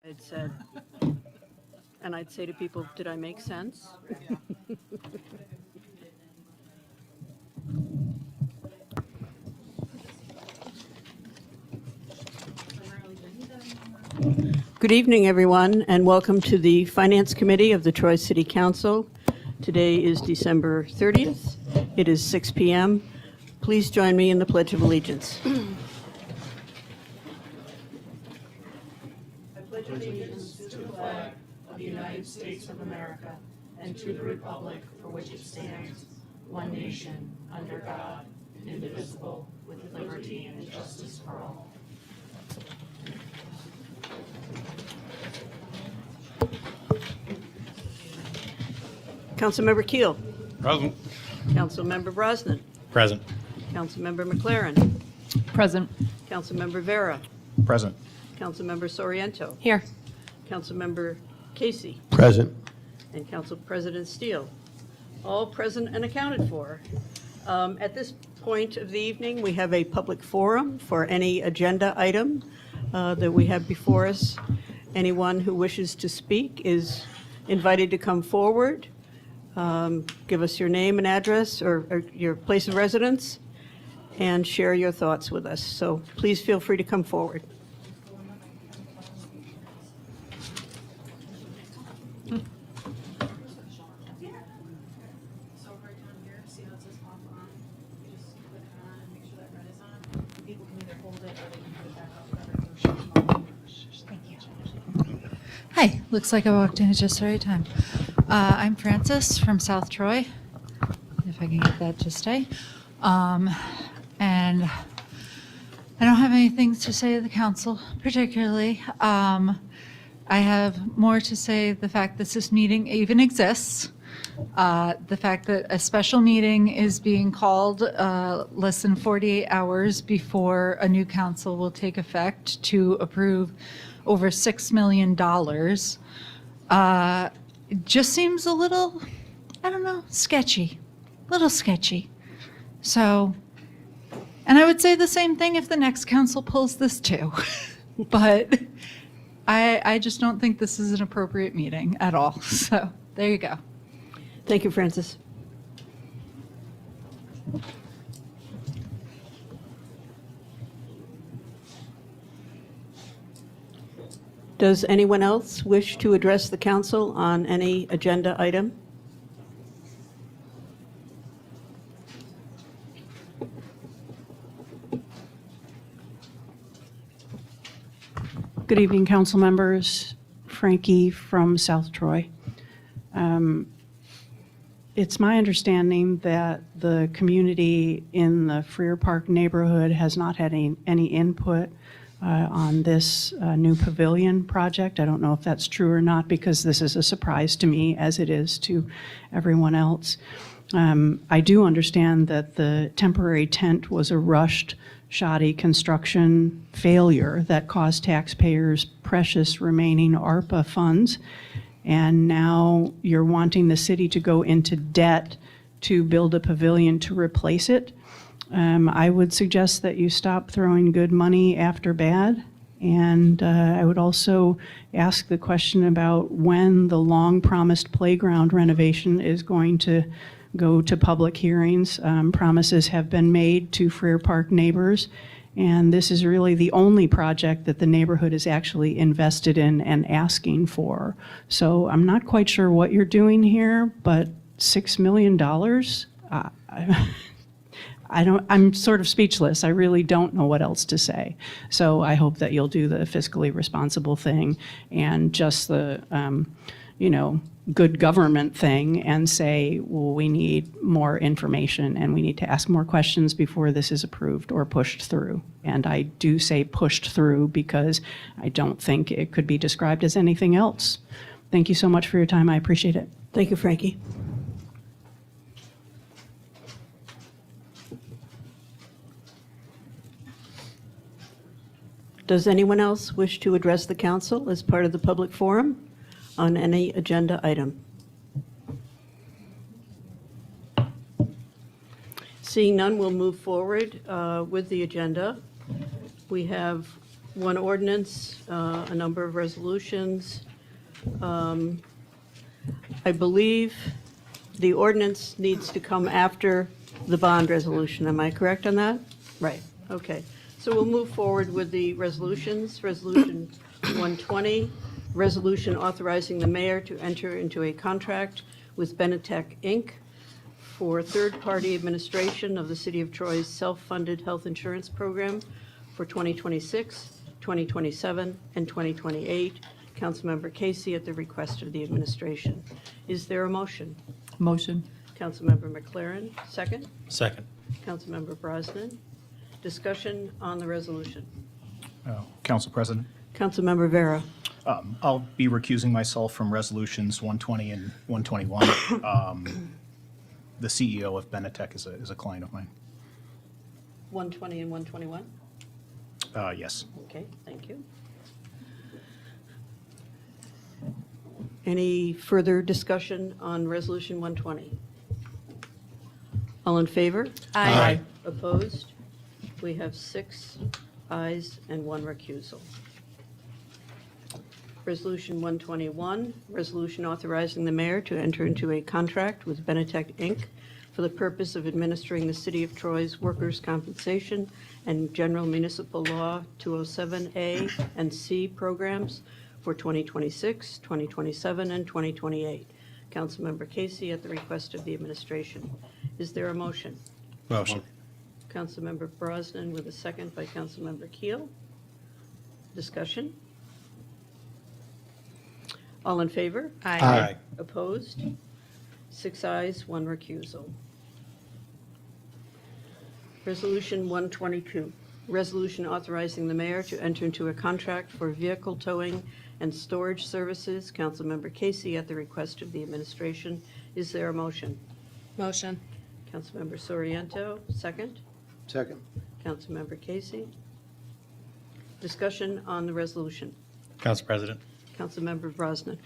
I'd said, and I'd say to people, did I make sense? Good evening, everyone, and welcome to the Finance Committee of the Troy City Council. Today is December 30th. It is 6 p.m. Please join me in the Pledge of Allegiance. I pledge allegiance to the flag of the United States of America and to the republic for which it stands, one nation, under God, indivisible, with liberty and justice for all. Councilmember Keel. Present. Councilmember Brosnan. Present. Councilmember McLaren. Present. Councilmember Vera. Present. Councilmember Soriento. Here. Councilmember Casey. Present. And Council President Steele. All present and accounted for. At this point of the evening, we have a public forum for any agenda item that we have before us. Anyone who wishes to speak is invited to come forward. Give us your name and address or your place of residence and share your thoughts with us. So please feel free to come forward. So right down here, see how it says off on? You just click on it and make sure that red is on. People can either hold it or they can put it back up. Thank you. Hi, looks like I walked in at just the right time. I'm Frances from South Troy, if I can get that to stay. And I don't have anything to say to the council particularly. I have more to say the fact that this meeting even exists. The fact that a special meeting is being called less than 48 hours before a new council will take effect to approve over $6 million it just seems a little, I don't know, sketchy, little sketchy. So, and I would say the same thing if the next council pulls this too. But I just don't think this is an appropriate meeting at all. So there you go. Thank you, Francis. Does anyone else wish to address the council on any agenda item? Good evening, council members. Frankie from South Troy. It's my understanding that the community in the Freer Park neighborhood has not had any input on this new pavilion project. I don't know if that's true or not because this is a surprise to me as it is to everyone else. I do understand that the temporary tent was a rushed, shoddy construction failure that cost taxpayers precious remaining ARPA funds. And now you're wanting the city to go into debt to build a pavilion to replace it. I would suggest that you stop throwing good money after bad. And I would also ask the question about when the long-promised playground renovation is going to go to public hearings. Promises have been made to Freer Park neighbors, and this is really the only project that the neighborhood is actually invested in and asking for. So I'm not quite sure what you're doing here, but $6 million? I'm sort of speechless. I really don't know what else to say. So I hope that you'll do the fiscally responsible thing and just the, good government thing and say, well, we need more information and we need to ask more questions before this is approved or pushed through. And I do say pushed through because I don't think it could be described as anything else. Thank you so much for your time. I appreciate it. Thank you, Frankie. Does anyone else wish to address the council as part of the public forum on any agenda item? Seeing none, we'll move forward with the agenda. We have one ordinance, a number of resolutions. I believe the ordinance needs to come after the bond resolution. Am I correct on that? Right, okay. So we'll move forward with the resolutions. Resolution 120, resolution authorizing the mayor to enter into a contract with Benetech, Inc. for third-party administration of the City of Troy's self-funded health insurance program for 2026, 2027, and 2028. Councilmember Casey at the request of the administration. Is there a motion? Motion. Councilmember McLaren, second. Second. Councilmember Brosnan. Discussion on the resolution. Council President, Councilmember Vera. I'll be recusing myself from resolutions 120 and 121. The CEO of Benetech is a client of mine. 120 and 121? Yes. Okay, thank you. Any further discussion on Resolution 120? All in favor? Aye. Opposed? We have 6 ayes and 1 recusal. Resolution 121, resolution authorizing the mayor to enter into a contract with Benetech, Inc. for the purpose of administering the City of Troy's workers' compensation and general municipal law 207A and C programs for 2026, 2027, and 2028. Councilmember Casey at the request of the administration. Is there a motion? Motion. Councilmember Brosnan with a second by Councilmember Keel. Discussion? All in favor? Aye. Opposed? 6 ayes, 1 recusal. Resolution 122, resolution authorizing the mayor to enter into a contract for vehicle towing and storage services. Councilmember Casey at the request of the administration. Is there a motion? Motion. Councilmember Soriento, second. Second. Councilmember Casey. Discussion on the resolution. Council President. Councilmember Brosnan.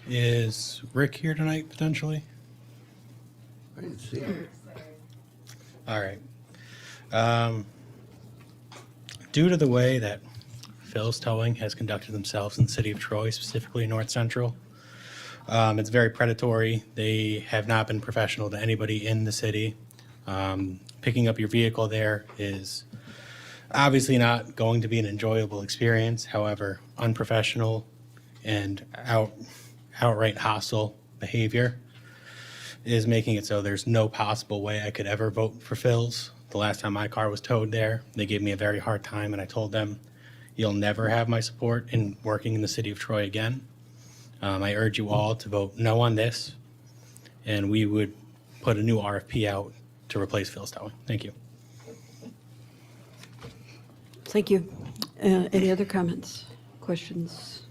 Is Rick here tonight, potentially? I didn't see it. All right. Due to the way that Phil's Towing has conducted themselves in the city of Troy, specifically North Central, it's very predatory. They have not been professional to anybody in the city. Picking up your vehicle there is obviously not going to be an enjoyable experience. However, unprofessional and outright hostile behavior is making it so there's no possible way I could ever vote for Phil's. The last time my car was towed there, they gave me a very hard time, and I told them, you'll never have my support in working in the city of Troy again. I urge you all to vote no on this, and we would put a new RFP out to replace Phil's Towing. Thank you. Thank you. Any other comments, questions?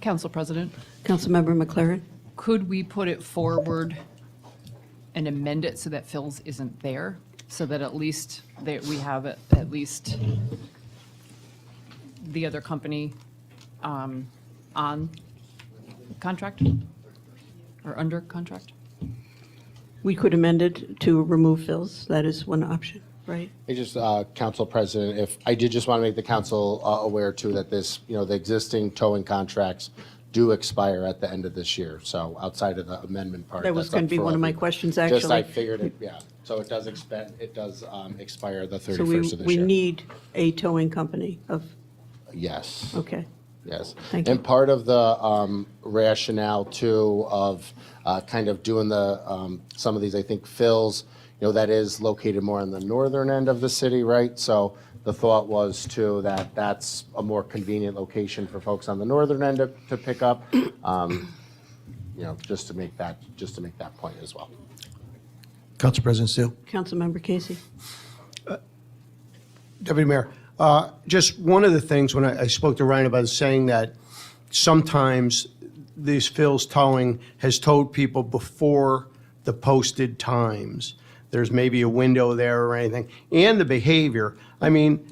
Council President, Councilmember McLaren? could we put it forward and amend it so that Phil's isn't there? So that at least that we have at least the other company on contract or under contract? We could amend it to remove Phil's. That is one option, right? I just, Council President, if, I did just want to make the council aware too that this, the existing towing contracts do expire at the end of this year. So outside of the amendment part. That was that's going up to be for one of my review. questions, Just, I actually. figured it, yeah. So it does expire the So 31st of this we year. need a towing company of, Yes. okay. Yes. Thank you. And part of the rationale too of kind of doing the, some of these, I think Phil's, that is located more on the northern end of the city, right? So the thought was too that that's a more convenient location for folks on the northern end to pick up, just to make that point as well. Council President Steele. Councilmember Casey? Deputy Mayor, just one of the things when I spoke to Ryan about is saying that sometimes these Phil's Towing has towed people before the posted times. There's maybe a window there or anything, and the behavior. I mean,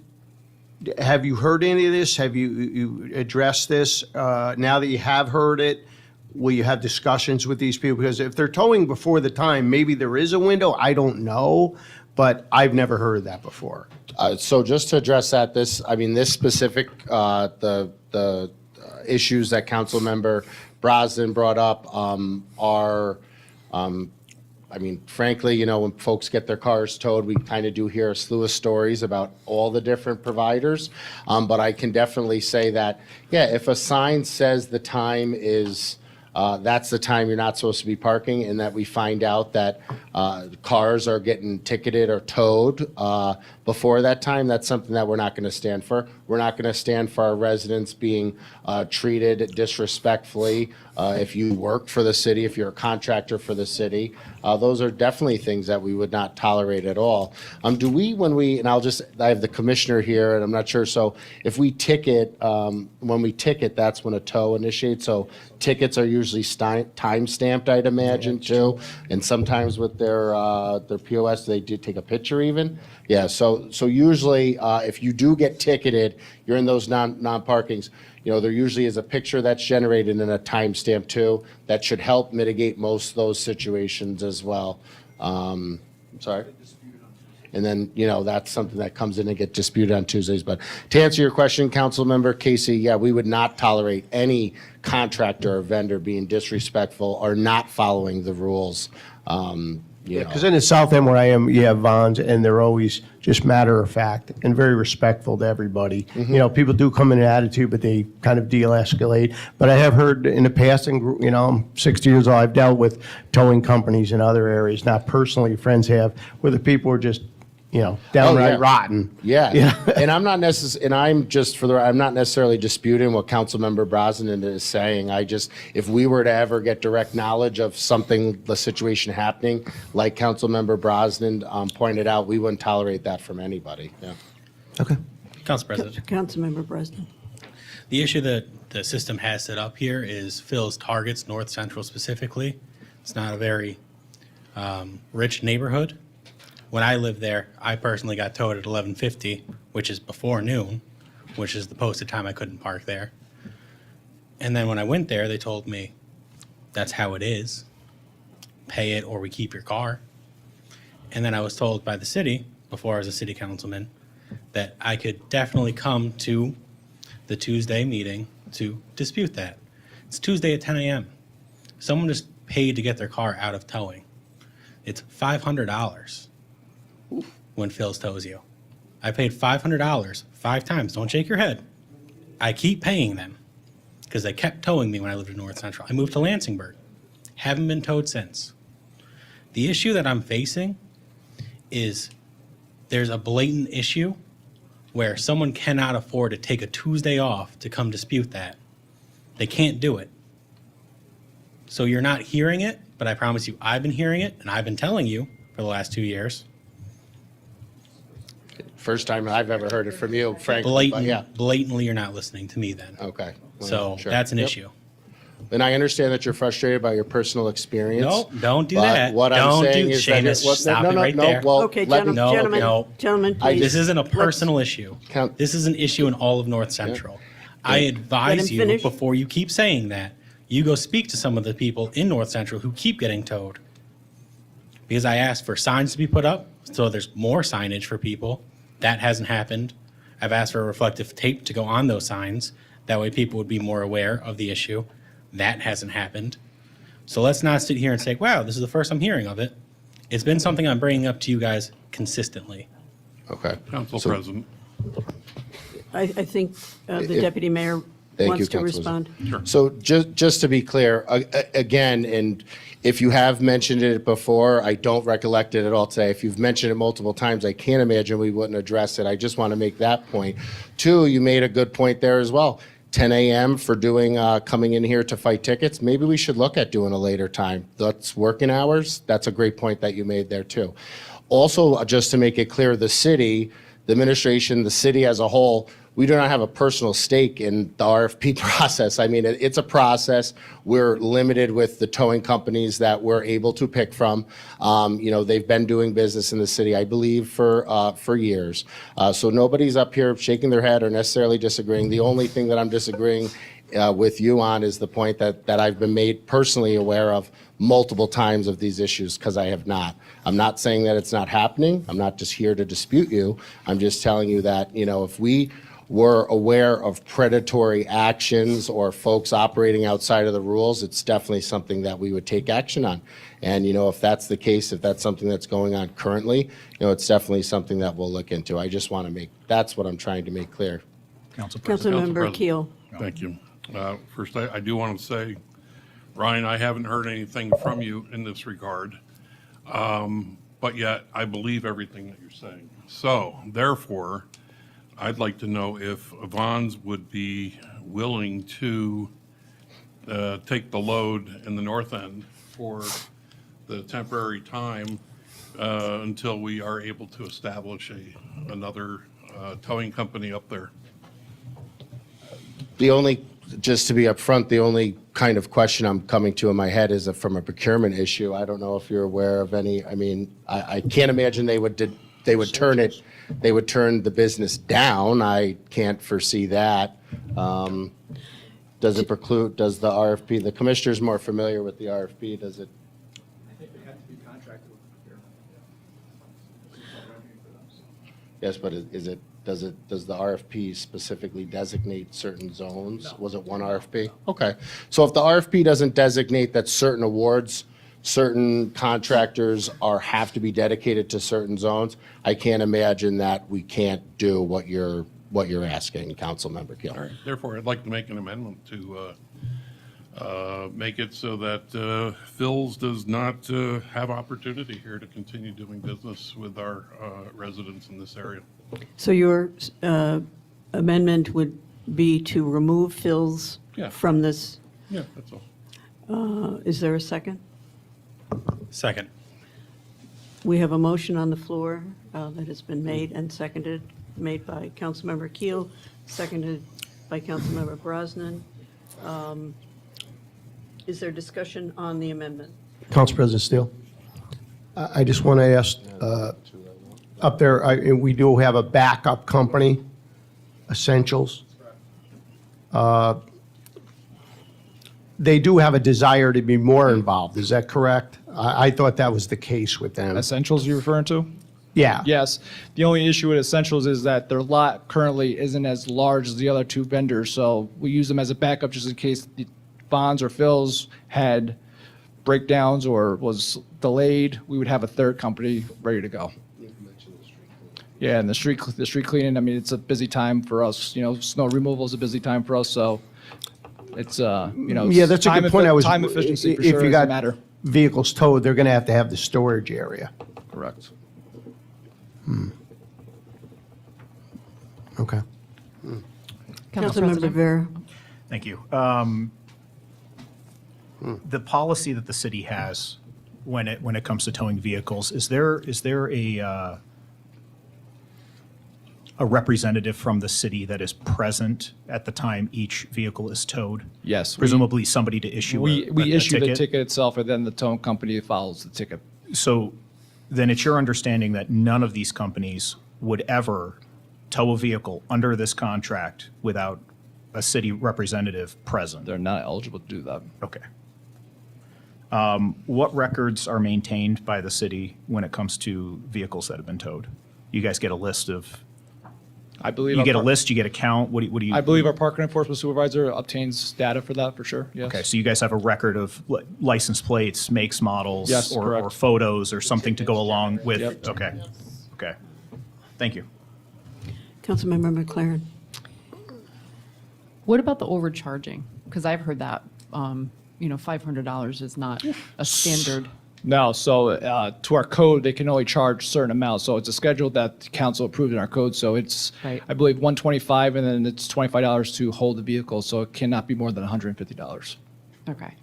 have you heard any of this? Have you addressed this? Now that you have heard it, will you have discussions with these people? Because if they're towing before the time, maybe there is a window. I don't know. but I've never heard of that before. So just to address that, this specific, the issues that Councilmember Brosnan brought up are, frankly, you know, when folks get their cars towed, we kind of do hear a slew of stories about all the different providers. But I can definitely say that, yeah, if a sign says the time is, that's the time you're not supposed to be parking, and that we find out that cars are getting ticketed or towed before that time, that's something that we're not going to stand for. We're not going to stand for our residents being treated disrespectfully. If you work for the city, if you're a contractor for the city, those are definitely things that we would not tolerate at all. Do we, and I have the commissioner here, and I'm not sure, so if we ticket, when we ticket, that's when a tow initiates, so tickets are usually time-stamped, I'd imagine, too, and sometimes with their POS, they do take a picture even. Yeah, so usually, if you do get ticketed, you're in those non-parkings, you know, there usually is a picture that's generated and a timestamp too. That should help mitigate most of those situations as well. Sorry? And then, you know, that's something that comes in and get disputed on Tuesdays. But to answer your question, Councilmember Casey, yeah, we would not tolerate any contractor or vendor being disrespectful or not following the rules. You know. Because in the south end where I am, you have Vons, and they're always just matter of fact and very respectful to everybody. You know, people do come in an attitude, but they kind of de-escalate. But I have heard in the past, and you know, I'm 60 years old, I've dealt with towing companies in other areas, not personally, friends have, where the people are just, you know, downright yeah. rotten. Yeah, and I'm not I'm not necessarily disputing what Councilmember Brosnan is saying. If we were to ever get direct knowledge of the situation happening, like Councilmember Brosnan pointed out, we wouldn't tolerate that from anybody. Yeah. Okay. Council President, Councilmember Brosnan. the issue that the system has set up here is Phil's targets North Central specifically. It's not a very rich neighborhood. When I lived there, I personally got towed at 11:50, which is before noon, which is the posted time I couldn't park there. And then when I went there, they told me, that's how it is. Pay it or we keep your car. And then I was told by the city, before I was a city councilman, that I could definitely come to the Tuesday meeting to dispute that. It's Tuesday at 10 a.m. Someone just paid to get their car out of towing. It's $500 when Phil's tows you. I paid $500 5 times. Don't shake your head. I keep paying them because they kept towing me when I lived in North Central. I moved to Lansingburg. Haven't been towed since. The issue that I'm facing is there's a blatant issue where someone cannot afford to take a Tuesday off to come dispute that. They can't do it. So you're not hearing it, but I promise you I've been hearing it and I've been telling you for the last 2 years. First time I've ever heard it from you, frankly. But yeah. Blatantly, you're not listening to me then. Okay. Well, So sure. that's an Yep. issue. And I understand that you're frustrated by your personal experience. No, don't do but that. What I'm Don't saying do- is that Seamus, stop it right no. there. Well, Okay, let me- gentlemen, no. gentlemen, I please. This isn't a Let's- personal issue. Count- This is an issue in all of North Central. I advise Let him you, finish. before you keep saying that, you go speak to some of the people in North Central who keep getting towed. Because I asked for signs to be put up, so there's more signage for people. That hasn't happened. I've asked for reflective tape to go on those signs. That way people would be more aware of the issue. That hasn't happened. So let's not sit here and say, wow, this is the first I'm hearing of it. It's been something I'm bringing up to you guys consistently. Okay. Council So- President. I think the deputy mayor Thank wants you, to Councilwoman. respond. So just to be clear, again, and if you have mentioned it before, I don't recollect it at all today. If you've mentioned it multiple times, I can't imagine we wouldn't address it. I just want to make that point. 2, you made a good point there as well. 10 a.m. for doing, coming in here to fight tickets. Maybe we should look at doing a later time. That's working hours. That's a great point that you made there too. Also, just to make it clear, the city, the administration, the city as a whole, we do not have a personal stake in the RFP process. I mean, it's a process. We're limited with the towing companies that we're able to pick from. You know, they've been doing business in the city, I believe, for years. So nobody's up here shaking their head or necessarily disagreeing. The only thing that I'm disagreeing with you on is the point that I've been made personally aware of multiple times of these issues, because I have not. I'm not saying that it's not happening. I'm not just here to dispute you. I'm just telling you that, if we were aware of predatory actions or folks operating outside of the rules, it's definitely something that we would take action on. And, if that's the case, if that's something that's going on currently, it's definitely something that we'll look into. I just want to that's what I'm trying to make clear. Council President. Councilmember President. Keel. Thank you. First, I do want to say, Ryan, I haven't heard anything from you in this regard, but yet I believe everything that you're saying. So therefore, I'd like to know if Vons would be willing to take the load in the north end for the temporary time until we are able to establish another towing company up there. Just to be upfront, the only kind of question I'm coming to in my head is from a procurement issue. I don't know if you're aware of any, I can't imagine they would turn the business down. I can't foresee that. Does it preclude, does the RFP, the commissioner's more familiar with the RFP, does it? I think they have to be contracted with procurement. Yes, but does the RFP specifically designate certain zones? No. Was it one RFP? Okay. So if the RFP doesn't designate that certain awards, certain contractors have to be dedicated to certain zones, I can't imagine that we can't do what you're asking, Councilmember Keel. All right. Therefore, I'd like to make an amendment to make it so that Phil's does not have opportunity here to continue doing business with our residents in this area. So your amendment would be to remove Phil's Yeah. from this. Yeah, that's all. Is there a second? Second. We have a motion on the floor that has been made and seconded, made by Councilmember Keel, seconded by Councilmember Brosnan. Is there discussion on the amendment? Council President Steele, I just want to ask, up there, we do have a backup company, Essentials. They do have a desire to be more involved, is that correct? I thought that was the case with them. Essentials you're referring to? Yeah. Yes. The only issue with Essentials is that their lot currently isn't as large as the other two vendors, so we use them as a backup just in case the Bonds or Phil's had breakdowns or was delayed. We would have a third company ready to go. Yeah, and the street cleaning, it's a busy time for us. Snow removal is a busy time for us, so it's, Yeah, that's a good point. Time efficiency for if sure you is got a matter. vehicles towed, they're going to have the storage area. Correct. Okay. Councilmember Vera. Thank you. The policy that the city has when it comes to towing vehicles, is there a representative from the city that is present at the time each vehicle is towed? Yes. Presumably somebody to issue We issue the ticket itself, and then the towing company follows the ticket. So then it's your understanding that none of these companies would ever tow a vehicle under this contract without a city representative present? They're not eligible to do that. Okay. What records are maintained by the city when it comes to vehicles that have been towed? You guys get a list of, I believe. you our get a par- list, you get a count? What do you? I believe our park and enforcement supervisor obtains data for that, for sure, yes. Okay, so you guys have a record of license plates, makes, models? Yes, or correct. photos or something to go along with? Yep. Okay, okay. Thank you. Councilmember McLaren. What about the overcharging? Because I've heard that, $500 is not a standard. No, so to our code, they can only charge certain amounts. So it's a schedule that the council approved in our code. So it's, Right. I believe, $125, and then it's $25 to hold the vehicle. So it cannot be more than $150. Okay.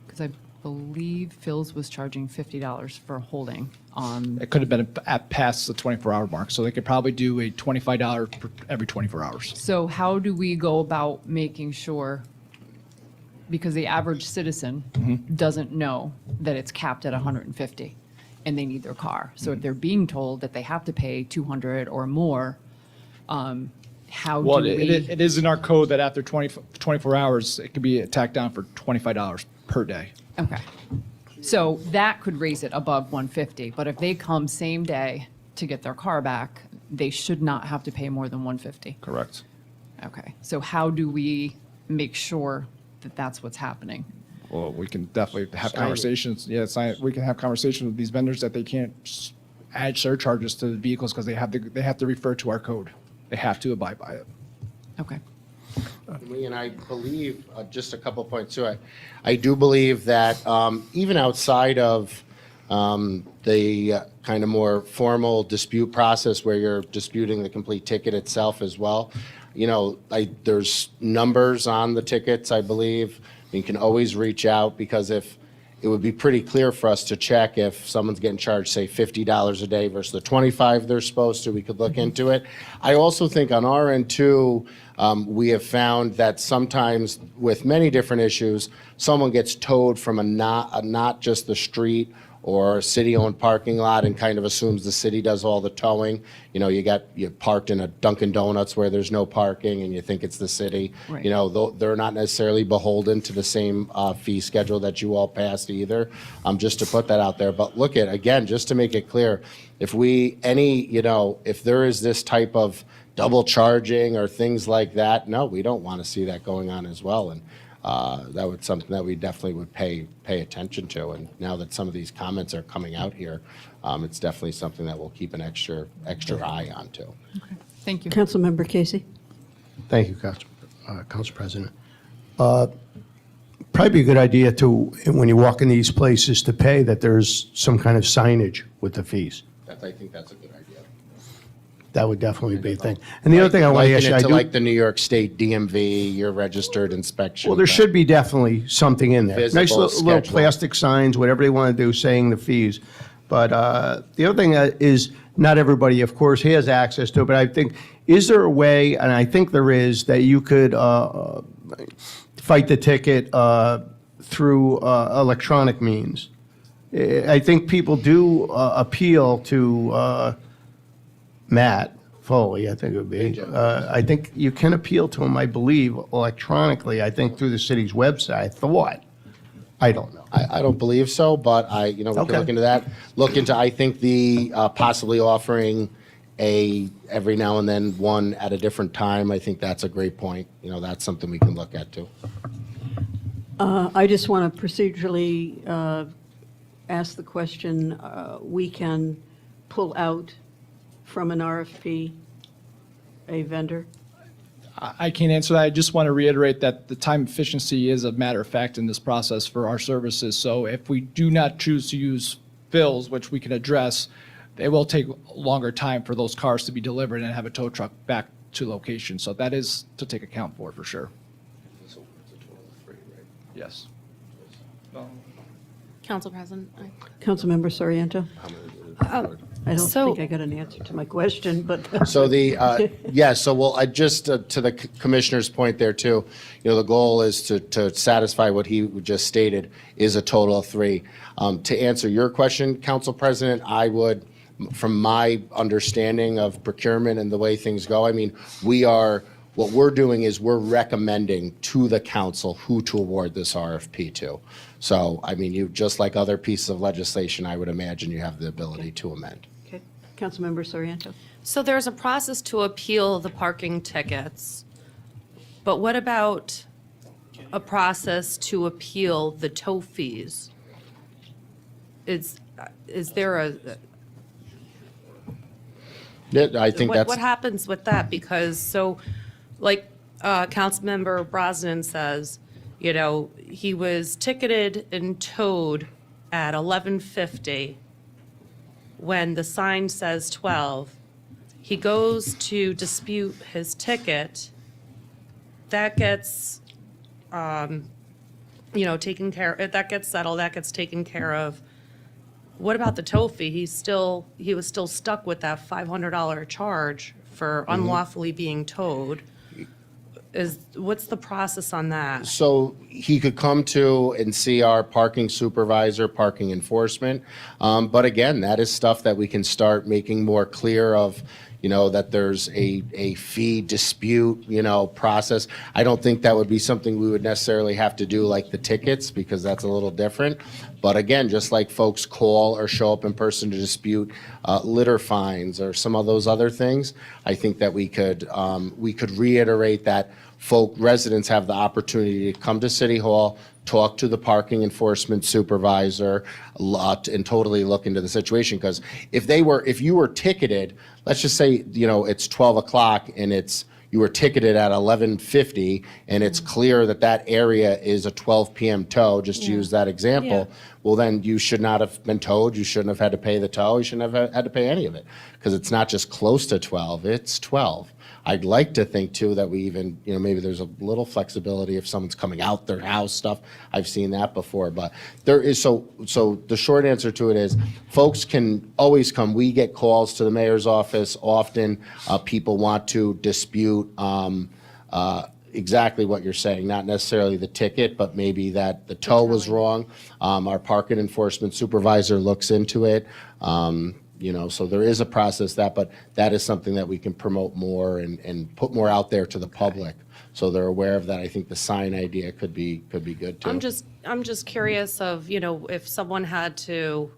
Because I believe Phil's was charging $50 for holding on, It could have been at past the 24-hour mark. So they could probably do a $25 per every 24 hours. so how do we go about making sure, because the average citizen doesn't know that it's capped at 150 and they need their car. So if they're being told that they have to pay 200 or more, how do Well, we? it is in our code that after 24 hours, it can be tacked down for $25 per day. Okay. So that could raise it above 150, but if they come same day to get their car back, they should not have to pay more than 150. Correct. Okay. So how do we make sure that that's what's happening? Well, we can definitely have conversations. Yeah, we can have conversations with these vendors that they can't add surcharges to the vehicles because they have to refer to our code. They have to abide by it. Okay. And I believe, just a couple of points too, I do believe that even outside of the kind of more formal dispute process where you're disputing the complete ticket itself as well, you know, there's numbers on the tickets, I believe. You can always reach out because if it would be pretty clear for us to check if someone's getting charged, say, $50 a day versus the 25 they're supposed to, we could look into it. I also think on our end too, we have found that sometimes with many different issues, someone gets towed from not just the street or a city-owned parking lot and kind of assumes the city does all the towing. You know, you parked in a Dunkin' Donuts where there's no parking and you think it's the city. Right. You know, they're not necessarily beholden to the same fee schedule that you all passed either, just to put that out there. But look at, again, just to make it clear, if there is this type of double charging or things like that, no, we don't want to see that going on as well. And that would something that we definitely would pay attention to. And now that some of these comments are coming out here, it's definitely something that we'll keep an extra eye on too. Thank you. Councilmember Casey? Thank you, Council President. Probably be a good idea to, when you walk in these places to pay, that there's some kind of signage with the fees. I think that's a good idea. That would definitely be a thing. And the other thing I want to ask you, Liken it I to do, like the New York State DMV, your registered inspection. well, there should be definitely something in there. Nice Visible little schedule. plastic signs, whatever they want to do, saying the fees. But the other thing is, not everybody, of course, has access to it, but I think, is there a way, and I think there is, that you could fight the ticket through electronic means? I think people do appeal to Matt Foley, I think it would be. I think you can appeal to him, I believe, electronically, I think through the city's website, I thought. I don't know. I don't believe so, but we can Okay. look into that. Look into, I think, the possibly offering every now and then one at a different time. I think that's a great point. You know, that's something we can look at too. I just want to procedurally ask the question, we can pull out from an RFP a vendor? I can't answer that. I just want to reiterate that the time efficiency is a matter of fact in this process for our services. So if we do not choose to use Phil's, which we can address, it will take longer time for those cars to be delivered and have a tow truck back to location. So that is to take account for sure. Yes. Council President. Councilmember Soriento? I don't So- think I got an answer to my question, but So I just, to the commissioner's point there too, the goal is to satisfy what he just stated is a total of 3. To answer your question, Council President, I would, from my understanding of procurement and the way things go, I mean, what we're doing is we're recommending to the council who to award this RFP to. So, I mean, you, just like other pieces of legislation, I would imagine you have the ability to amend. okay. Councilmember Soriento? So there's a process to appeal the parking tickets, but what about a process to appeal the tow fees? Is there Yeah, I think what that's. happens with that? Because like Councilmember Brosnan says, he was ticketed and towed at 11:50 when the sign says 12. He goes to dispute his ticket. That gets, taken care of. That gets settled. That gets taken care of. What about the tow fee? He was still stuck with that $500 charge for unlawfully being towed. What's the process on that? So he could come to and see our parking supervisor, parking enforcement. But again, that is stuff that we can start making more clear of, that there's a fee dispute, process. I don't think that would be something we would necessarily have to do like the tickets, because that's a little different. But again, just like folks call or show up in person to dispute litter fines or some of those other things, I think that we could reiterate that residents have the opportunity to come to City Hall, talk to the parking enforcement supervisor, and totally look into the situation. Because if you were ticketed, let's just say, it's 12 o'clock and you were ticketed at 11:50, and it's clear that area is a 12 p.m. tow, just to use that example, well, then you should not have been towed. You shouldn't have had to pay the tow. You shouldn't have had to pay any of it, because it's not just close to 12, it's 12. I'd like to think too that we even, maybe there's a little flexibility if someone's coming out their house stuff. I've seen that before, but there is, so the short answer to it is folks can always come. We get calls to the mayor's office often. People want to dispute exactly what you're saying, not necessarily the ticket, but maybe that the tow was wrong. Our parking enforcement supervisor looks into it. So there is a process but that is something that we can promote more and put more out there to the public, so they're aware of that. I think the sign idea could be good too. I'm just curious of, if someone had to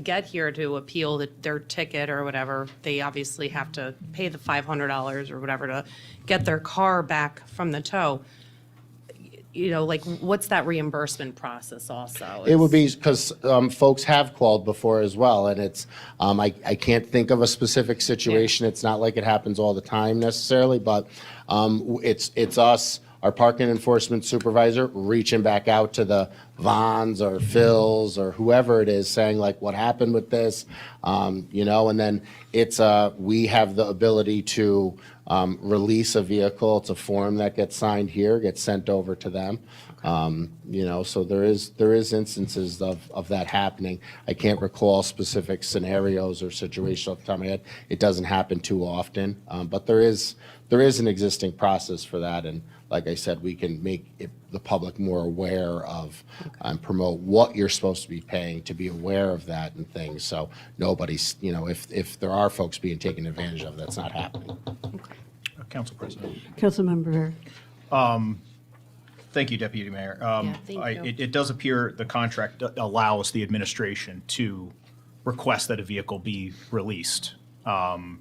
get here to appeal their ticket or whatever, they obviously have to pay the $500 or whatever to get their car back from the tow. What's that reimbursement process also? It would be because folks have called before as well, and it's I can't think of a specific situation. It's not like it happens all the time necessarily, but it's us, our parking enforcement supervisor, reaching back out to the Vons or Phils or whoever it is, saying like, what happened with this, and then it's we have the ability to release a vehicle. It's a form that gets signed here, gets sent over to them. So there is instances of that happening. I can't recall specific scenarios or situations off the top of my head. It doesn't happen too often, but there is an existing process for that. And like I said, we can make the public more aware of and promote what you're supposed to be paying, to be aware of that and things. So nobody's, if there are folks being taken advantage of, that's not happening. Council President. Councilmember Hare. Thank you, Deputy Mayor. thank you. It does appear the contract allows the administration to request that a vehicle be released. And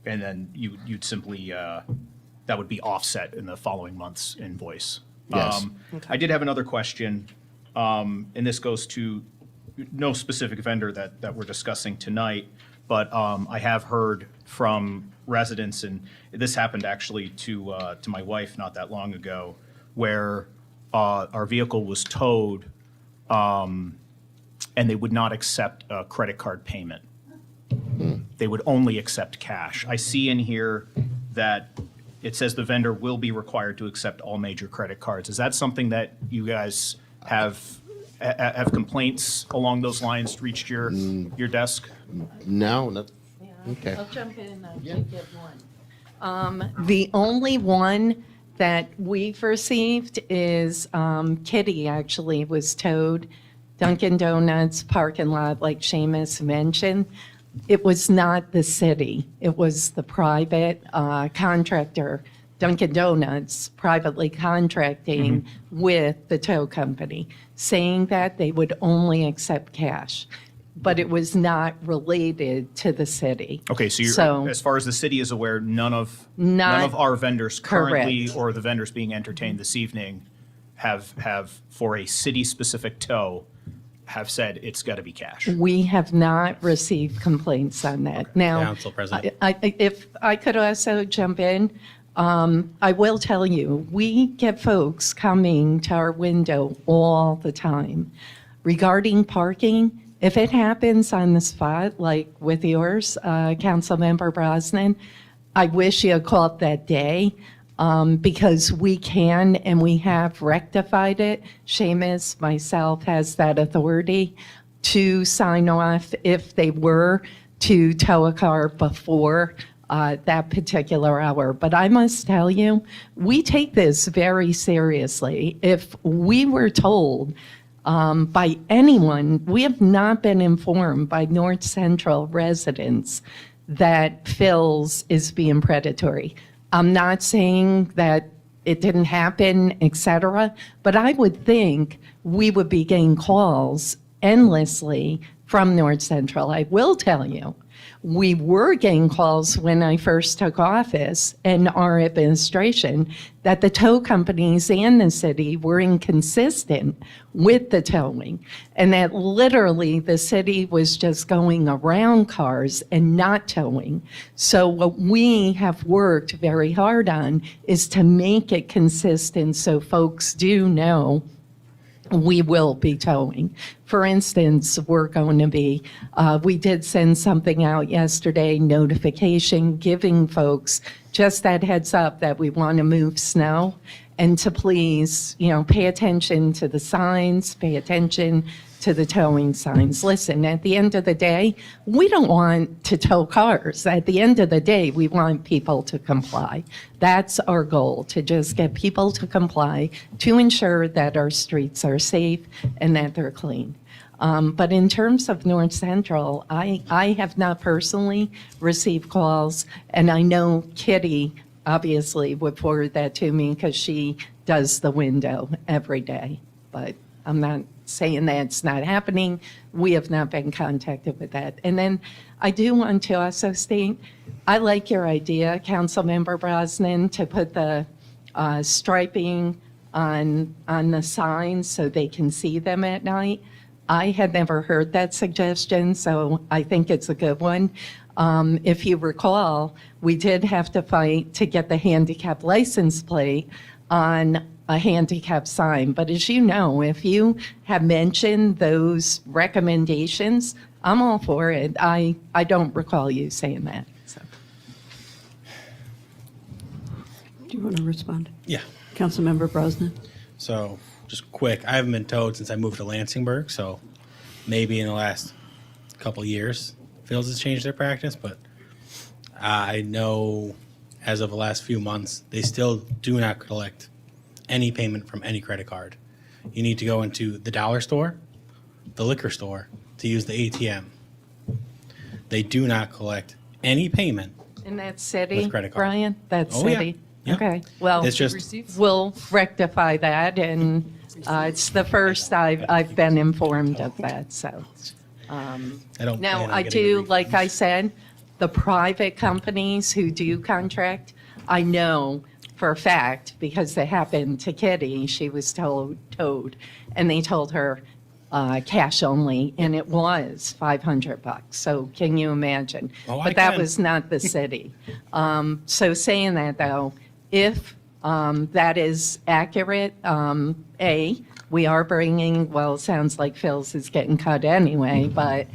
then you'd simply, that would be offset in the following month's invoice. Yes. I did have another question, and this goes to no specific vendor that we're discussing tonight, but I have heard from residents, and this happened actually to my wife not that long ago, where our vehicle was towed, and they would not accept a credit card payment. They would only accept cash. I see in here that it says the vendor will be required to accept all major credit cards. Is that something that you guys have complaints along those lines reached your desk? No, okay. I'll jump in, I did get one. The only one that we've received is Kitty actually was towed, Dunkin' Donuts parking lot, like Seamus mentioned. It was not the city, it was the private contractor, Dunkin' Donuts, privately contracting with the tow company, saying that they would only accept cash. But it was not related to the city. Okay, so as far as the city is aware, none of our vendors currently, Correct. or the vendors being entertained this evening, have for a city-specific tow, have said it's got to be cash. We have not received complaints on that. Now, Council President. if I could also jump in, I will tell you, we get folks coming to our window all the time regarding parking. If it happens on the spot, like with yours, Councilmember Brosnan, I wish you had called that day, because we can and we have rectified it. Seamus, myself, has that authority to sign off if they were to tow a car before that particular hour. But I must tell you, we take this very seriously. If we were told by anyone, we have not been informed by North Central residents that Phil's is being predatory. I'm not saying that it didn't happen, et cetera, but I would think we would be getting calls endlessly from North Central. I will tell you, we were getting calls when I first took office and our administration that the tow companies and the city were inconsistent with the towing, and that literally the city was just going around cars and not towing. So what we have worked very hard on is to make it consistent so folks do know we will be towing. For instance, we're going to be, we did send something out yesterday, notification, giving folks just that heads up that we want to move snow and to please, pay attention to the signs, pay attention to the towing signs. Listen, at the end of the day, we don't want to tow cars. At the end of the day, we want people to comply. That's our goal, to just get people to comply to ensure that our streets are safe and that they're clean. But in terms of North Central, I have not personally received calls, and I know Kitty obviously would forward that to me because she does the window every day. But I'm not saying that's not happening. We have not been contacted with that. And then I do want to also state, I like your idea, Councilmember Brosnan, to put the striping on the signs so they can see them at night. I had never heard that suggestion, so I think it's a good one. If you recall, we did have to fight to get the handicap license plate on a handicap sign. But as you know, if you have mentioned those recommendations, I'm all for it. I don't recall you saying that. So. Do you want to respond? Yeah. Councilmember Brosnan? So, just quick, I haven't been towed since I moved to Lansingburg, so maybe in the last couple years, Phil's has changed their practice, but I know as of the last few months, they still do not collect any payment from any credit card. You need to go into the dollar store, the liquor store, to use the ATM. They do not collect any payment. In that city, With credit card. Brian? That Oh, yeah. city? Yeah. Okay, well, It's just, Receipts? we'll rectify that, and it's the first I've been informed of that, so. I don't. Now, plan on I getting a do, refund. like I said, the private companies who do contract, I know for a fact, because it happened to Kitty, she was towed, and they told her cash only, and it was $500. So can you imagine? Oh, I But that can. was not the city. So saying that, though, if that is accurate, we are bringing, well, it sounds like Phil's is getting cut anyway, but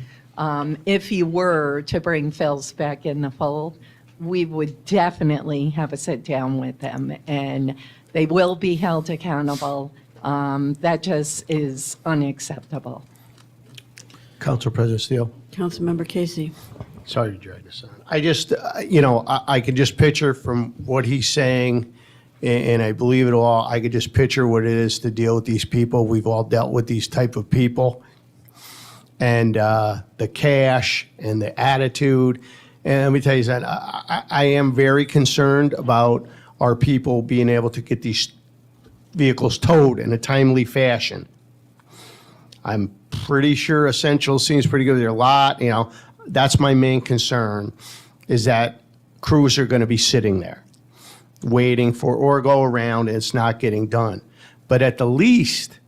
if you were to bring Phil's back in the fold, we would definitely have a sit down with them, and they will be held accountable. That just is unacceptable. Council President Steele. Councilmember Casey? Sorry to drag this on. I just, I could just picture from what he's saying, and I believe it all, I could just picture what it is to deal with these people. We've all dealt with these type of people. And the cash and the attitude. And let me tell you something, I am very concerned about our people being able to get these vehicles towed in a timely fashion. I'm pretty sure Essential seems pretty good. There are a lot, that's my main concern, is that crews are going to be sitting there waiting for, or go around, and it's not getting done. But at the least,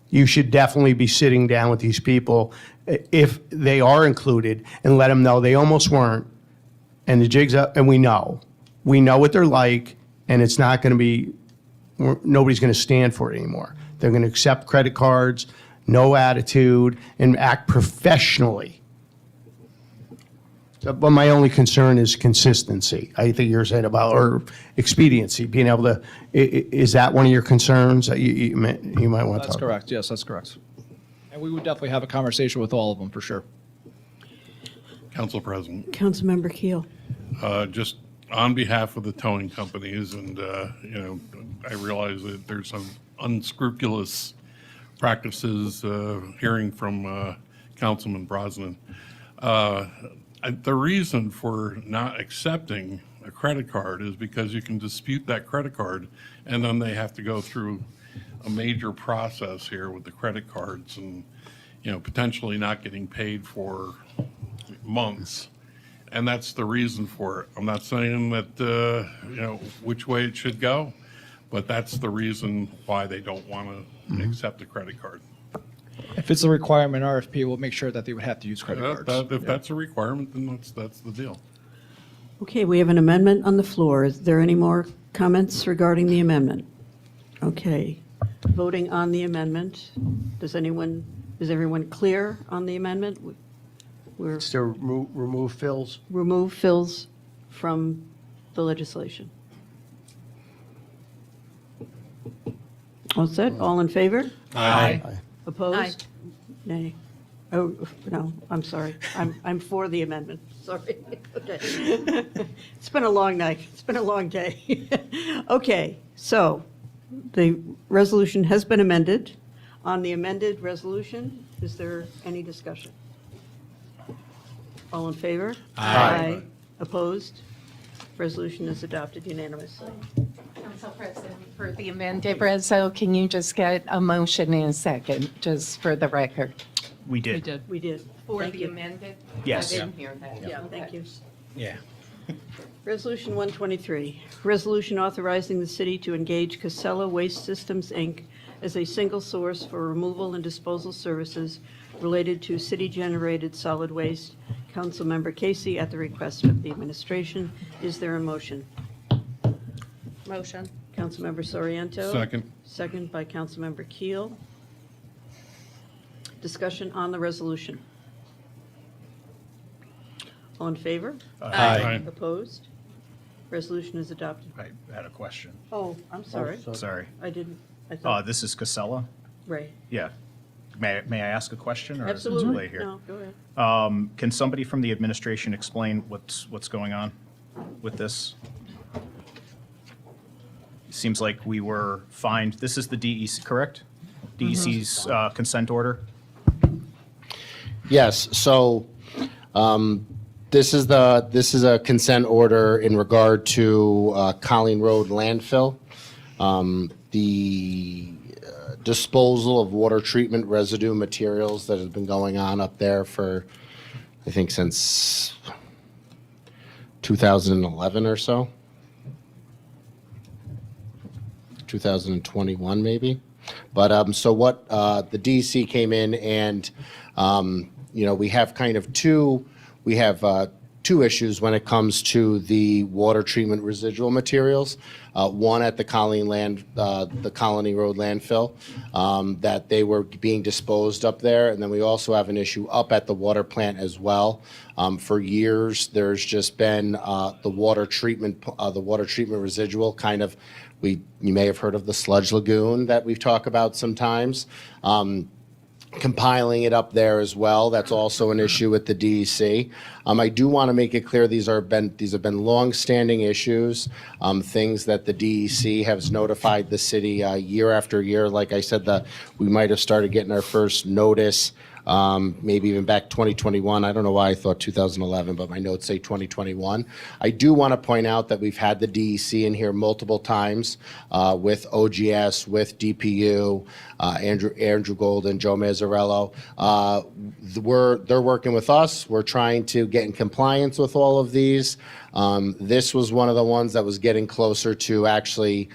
you should definitely be sitting down with these people if they are included and let them know they almost weren't. And the jig's up, and we know what they're like, and it's not going to be, nobody's going to stand for it anymore. They're going to accept credit cards, no attitude, and act professionally. But my only concern is consistency. I think you're saying about, or expediency, being able to, is that one of your concerns that you might want to talk That's about? correct, yes, that's correct. And we would definitely have a conversation with all of them, for sure. Council President, Councilmember Keel? just on behalf of the towing companies, and, I realize that there's some unscrupulous practices, hearing from Councilman Brosnan. The reason for not accepting a credit card is because you can dispute that credit card, and then they have to go through a major process here with the credit cards and, potentially not getting paid for months. And that's the reason for it. I'm not saying that, which way it should go, but that's the reason why they don't want to accept a credit card. If it's a requirement RFP, we'll make sure that they would have to use credit cards. If that's a requirement, then that's the deal. Okay, we have an amendment on the floor. Is there any more comments regarding the amendment? Okay, voting on the amendment. Is everyone clear on the amendment? We're To remove Phil's. remove Phil's from the legislation. All set? All in favor? Aye. Opposed? Nay. Oh, no, I'm sorry. I'm for the amendment. Sorry. Okay. It's been a long night. It's been a long day. Okay, so the resolution has been amended. On the amended resolution, is there any discussion? All in favor? Aye. Opposed? Resolution is adopted unanimously. Council President, for the amended reso, can you just get a motion in a second, just for the record? We We did. did. We did. For Thank the you. amended? Yes. I didn't hear that. Yeah, thank you. Yeah. Resolution 123, resolution authorizing the city to engage Casella Waste Systems, Inc. as a single source for removal and disposal services related to city-generated solid waste. Councilmember Casey, at the request of the administration, is there a motion? Motion. Councilmember Soriento? Second. Second by Councilmember Keel. Discussion on the resolution. All in favor? Aye. Opposed? Resolution is adopted. I had a question. Oh, I'm sorry. Sorry. I didn't, I thought, This is Casella? right. Yeah. May I ask a question, or is it too Absolutely. late here? No, go ahead. Can somebody from the administration explain what's going on with this? It seems like we were fined, this is the DEC, correct? DEC's consent order? Yes, so this is a consent order in regard to Colleen Road landfill. The disposal of water treatment residue materials that has been going on up there for, I think, since 2011 or so. 2021 maybe. But so what the DEC came in and we have kind of two issues when it comes to the water treatment residual materials. One at the Colony Road landfill, that they were being disposed up there. And then we also have an issue up at the water plant as well. For years, there's just been the water treatment residual kind of, you may have heard of the sludge lagoon that we've talked about sometimes. Compiling it up there as well. That's also an issue with the DEC. I do want to make it clear these have been long-standing issues, things that the DEC has notified the city year after year. Like I said, we might have started getting our first notice maybe even back 2021. I don't know why I thought 2011, but my notes say 2021. I do want to point out that we've had the DEC in here multiple times with OGS, with DPU, Andrew Golden, Joe Mazzarello. They're working with us. We're trying to get in compliance with all of these. This was one of the ones that was getting closer to actually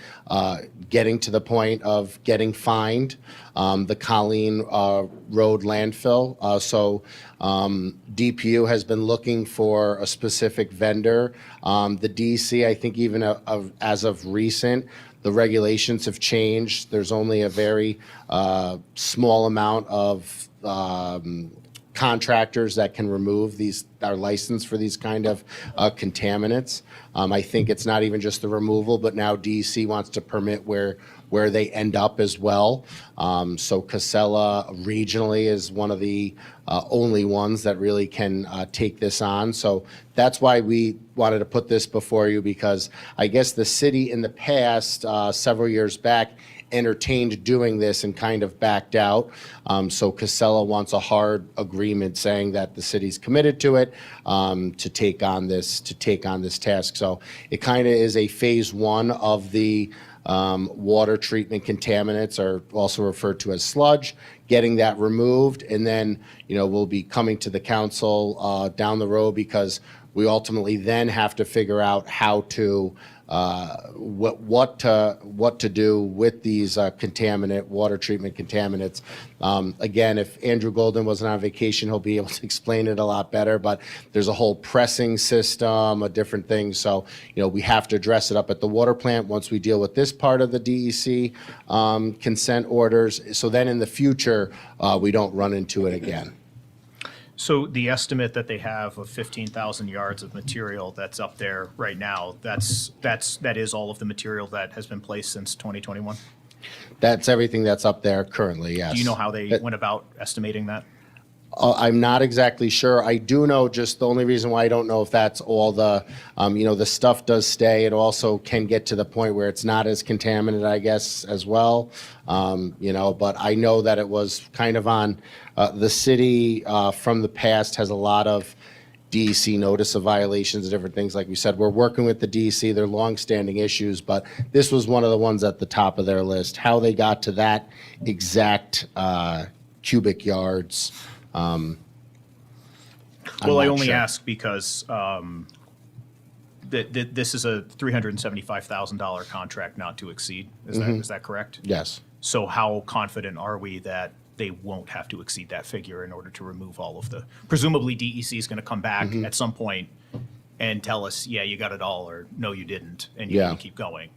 getting to the point of getting fined, the Colleen Road landfill. So DPU has been looking for a specific vendor. The DC, I think even as of recent, the regulations have changed. There's only a very small amount of contractors that can remove are licensed for these kind of contaminants. I think it's not even just the removal, but now DEC wants to permit where they end up as well. So Casella regionally is one of the only ones that really can take this on. So that's why we wanted to put this before you, because I guess the city in the past, several years back, entertained doing this and kind of backed out. So Casella wants a hard agreement saying that the city's committed to it, to take on this task. So it kind of is a phase one of the water treatment contaminants, are also referred to as sludge, getting that removed, and then, we'll be coming to the council down the road, because we ultimately then have to figure out how to, what to do with these water treatment contaminants. Again, if Andrew Golden wasn't on vacation, he'll be able to explain it a lot better, but there's a whole pressing system, a different things. So, we have to address it up at the water plant once we deal with this part of the DEC consent orders. So then in the future, we don't run into it again. So the estimate that they have of 15,000 yards of material that's up there right now, that is all of the material that has been placed since 2021? That's everything that's up there currently, yes. Do you know how they went about estimating that? I'm not exactly sure. I do know, just the only reason why I don't know if that's all the, the stuff does stay. It also can get to the point where it's not as contaminated, I guess, as well. But I know that it was kind of on, the city from the past has a lot of DEC notice of violations and different things. Like we said, we're working with the DEC. They're longstanding issues, but this was one of the ones at the top of their list. How they got to that exact cubic yards. Well, I not only sure. ask because this is a $375,000 contract not to exceed. Is that correct? Yes. So how confident are we that they won't have to exceed that figure in order to remove all of the, presumably DEC is going to come back at some point and tell us, yeah, you got it all, or no, you didn't, and you Yeah. can keep going.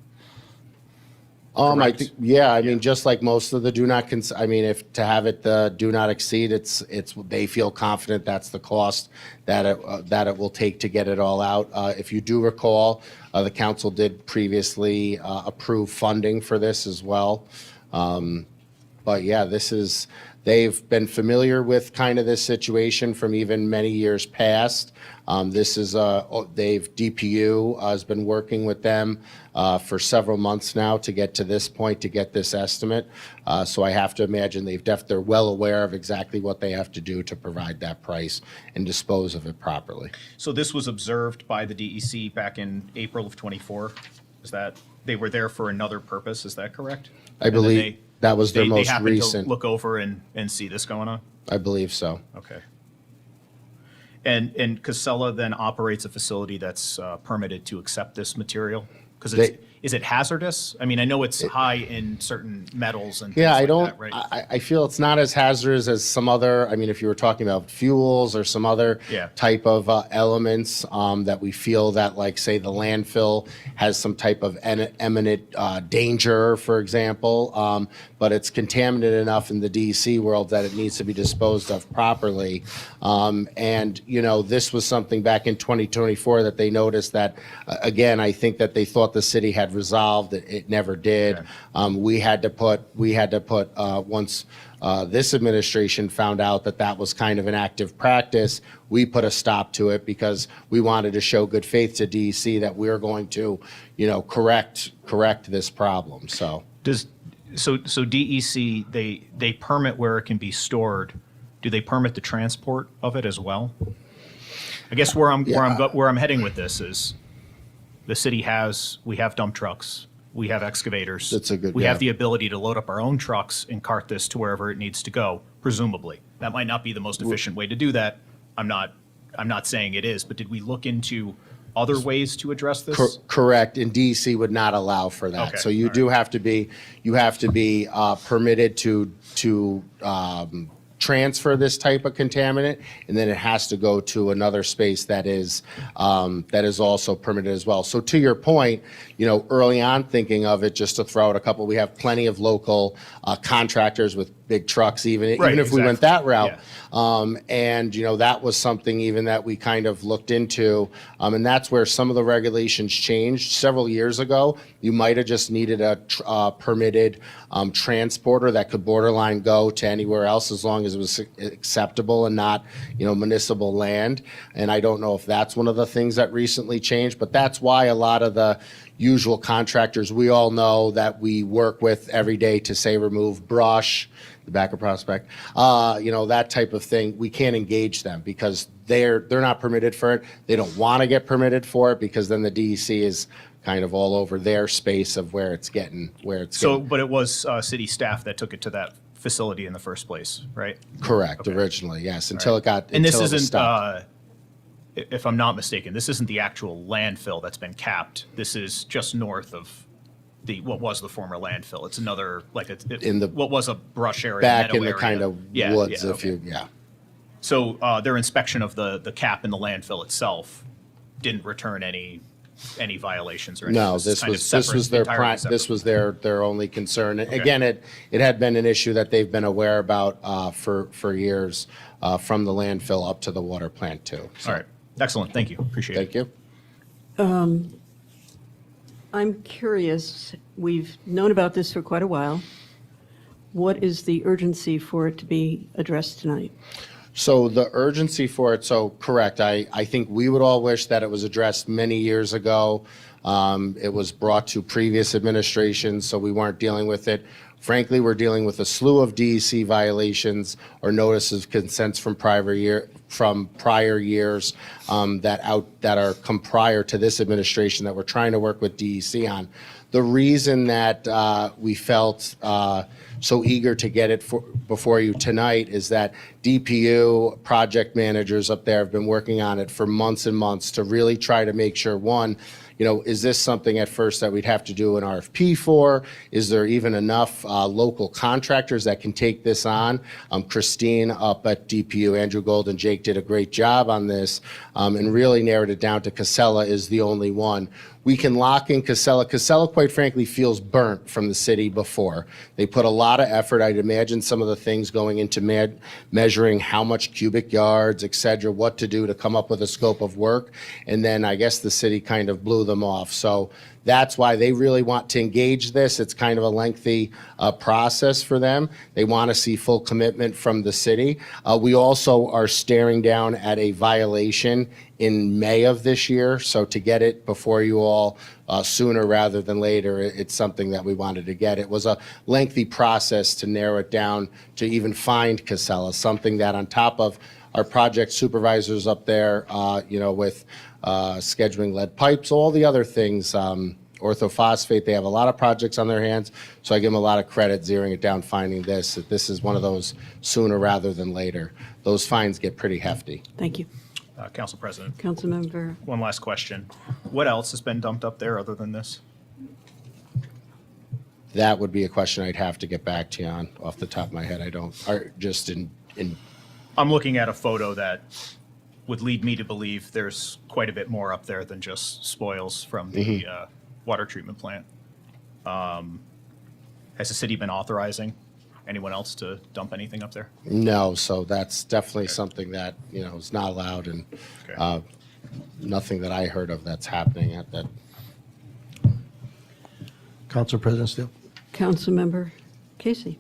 I Correct. think, I mean, just like most of the if to have it the do not exceed, it's they feel confident that's the cost that it will take to get it all out. If you do recall, the council did previously approve funding for this as well. But yeah, they've been familiar with kind of this situation from even many years past. DPU has been working with them for several months now to get to this point, to get this estimate. So I have to imagine they're well aware of exactly what they have to do to provide that price and dispose of it properly. So this was observed by the DEC back in April of '24? Is that, they were there for another purpose, is that correct? I And then believe that was their they most happened recent. to look over and see this going on? I believe so. Okay. And Casella then operates a facility that's permitted to accept this material? Because is it hazardous? I mean, I know it's high in certain metals and things Yeah, like that, right? I feel it's not as hazardous as some other, if you were talking about fuels or some other Yeah. type of elements that we feel that, like, say, the landfill has some type of imminent danger, for example, but it's contaminated enough in the DEC world that it needs to be disposed of properly. This was something back in 2024 that they noticed that, again, I think that they thought the city had resolved it. It never did. We had to put once this administration found out that was kind of an active practice, we put a stop to it because we wanted to show good faith to DEC that we're going to, correct this problem. So So DEC, they permit where it can be stored. Do they permit the transport of it as well? I guess where I'm heading with this is, the city we have dump trucks, we have excavators. We have the ability to load up our own trucks and cart this to wherever it needs to go, presumably. That might not be the most efficient way to do that. I'm not saying it is, but did we look into other ways to address this? Correct, and DEC would not allow for that. Okay, So you do have to be, permitted to transfer this type of contaminant, and then it has to go to another space that is also permitted as well. So to your point, early on thinking of it, just to throw out a couple, we have plenty of local contractors with big trucks, even Right, if we went exactly. that route. Yeah. And, that was something even that we kind of looked into. And that's where some of the regulations changed. Several years ago, you might have just needed a permitted transporter that could borderline go to anywhere else as long as it was acceptable and not, municipal land. And I don't know if that's one of the things that recently changed, but that's why a lot of the usual contractors we all know that we work with every day to say remove brush, the back of Prospect, that type of thing, we can't engage them because they're not permitted for it. They don't want to get permitted for it because then the DEC is kind of all over their space of where it's getting. So, but it was city staff that took it to that facility in the first place, right? Correct, Okay. originally, yes, until it got. And this until it was isn't, stopped. if I'm not mistaken, this isn't the actual landfill that's been capped. This is just north of what was the former landfill. It's another, like, In the- what was a brush area, Back meadow in the area. kind of Yeah, woods, yeah, if okay. you, yeah. So their inspection of the cap in the landfill itself didn't return any violations or anything? No, is this kind of was, this separate, was their entirely prime, separate. this was their only concern. Again, it had been an issue that they've been aware about for years, from the landfill up to the water plant too. So, All right, excellent, thank you, appreciate it. thank you. I'm curious, we've known about this for quite a while. What is the urgency for it to be addressed tonight? So the urgency for it, so correct, I think we would all wish that it was addressed many years ago. It was brought to previous administrations, so we weren't dealing with it. Frankly, we're dealing with a slew of DEC violations or notices of consents from prior years that are come prior to this administration that we're trying to work with DEC on. The reason that we felt so eager to get it before you tonight is that DPU project managers up there have been working on it for months and months to really try to make sure, one, is this something at first that we'd have to do an RFP for? Is there even enough local contractors that can take this on? Christine up at DPU, Andrew Gold and Jake did a great job on this and really narrowed it down to Casella is the only one. We can lock in Casella. Casella, quite frankly, feels burnt from the city before. They put a lot of effort. I'd imagine some of the things going into measuring how much cubic yards, et cetera, what to do to come up with a scope of work. And then I guess the city kind of blew them off. So that's why they really want to engage this. It's kind of a lengthy process for them. They want to see full commitment from the city. We also are staring down at a violation in May of this year. So to get it before you all sooner rather than later, it's something that we wanted to get. It was a lengthy process to narrow it down to even find Casella, something that on top of our project supervisors up there, with scheduling lead pipes, all the other things, orthophosphate, they have a lot of projects on their hands. So I give them a lot of credit zeroing it down, finding this, that this is one of those sooner rather than later. Those fines get pretty hefty. Thank you. Council President, Councilmember, one last question. What else has been dumped up there other than this? That would be a question I'd have to get back to you on off the top of my head. I don't, just in I'm looking at a photo that would lead me to believe there's quite a bit more up there than just spoils from the water treatment plant. Has the city been authorizing anyone else to dump anything up there? No, so that's definitely something that, is not allowed and Okay. nothing that I heard of that's happening at that. Council President Steele. Councilmember Casey.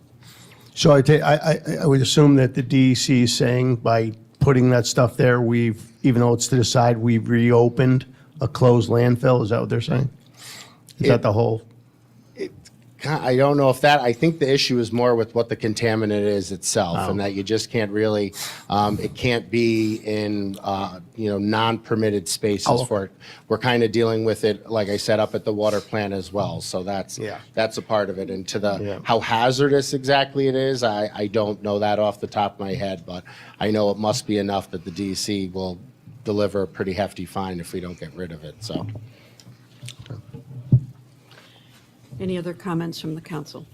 So I would assume that the DEC is saying by putting that stuff there, even though it's to the side, we've reopened a closed landfill. Is that what they're saying? Is that the whole? I don't know if I think the issue is more with what the contaminant is itself and that you just can't really, it can't be in, non-permitted spaces for it. We're kind of dealing with it, like I said, up at the water plant as well. So that's a part of it. And to how hazardous exactly it is, I don't know that off the top of my head, but I know it must be enough that the DEC will deliver a pretty hefty fine if we don't get rid of it, so. Any other comments from the council?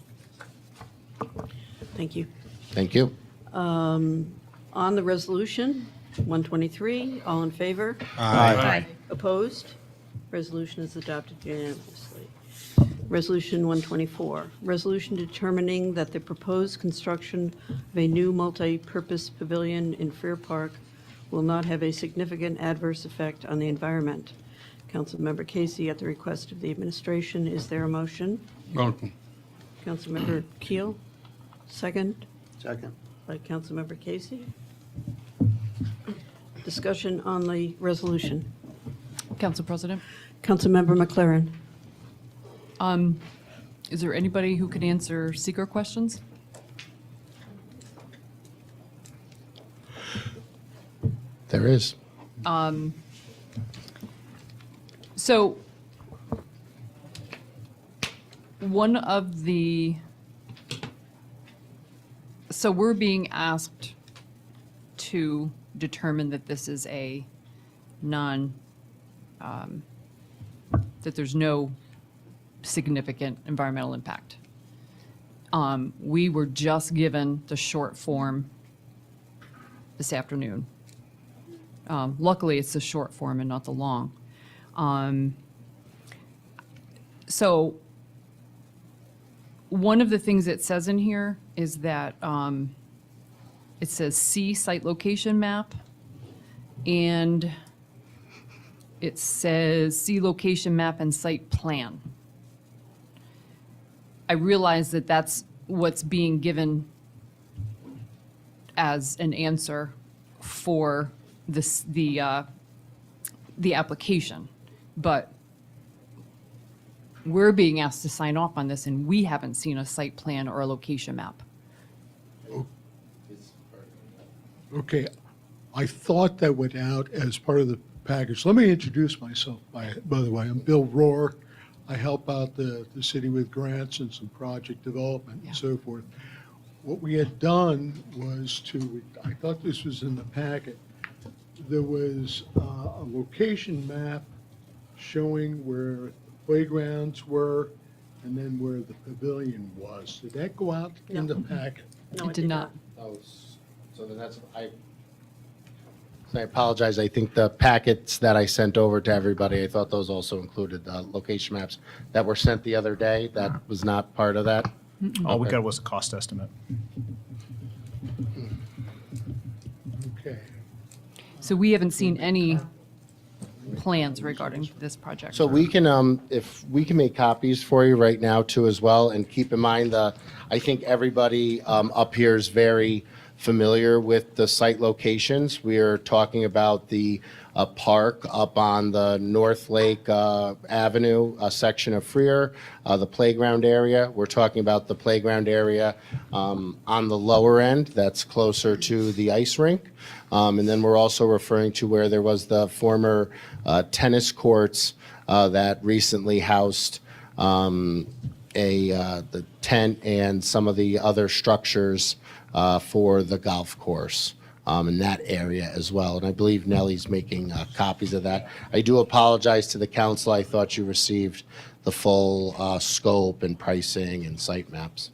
Thank you. Thank you. On the resolution, 123, all in favor? Aye. Opposed? Resolution is adopted unanimously. Resolution 124, resolution determining that the proposed construction of a new multi-purpose pavilion in Freer Park will not have a significant adverse effect on the environment. Councilmember Casey, at the request of the administration, is there a motion? Motion. Councilmember Keel, second Second. by Councilmember Casey. Discussion on the resolution. Council President, Councilmember McLaren. is there anybody who can answer seeker questions? There is. So one of the, so we're being asked to determine that this is a that there's no significant environmental impact. We were just given the short form this afternoon. Luckily, it's the short form and not the long. So one of the things it says in here is that it says see site location map, and it says see location map and site plan. I realize that that's what's being given as an answer for this, the application, but we're being asked to sign off on this, and we haven't seen a site plan or a location map. Okay, I thought that went out as part of the package. Let me introduce myself, by the way. I'm Bill Rohr. I help out the city with grants and some project development and so forth. What we had done was I thought this was in the packet. There was a location map showing where the playgrounds were and then where the pavilion was. Did that go out in the packet? No, It did not. So then I apologize. I think the packets that I sent over to everybody, I thought those also included the location maps that were sent the other day. That was not part of that. All we Okay. got was a cost estimate. Okay. So we haven't seen any plans regarding this project. So we can, if we can make copies for you right now too as well, and keep in mind I think everybody up here is very familiar with the site locations. We are talking about the park up on the North Lake Avenue section of Freer, the playground area. We're talking about the playground area on the lower end that's closer to the ice rink. And then we're also referring to where there was the former tennis courts that recently housed the tent and some of the other structures for the golf course in that area as well. And I believe Nellie's making copies of that. I do apologize to the council. I thought you received the full scope and pricing and site maps.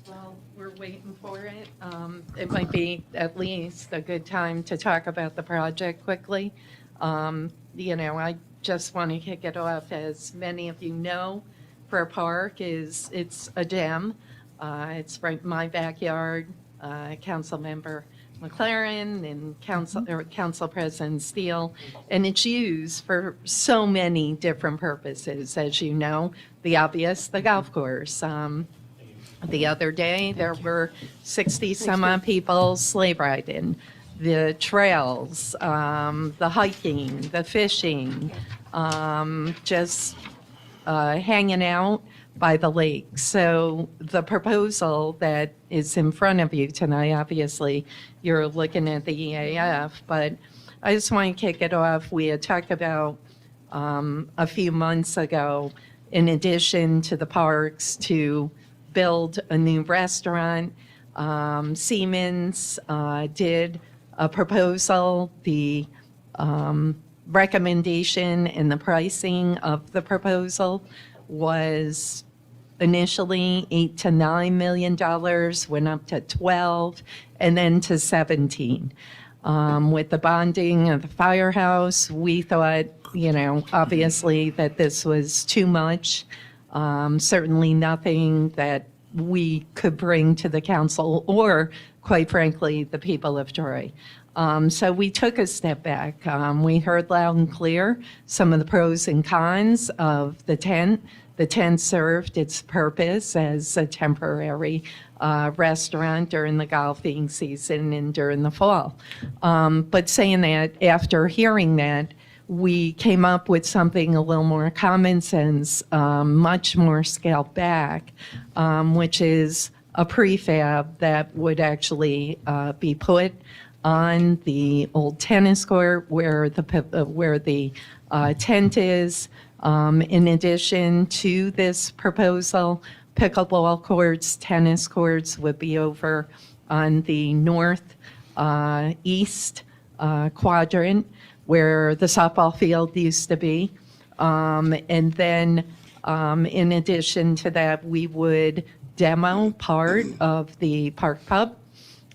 Well, we're waiting for it. It might be at least a good time to talk about the project quickly. I just want to kick it off. As many of you know, Freer Park it's a gem. It's right in my backyard. Councilmember McLaren and Council President Steele, and it's used for so many different purposes. As you know, the obvious, the golf course. The other day, there were 60 some odd people sleigh riding. The trails, the hiking, the fishing, just hanging out by the lake. So the proposal that is in front of you tonight, obviously, you're looking at the EAF, but I just want to kick it off. We had talked about a few months ago, in addition to the parks, to build a new restaurant. Siemens did a proposal. The recommendation and the pricing of the proposal was initially $8 to $9 million, went up to 12, and then to 17. With the bonding of the firehouse, we thought, obviously that this was too much. Certainly nothing that we could bring to the council or, quite frankly, the people of Troy. So we took a step back. We heard loud and clear some of the pros and cons of the tent. The tent served its purpose as a temporary restaurant during the golfing season and during the fall. But saying that, after hearing that, we came up with something a little more common sense, much more scaled back, which is a prefab that would actually be put on the old tennis court where the tent is. In addition to this proposal, pickleball courts, tennis courts would be over on the north east quadrant where the softball field used to be. And then in addition to that, we would demo part of the Park Pub.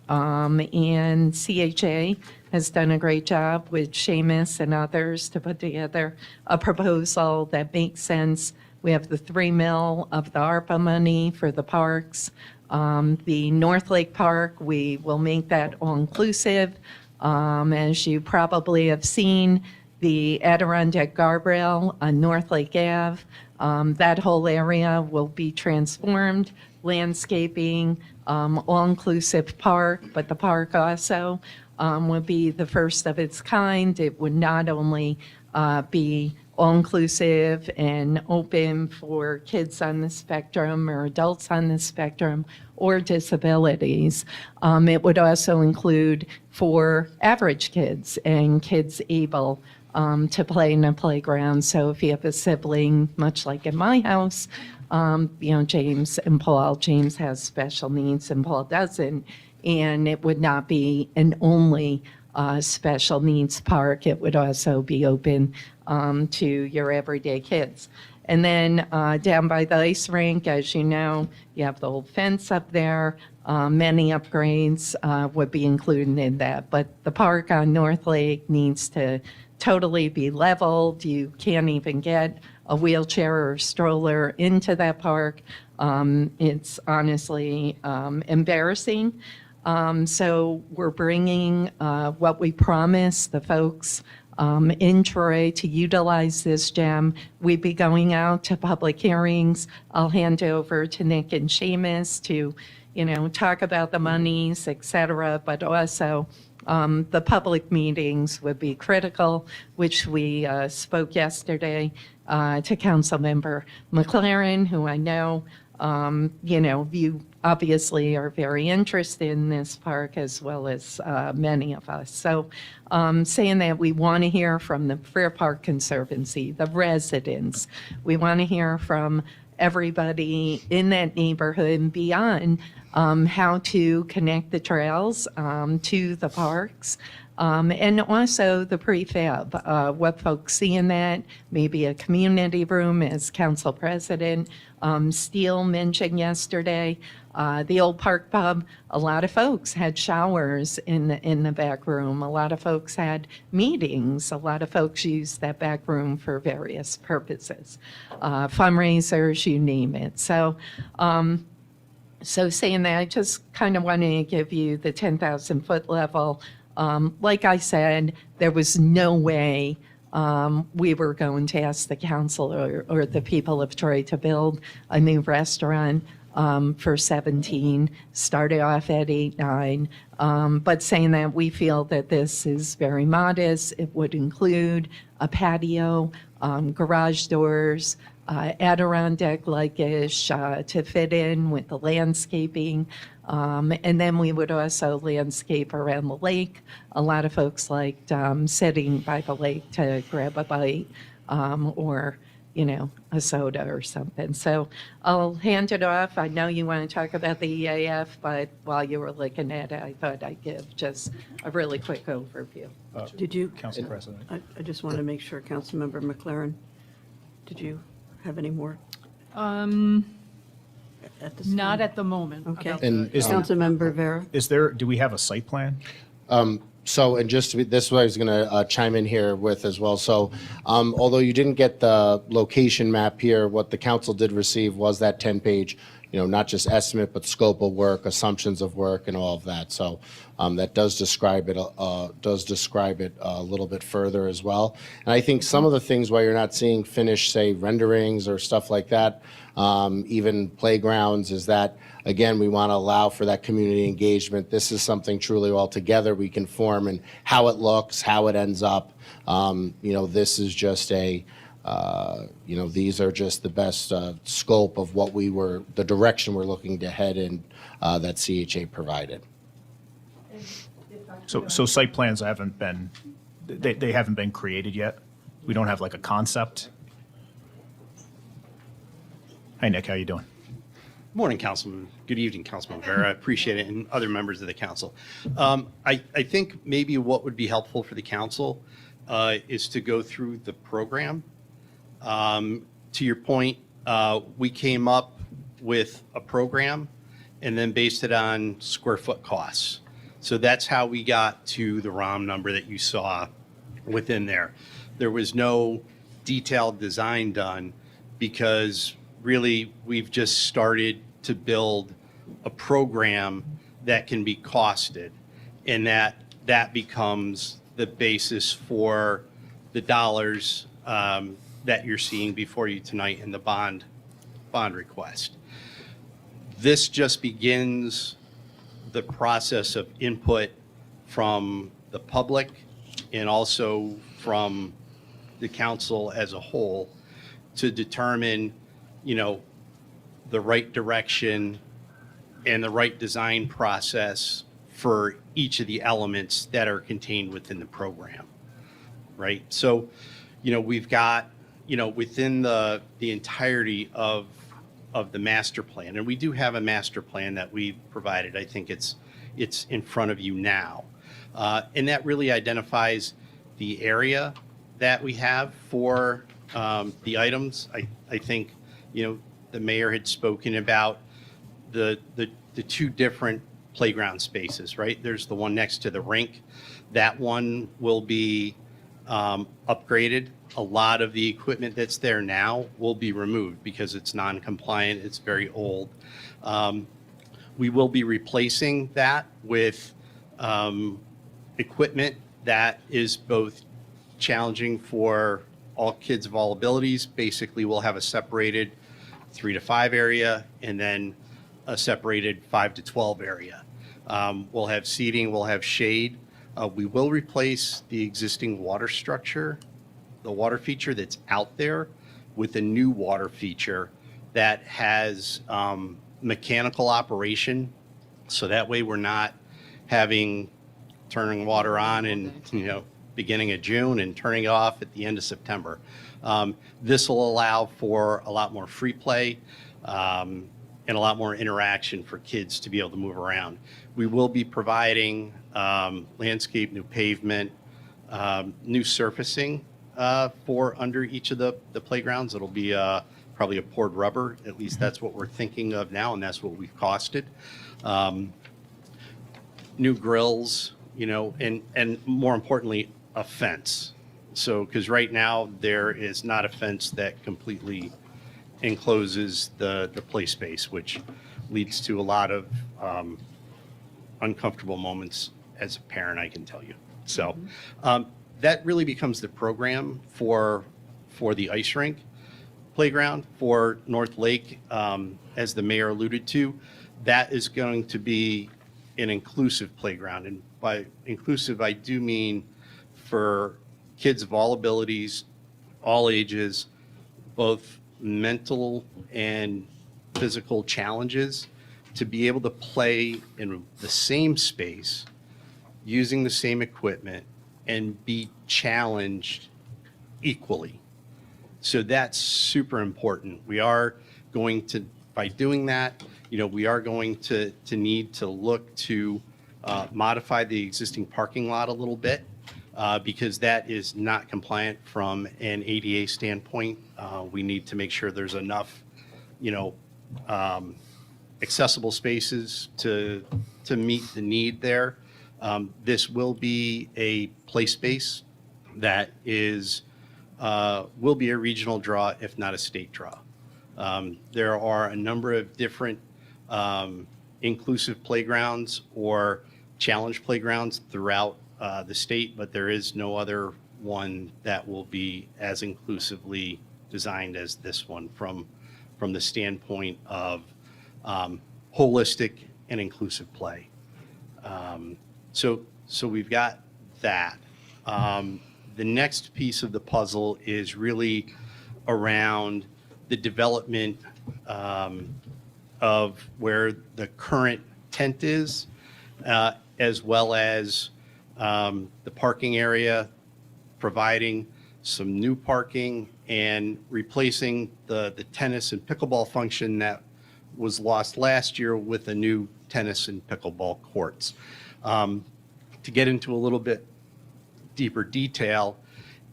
And CHA has done a great job with Seamus and others to put together a proposal that makes sense. We have the $3 million of the ARPA money for the parks. The North Lake Park, we will make that all-inclusive. As you probably have seen, the Adirondack Guardrail on North Lake Ave, that whole area will be transformed, landscaping, all-inclusive park, but the park also would be the first of its kind. It would not only be all-inclusive and open for kids on the spectrum or adults on the spectrum or disabilities. It would also include for average kids and kids able to play in a playground. So if you have a sibling, much like in my house, James and Paul, James has special needs and Paul doesn't, and it would not be an only special needs park. It would also be open to your everyday kids. And then down by the ice rink, as you know, you have the old fence up there. Many upgrades would be included in that. But the park on North Lake needs to totally be leveled. You can't even get a wheelchair or stroller into that park. It's honestly embarrassing. So we're bringing what we promised the folks in Troy to utilize this gem. We'd be going out to public hearings. I'll hand over to Nick and Seamus to, talk about the monies, et cetera, but also the public meetings would be critical, which we spoke yesterday to Councilmember McLaren, who I know, you obviously are very interested in this park as well as many of us. So saying that we want to hear from the Freer Park Conservancy, the residents, we want to hear from everybody in that neighborhood and beyond how to connect the trails to the parks. And also the prefab, what folks see in that, maybe a community room, as Council President Steele mentioned yesterday. The old Park Pub, a lot of folks had showers in the back room. A lot of folks had meetings. A lot of folks used that back room for various purposes, fundraisers, you name it. So saying that, I just kind of wanted to give you the 10,000 foot level. Like I said, there was no way we were going to ask the council or the people of Troy to build a new restaurant for 17, started off at 8-9. But saying that, we feel that this is very modest. It would include a patio, garage doors, Adirondack-like-ish to fit in with the landscaping. And then we would also landscape around the lake. A lot of folks liked sitting by the lake to grab a bite or, a soda or something. So I'll hand it off. I know you want to talk about the EAF, but while you were looking at it, I thought I'd give just a really quick overview. Did you? Council President. I just want to make sure, Councilmember McLaren, did you have any more at this Not time? at the moment. Okay. And Is Councilmember Vera? do we have a site plan? So, and just to be, this is what I was going to chime in here with as well. So, although you didn't get the location map here, what the council did receive was that 10-page, not just estimate, but scope of work, assumptions of work, and all of that. So, that does describe it a little bit further as well. And I think some of the things why you're not seeing finished, say, renderings or stuff like that, even playgrounds, is that, again, we want to allow for that community engagement. This is something truly all together we can form, and how it looks, how it ends up. This is just these are just the best scope of the direction we're looking to head in that CHA provided. So site plans haven't been, they haven't been created yet? We don't have like a concept? Hi, Nick, how you doing? Morning, Councilman. Good evening, Councilman Vera. I appreciate it, and other members of the council. I think maybe what would be helpful for the council is to go through the program. To your point, we came up with a program and then based it on square foot costs. So that's how we got to the ROM number that you saw within there. There was no detailed design done because really we've just started to build a program that can be costed, and that becomes the basis for the dollars that you're seeing before you tonight in the bond request. This just begins the process of input from the public and also from the council as a whole to determine, the right direction and the right design process for each of the elements that are contained within the program, right? So, we've got, within the entirety of the master plan, and we do have a master plan that we've provided. I think it's in front of you now. And that really identifies the area that we have for the items. I think, the mayor had spoken about the two different playground spaces, right? There's the one next to the rink. That one will be upgraded. A lot of the equipment that's there now will be removed because it's non-compliant, it's very old. We will be replacing that with equipment that is both challenging for all kids of all abilities. Basically, we'll have a separated 3 to 5 area and then a separated 5 to 12 area. We'll have seating, we'll have shade. We will replace the existing water structure, the water feature that's out there, with a new water feature that has mechanical operation. So that way we're not turning water on in, beginning of June and turning it off at the end of September. This will allow for a lot more free play and a lot more interaction for kids to be able to move around. We will be providing landscape, new pavement, new surfacing for under each of the playgrounds. It'll be probably a poured rubber. At least that's what we're thinking of now, and that's what we've costed. New grills, and more importantly, a fence. So, because right now there is not a fence that completely encloses the play space, which leads to a lot of uncomfortable moments as a parent, I can tell you. So that really becomes the program for the ice rink playground for North Lake. As the mayor alluded to, that is going to be an inclusive playground. And by inclusive, I do mean for kids of all abilities, all ages, both mental and physical challenges, to be able to play in the same space, using the same equipment, and be challenged equally. So that's super important. We are going to, by doing that, we are going to need to look to modify the existing parking lot a little bit because that is not compliant from an ADA standpoint. We need to make sure there's enough, accessible spaces to meet the need there. This will be a play space that is, will be a regional draw, if not a state draw. There are a number of different inclusive playgrounds or challenge playgrounds throughout the state, but there is no other one that will be as inclusively designed as this one from the standpoint of holistic and inclusive play. So we've got that. The next piece of the puzzle is really around the development of where the current tent is, as well as the parking area, providing some new parking and replacing the tennis and pickleball function that was lost last year with a new tennis and pickleball courts. To get into a little bit deeper detail,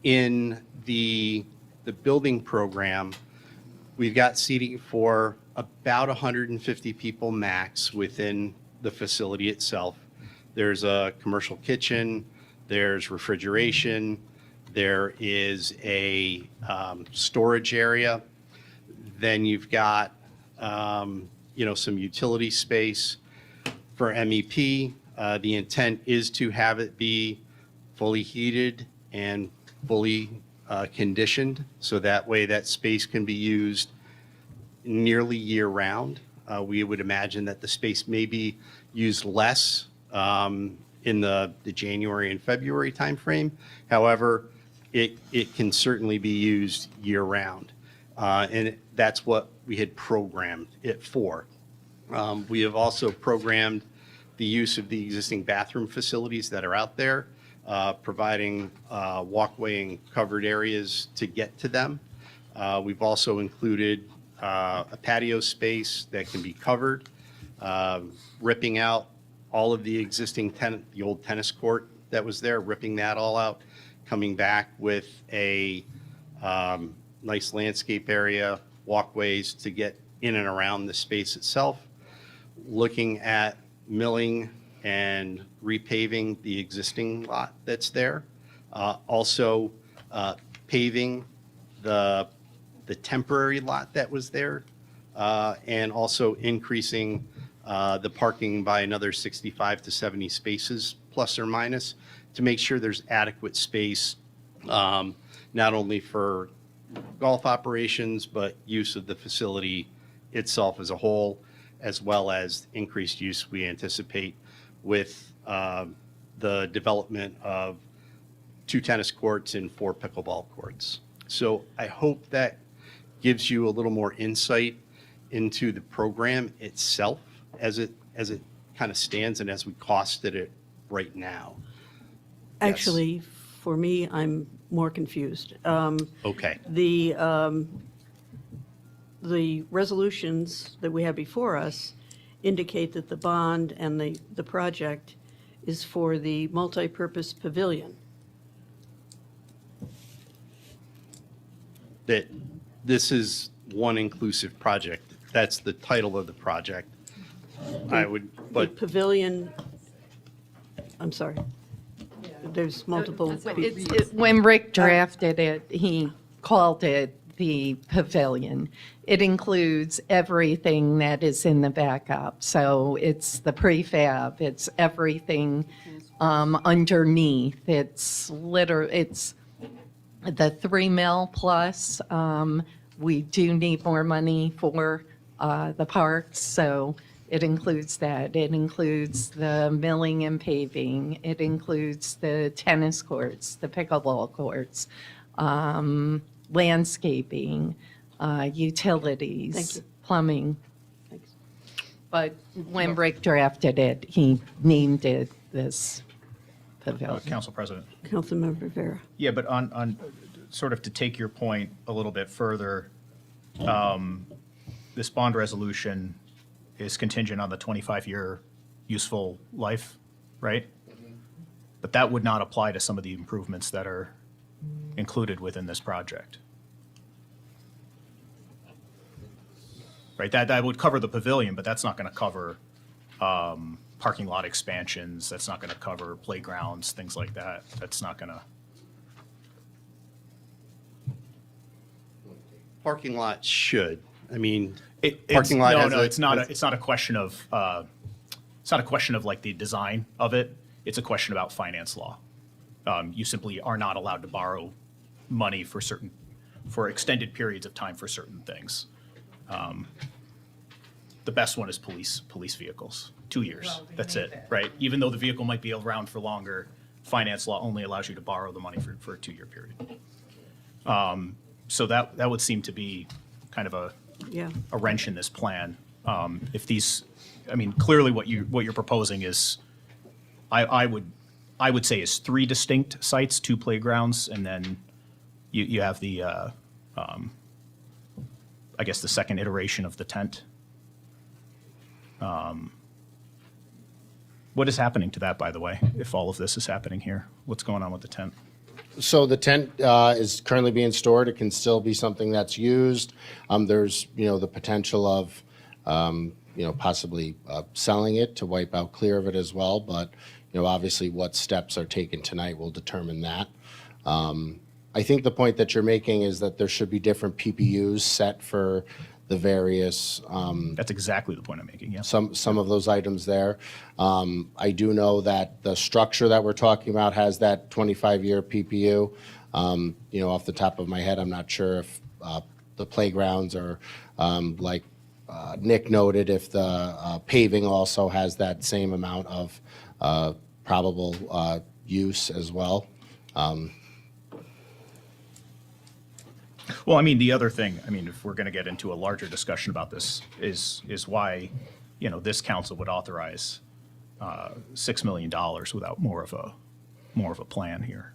in the building program, we've got seating for about 150 people max within the facility itself. There's a commercial kitchen, there's refrigeration, there is a storage area. Then you've got, some utility space for MEP. The intent is to have it be fully heated and fully conditioned, so that way that space can be used nearly year-round. We would imagine that the space may be used less in the January and February timeframe. However, it can certainly be used year-round. And that's what we had programmed it for. We have also programmed the use of the existing bathroom facilities that are out there, providing walkway and covered areas to get to them. We've also included a patio space that can be covered, ripping out all of the existing the old tennis court that was there, ripping that all out, coming back with a nice landscape area, walkways to get in and around the space itself, looking at milling and repaving the existing lot that's there. Also paving the temporary lot that was there, and also increasing the parking by another 65 to 70 spaces, plus or minus, to make sure there's adequate space, not only for golf operations, but use of the facility itself as a whole, as well as increased use we anticipate with the development of 2 tennis courts and 4 pickleball courts. So I hope that gives you a little more insight into the program itself as it kind of stands and as we costed it right now. Actually, for me, I'm more confused. Okay. The resolutions that we have before us indicate that the bond and the project is for the multipurpose pavilion. That this is one inclusive project. That's the title of the project. The pavilion, I'm sorry. There's multiple. When Rick drafted it, he called it the pavilion. It includes everything that is in the backup. So it's the prefab, it's everything underneath. It's the 3 mil plus. We do need more money for the parks, so it includes that. It includes the milling and paving. It includes the tennis courts, the pickleball courts, landscaping, utilities. Thank you. Plumbing. Thanks. But when Rick drafted it, he named it this pavilion. Council President. Councilmember Rivera. Yeah, but on sort of to take your point a little bit further, this bond resolution is contingent on the 25-year useful life, right? But that would not apply to some of the improvements that are included within this project. Right, that would cover the pavilion, but that's not going to cover parking parking lot expansions, that's not going to cover playgrounds, things like that. That's not going to, Parking lot should. I mean, it's, parking lot no, has no, a- it's not, it's not a question of, it's not a question of like the design of it. It's a question about finance law. You simply are not allowed to borrow money for extended periods of time for certain things. The best one is police vehicles, 2 years. That's it, right? Even though the vehicle might be around for longer, finance law only allows you to borrow the money for a 2-year period. So that would seem to be kind of a Yeah. wrench in this plan. If these, I mean, clearly what you're proposing is, I would say is 3 distinct sites, 2 playgrounds, and then you have the, I guess the second iteration of the tent. What is happening to that, by the way, if all of this is happening here? What's going on with the tent? So the tent is currently being stored. It can still be something that's used. There's, the potential of, possibly selling it to wipe out clear of it as well. But, obviously what steps are taken tonight will determine that. I think the point that you're making is that there should be different PPUs set for the various That's exactly the point I'm making, yeah. some of those items there. I do know that the structure that we're talking about has that 25-year PPU. Off the top of my head, I'm not sure if the playgrounds are, like Nick noted, if the paving also has that same amount of probable use as well. Well, I mean, the other thing, I mean, if we're going to get into a larger discussion about this, is why, this council would authorize $6 million without more of a plan here.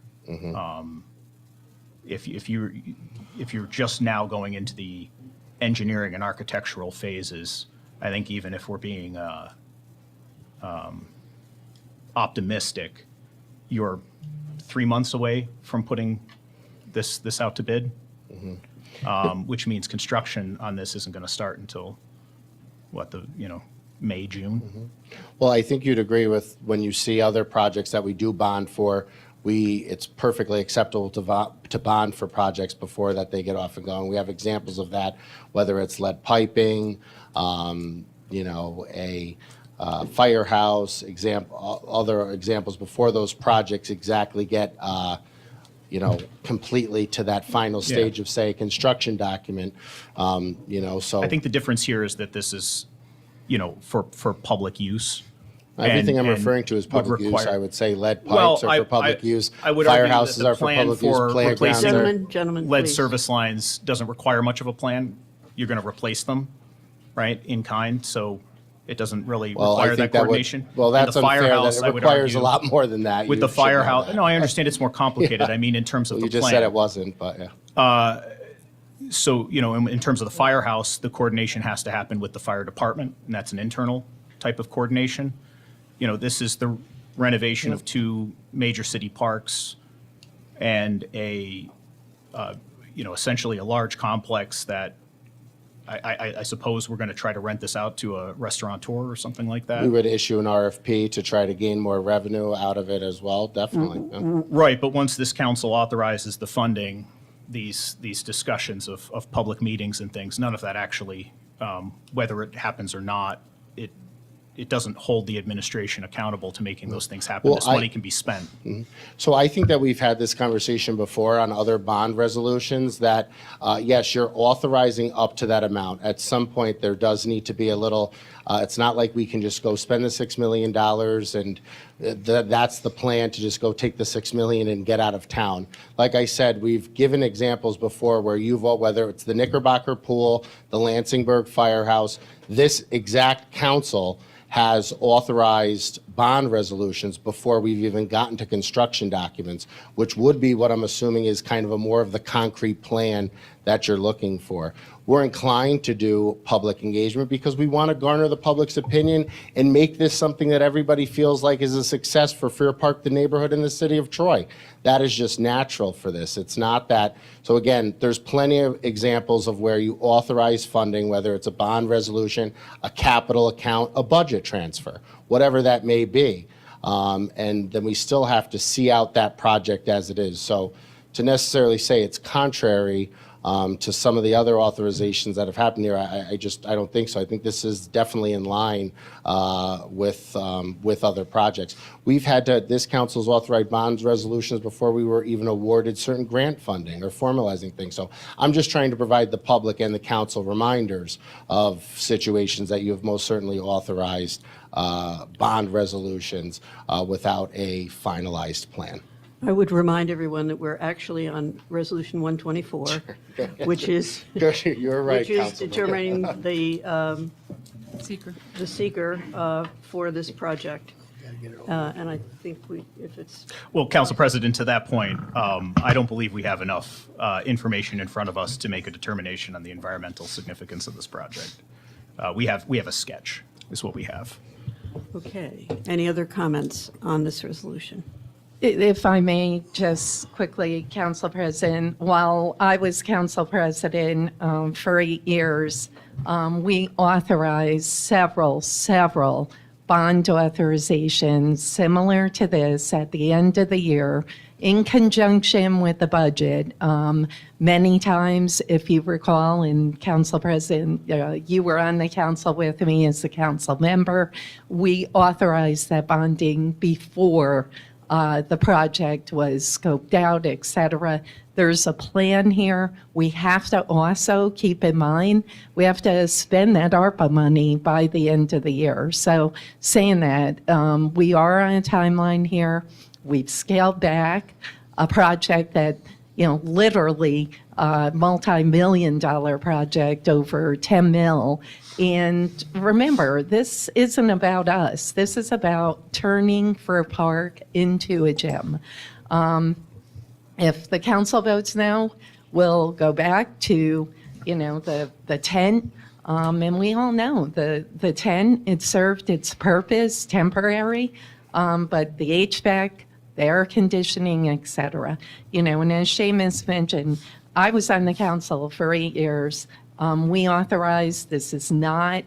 If you're just now going into the engineering and architectural phases, I think even if we're being optimistic, you're 3 months away from putting this out to bid. Which means construction on this isn't going to start until, May, June? Well, I think you'd agree with when you see other projects that we do bond for, it's perfectly acceptable to bond for projects before that they get off and going. We have examples of that, whether it's lead piping, a firehouse, other examples before those projects exactly get completely to that final stage of, say, a construction document, so. I think the difference here is that this is, for public use. Everything I'm and referring to is would public use. require- I would say lead Well, pipes are for public use. I would argue that Firehouses the are for plan public use. for Playgrounds replacing are. Gentlemen, lead please. service lines doesn't require much of a plan. You're going to replace them, right, in kind, so it doesn't really Well, I require that think that would, coordination. well, And that's the unfair. firehouse, That I it would requires a argue, lot more than that. with You the should know firehouse, that. no, I understand it's more complicated. I mean, in terms of Well, the you plan. just said it wasn't, but yeah. So, in terms of the firehouse, the coordination has to happen with the fire department, and that's an internal type of coordination. This is the renovation of 2 major city parks and essentially a large complex that I suppose we're going to try to rent this out to a restaurateur or something like that. We would issue an RFP to try to gain more revenue out of it as well, definitely. yeah. Right, but once this council authorizes the funding, these discussions of public meetings and things, none of that actually, whether it happens or not, it doesn't hold the administration accountable to making those things happen. Well, This money can be spent. So I think that we've had this conversation before on other bond resolutions that, yes, you're authorizing up to that amount. At some point, there does need to be a little, it's not like we can just go spend the $6 million and that's the plan, to just go take the $6 million and get out of town. Like I said, we've given examples before where whether it's the Knickerbocker Pool, the Lansingburg Firehouse, this exact council has authorized bond resolutions before we've even gotten to construction documents, which would be what I'm assuming is kind of a more of the concrete plan that you're looking for. We're inclined to do public engagement because we want to garner the public's opinion and make this something that everybody feels like is a success for Fair Park, the neighborhood, and the city of Troy. That is just natural for this. It's not that. So again, there's plenty of examples of where you authorize funding, whether it's a bond resolution, a capital account, a budget transfer, whatever that may be. And then we still have to see out that project as it is. So to necessarily say it's contrary to some of the other authorizations that have happened here, I don't think so. I think this is definitely in line with other projects. We've had this council's authorized bonds resolutions before we were even awarded certain grant funding or formalizing things. So I'm just trying to provide the public and the council reminders of situations that you have most certainly authorized bond resolutions without a finalized plan. I would remind everyone that we're actually on Resolution 124, which is, You're right, which is Councilman. determining Seeker. the seeker for this project. And I think if it's, Well, Council President, to that point, I don't believe we have enough information in front of us to make a determination on the environmental significance of this project. We have a sketch, is what we have. okay. Any other comments on this resolution? If I may, just quickly, Council President, while I was Council President for 8 years, we authorized several bond authorizations similar to this at the end of the year in conjunction with the budget. Many times, if you recall, and Council President, you were on the council with me as a council member, we authorized that bonding before the project was scoped out, et cetera. There's a plan here. We have to also keep in mind, we have to spend that ARPA money by the end of the year. So saying that, we are on a timeline here. We've scaled back a project that, literally a multi-million-dollar project over 10 mil. And remember, this isn't about us. This is about turning Fair Park into a gym. If the council votes no, we'll go back to, the tent. And we all know the tent, it served its purpose, temporary, but the HVAC, the air conditioning, et cetera. And as Seamus mentioned, I was on the council for 8 years. We authorized, this is not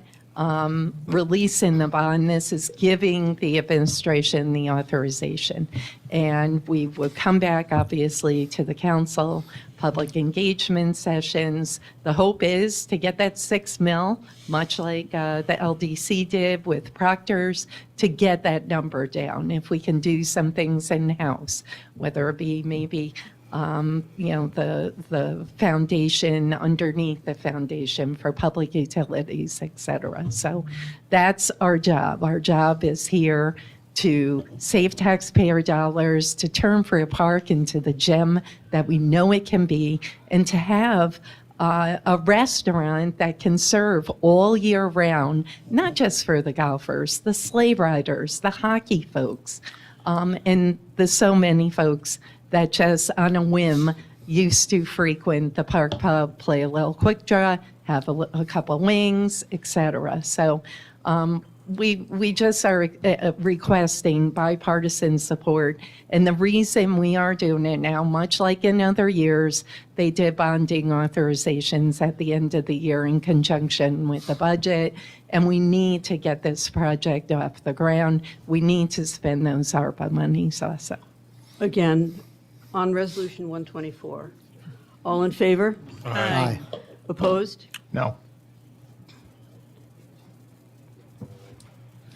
releasing the bond, this is giving the administration the authorization. And we would come back, obviously, to the council, public engagement sessions. The hope is to get that 6 mil, much like the LDC did with Proctor's, to get that number down. If we can do some things in-house, whether it be maybe the foundation, underneath the foundation for public utilities, et cetera. So that's our job. Our job is here to save taxpayer dollars, to turn Fair Park into the gem that we know it can be, and to have a restaurant that can serve all year round, not just for the golfers, the sleigh riders, the hockey folks, and the so many folks that just on a whim used to frequent the Park Pub, play a little quick draw, have a couple wings, et cetera. So we just are requesting bipartisan support. And the reason we are doing it now, much like in other years, they did bonding authorizations at the end of the year in conjunction with the budget. And we need to get this project off the ground. We need to spend those ARPA monies also. Again, on Resolution 124. All in favor? Aye. Opposed? No.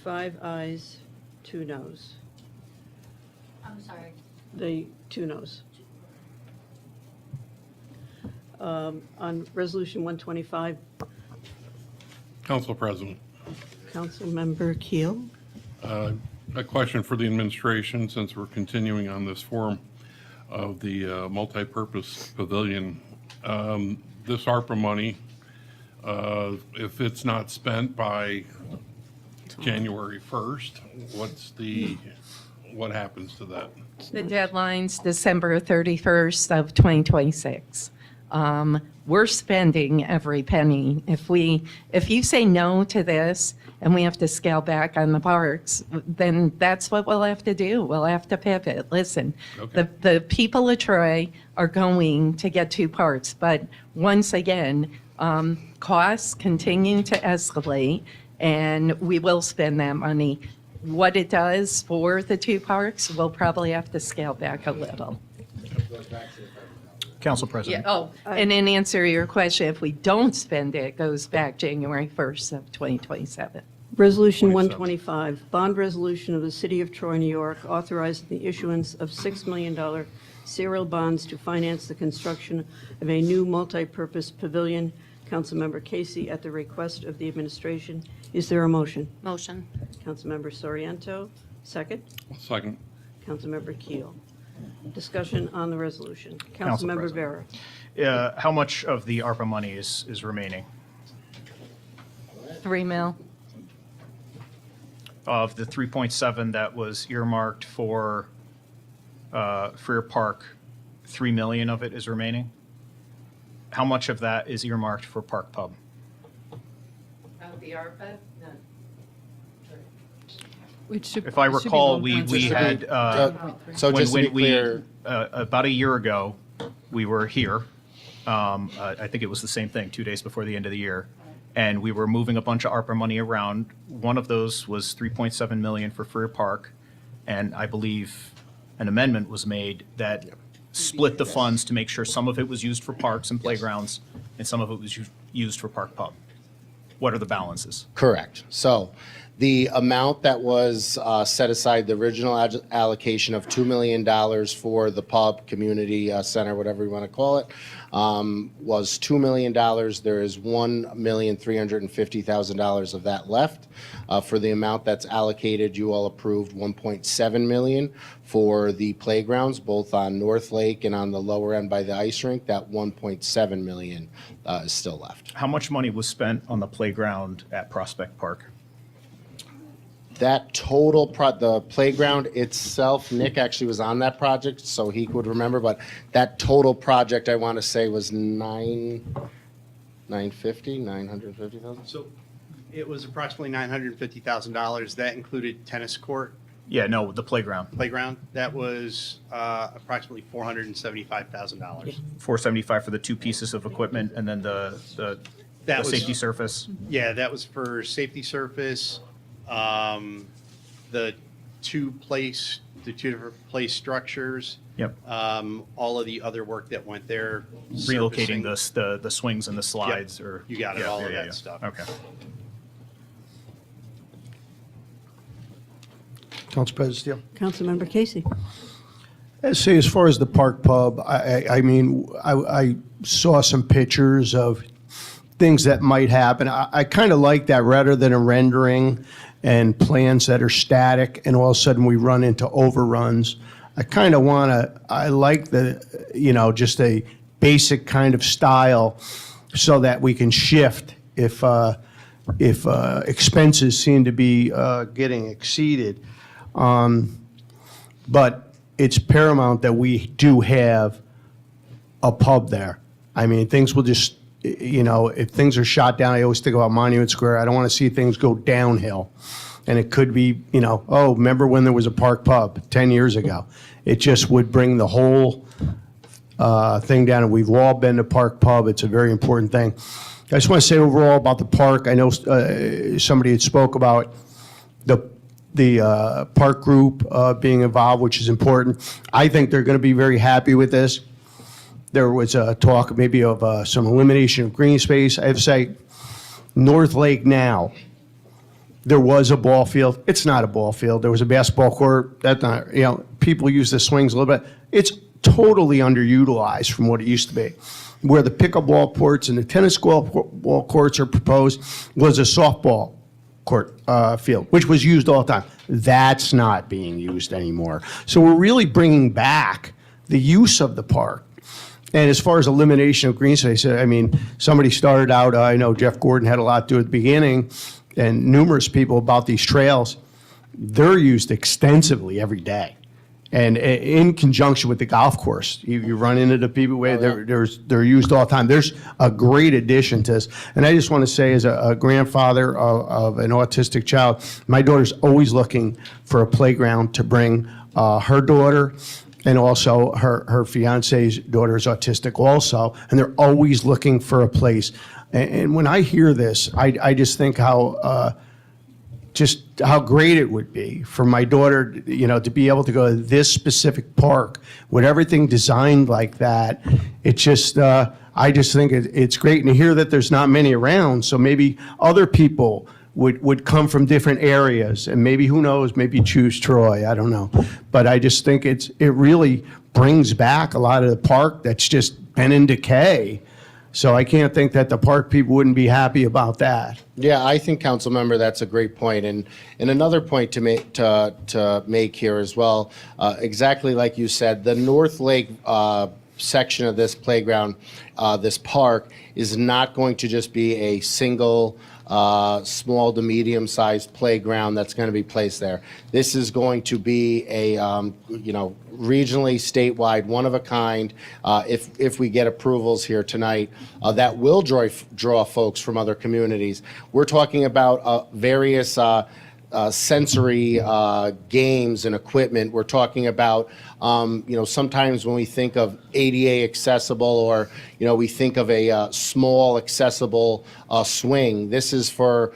5 ayes, 2 noes. I'm sorry. The 2 noes. On Resolution 125, Council President, Councilmember Keel. a question for the administration, since we're continuing on this forum of the multipurpose pavilion. This ARPA money, if it's not spent by January 1st, what happens to that? The deadline's December 31st of 2026. We're spending every penny. If you say no to this and we have to scale back on the parks, then that's what we'll have to do. We'll have to pivot. Listen, Okay. the people of Troy are going to get 2 parks, but once again, costs continue to escalate, and we will spend that money. What it does for the 2 parks, we'll probably have to scale back a little. Council President. And in answer to your question, if we don't spend it, it goes back January 1st of 2027. Resolution 125, bond resolution of the City of Troy, New York, authorizing the issuance of $6 million serial bonds to finance the construction of a new multi-purpose pavilion. Councilmember Casey, at the request of the administration. Is there a motion? Motion. Councilmember Soriento, second. Second. Councilmember Keel. Discussion on the resolution. Council Councilmember President. Vera. How much of the ARPA money is remaining? 3 mil. Of the 3.7 that was earmarked for Freer Park, 3 million of it is remaining? How much of that is earmarked for Park Pub? The ARPA? If I recall, we had, So just to be when we, clear, about a year ago, we were here. I think it was the same thing, 2 days before the end of the year. And we were moving a bunch of ARPA money around. One of those was 3.7 million for Freer Park. And I believe an amendment was made that split the funds to make sure some of it was used for parks and playgrounds and some of it was used for Park Pub. What are the balances? correct. So the amount that was set aside, the original allocation of $2 million for the pub, community center, whatever you want to call it, was $2 million. There is $1,350,000 of that left. For the amount that's allocated, you all approved $1.7 million for the playgrounds, both on North Lake and on the lower end by the ice rink. That $1.7 million is still left. How much money was spent on the playground at Prospect Park? That total, the playground itself, Nick actually was on that project, so he would remember, but that total project, I want to say, was 950,000? So it was approximately $950,000. That included tennis court, Yeah, no, the playground. playground. That was approximately $475,000. 475 for the 2 pieces of equipment and then the That was- safety surface. Yeah, that was for safety surface, the two different place structures. Yep. All of the other work that went there. Relocating servicing. the swings and the slides or. You got it, Yeah, all of yeah, that yeah. stuff. Okay. Council President Steele. Councilmember Casey. See, as far as the Park Pub, I mean, I saw some pictures of things that might happen. I kind of like that rather than a rendering and plans that are static and all of a sudden we run into overruns. I kind of want to, I like the, just a basic kind of style so that we can shift if expenses seem to be getting exceeded. But it's paramount that we do have a pub there. I mean, things will just, if things are shot down, I always think about Monument Square. I don't want to see things go downhill. And it could be, oh, remember when there was a Park Pub 10 years ago? It just would bring the whole thing down. And we've all been to Park Pub. It's a very important thing. I just want to say overall about the park, I know somebody had spoke about the park group being involved, which is important. I think they're going to be very happy with this. There was a talk maybe of some elimination of green space. I have to say, North Lake now, there was a ball field. It's not a ball field. There was a basketball court. That's not, people use the swings a little bit. It's totally underutilized from what it used to be. Where the pickleball courts and the tennis ball courts are proposed was a softball court field, which was used all the time. That's not being used anymore. So we're really bringing back the use of the park. And as far as elimination of green space, I mean, somebody started out, I know Jeff Gordon had a lot to do at the beginning, and numerous people about these trails. They're used extensively every day. And in conjunction with the golf course, you run into the people where they're used all the time. There's a great addition to this. And I just want to say, as a grandfather of an autistic child, my daughter's always looking for a playground to bring her daughter, and also her fiance's daughter is autistic also, and they're always looking for a place. And when I hear this, I just think how great it would be for my daughter, to be able to go to this specific park with everything designed like that. It just, I just think it's great. And to hear that there's not many around, so maybe other people would come from different areas, and maybe, who knows, maybe choose Troy, I don't know. But I just think it really brings back a lot of the park that's just been in decay. So I can't think that the park people wouldn't be happy about that. Yeah, I think, Councilmember, that's a great point. And another point to make here as well, exactly like you said, the North Lake section of this playground, this park, is not going to just be a single small to medium-sized playground that's going to be placed there. This is going to be a, regionally, statewide, one-of-a-kind, if we get approvals here tonight, that will draw folks from other communities. We're talking about various sensory games and equipment. We're talking about, sometimes when we think of ADA accessible, or, we think of a small accessible swing, this is for,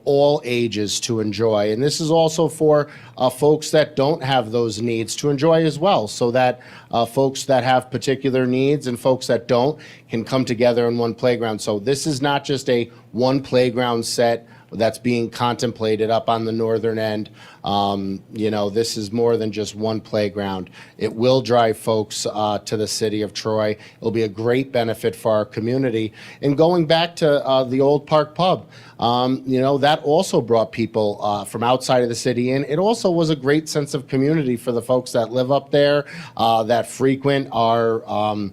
all ages to enjoy. And this is also for folks that don't have those needs to enjoy as well, so that folks that have particular needs and folks that don't can come together in one playground. So this is not just a one playground set that's being contemplated up on the northern end. This is more than just one playground. It will drive folks to the city of Troy. It'll be a great benefit for our community. And going back to the Old Park Pub, that also brought people from outside of the city in. It also was a great sense of community for the folks that live up there, that frequent our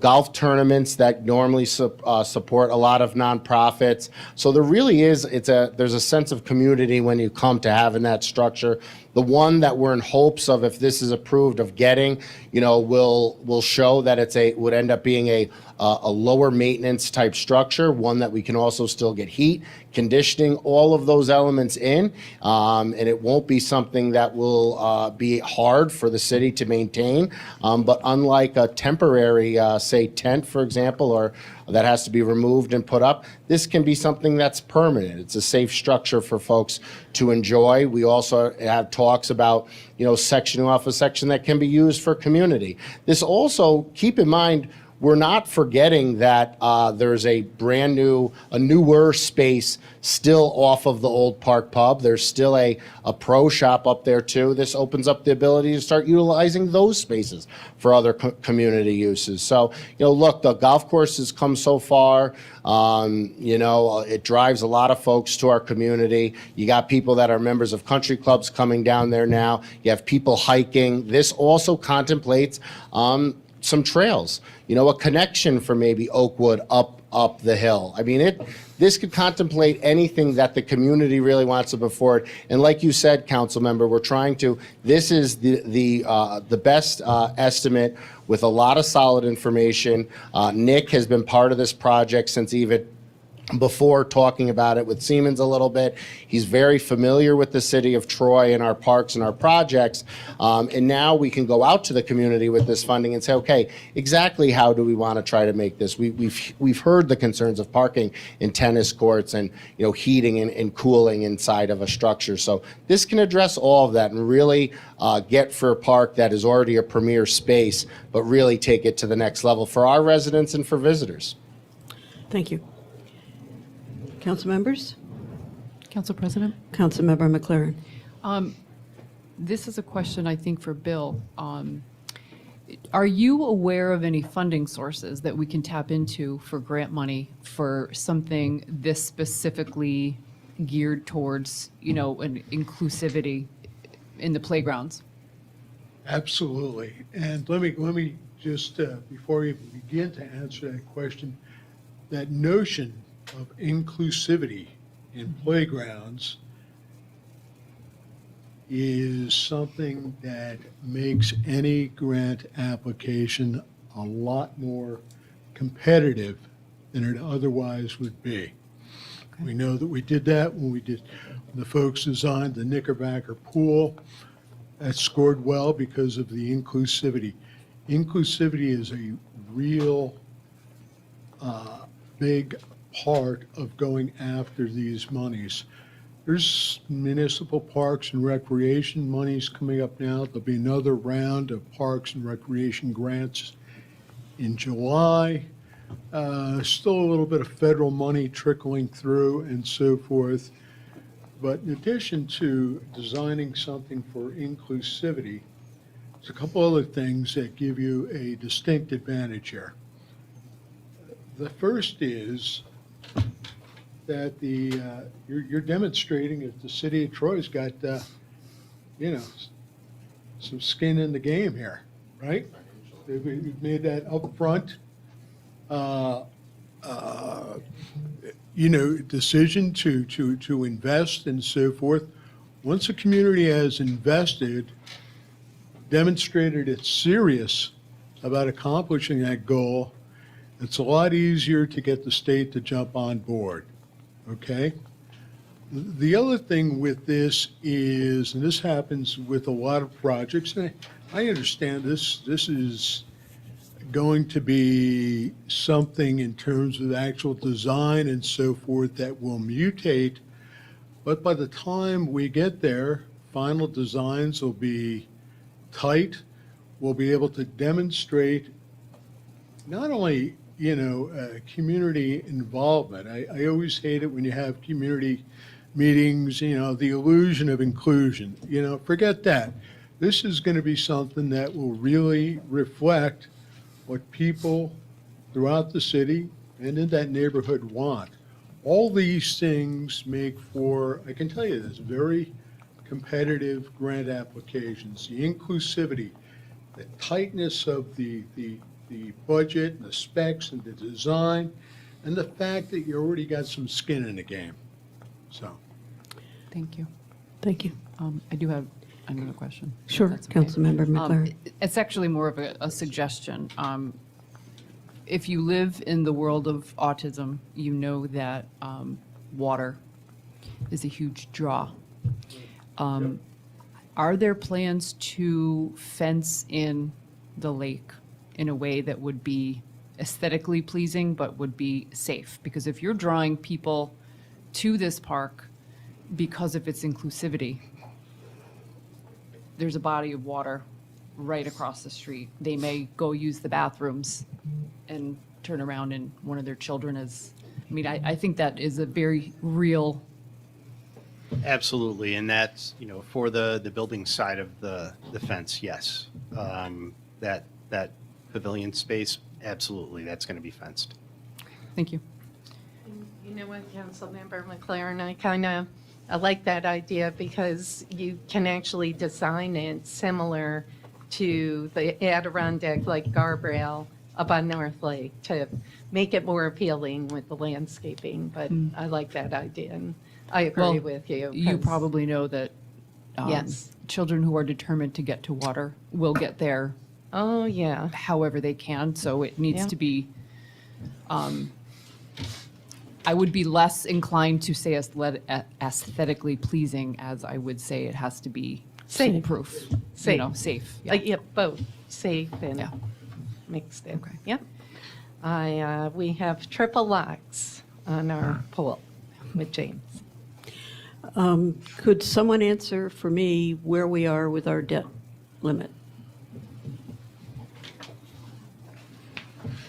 golf tournaments that normally support a lot of nonprofits. So there really is, there's a sense of community when you come to having that structure. The one that we're in hopes of, if this is approved, of getting, will show that would end up being a lower maintenance type structure, one that we can also still get heat, conditioning, all of those elements in, and it won't be something that will be hard for the city to maintain. But unlike a temporary, say, tent, for example, or that has to be removed and put up, this can be something that's permanent. It's a safe structure for folks to enjoy. We also have talks about, sectioning off a section that can be used for community. This also, keep in mind, we're not forgetting that there's a newer space still off of the Old Park Pub. There's still a pro shop up there too. This opens up the ability to start utilizing those spaces for other community uses. So, look, the golf course has come so far. It drives a lot of folks to our community. You got people that are members of country clubs coming down there now. You have people hiking. This also contemplates some trails, a connection for maybe Oakwood up the hill. I mean, this could contemplate anything that the community really wants to move forward. And like you said, Councilmember, we're trying to, this is the best estimate with a lot of solid information. Nick has been part of this project since even before, talking about it with Siemens a little bit. He's very familiar with the city of Troy and our parks and our projects. And now we can go out to the community with this funding and say, okay, exactly how do we want to try to make this? We've heard the concerns of parking in tennis courts and heating and cooling inside of a structure. So this can address all of that and really get for a park that is already a premier space, but really take it to the next level for our residents and for visitors. Thank you. Council members? Council President? Councilmember McLaren. This is a question, I think, for Bill. Are you aware of any funding sources that we can tap into for grant money for something this specifically geared towards, an inclusivity in the playgrounds? Absolutely. And let me just, before we begin to answer that question, that notion of inclusivity in playgrounds is something that makes any grant application a lot more competitive than it otherwise would be. We know that we did that when the folks designed the Knickerbocker pool. That scored well because of the inclusivity. Inclusivity is a real big part of going after these monies. There's municipal parks and recreation monies coming up now. There'll be another round of parks and recreation grants in July. Still a little bit of federal money trickling through and so forth. But in addition to designing something for inclusivity, there's a couple other things that give you a distinct advantage here. The first is that you're demonstrating that the city of Troy's got, some skin in the game here, right? We've made that upfront, decision to invest and so forth. Once a community has invested, demonstrated it's serious about accomplishing that goal, it's a lot easier to get the state to jump on board, okay? The other thing with this is, and this happens with a lot of projects, and I understand this is going to be something in terms of actual design and so forth that will mutate, but by the time we get there, final designs will be tight. We'll be able to demonstrate not only community involvement. I always hate it when you have community meetings, the illusion of inclusion. Forget that. This is going to be something that will really reflect what people throughout the city and in that neighborhood want. All these things make for, I can tell you this, very competitive grant applications. The inclusivity, the tightness of the budget and the specs and the design, and the fact that you already got some skin in the game. So, Thank you. Thank you. I do have another question. if Sure, that's okay. Councilmember McLaren. It's actually more of a suggestion. If you live in the world of autism, you know that water is a huge draw. Are there plans to fence in the lake in a way that would be aesthetically pleasing but would be safe? Because if you're drawing people to this park because of its inclusivity, there's a body of water right across the street. They may go use the bathrooms and turn around and one of their children is, I think that is a very real. Absolutely, and that's, for the building side of the fence, yes. That pavilion space, absolutely, that's going to be fenced. Thank you. You know what, Councilmember McLaren, I like that idea because you can actually design it similar to the Adirondack Lake guardrail up on North Lake to make it more appealing with the landscaping, but I like that idea, and I agree Well, with you. You 'cause- probably know that Yes. children who are determined to get to water will get there Oh, yeah. however they can, so it needs Yeah. to be, I would be less inclined to say aesthetically pleasing as I would say it has to be Safe. foolproof. Safe. Safe. Yeah, both safe and Yeah. mixed in. Okay. Yep. We have triple locks on our pool with James. Could someone answer for me where we are with our debt limit?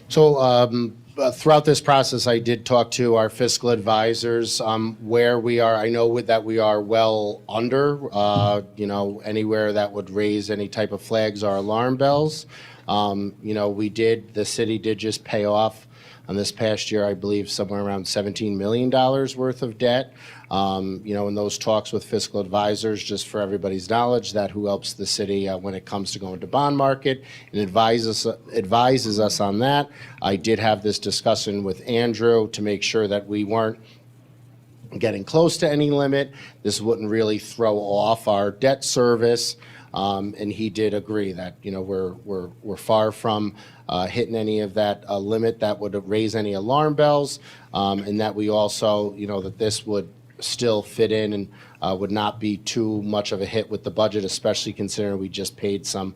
So throughout this process, I did talk to our fiscal advisors where we are. I know that we are well under, anywhere that would raise any type of flags or alarm bells. The city did just pay off on this past year, I believe, somewhere around $17 million worth of debt. In those talks with fiscal advisors, just for everybody's knowledge, that who helps the city when it comes to going to bond market and advises us on that. I did have this discussion with Andrew to make sure that we weren't getting close to any limit. This wouldn't really throw off our debt service. And he did agree that, you know, we're far from hitting any of that limit that would raise any alarm bells, and that we also, you know, that this would still fit in and would not be too much of a hit with the budget, especially considering we just paid some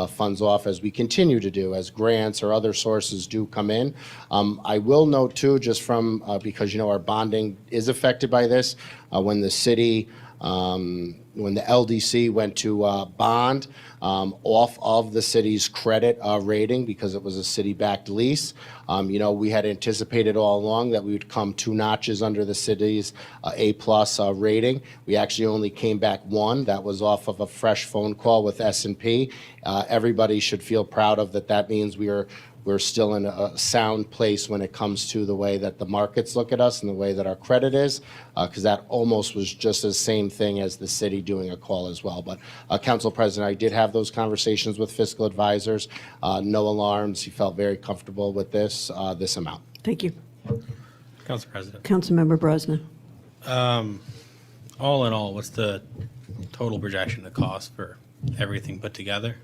funds off, as we continue to do, as grants or other sources do come in. I will note too, just from, because, you know, our bonding is affected by this, when the city, when the LDC went to bond off of the city's credit rating, because it was a city-backed lease, you know, we had anticipated all along that we would come 2 notches under the city's A+ rating. We actually only came back 1. That was off of a fresh phone call with S&P. Everybody should feel proud of that. That means we're still in a sound place when it comes to the way that the markets look at us and the way that our credit is, because that almost was just the same thing as the city doing a call as well. But Council President, I did have those conversations with fiscal advisors. No alarms. He felt very comfortable with this amount. Thank you. Council President. Councilmember Brosnan. All in all, what's the total projection of cost for everything put together?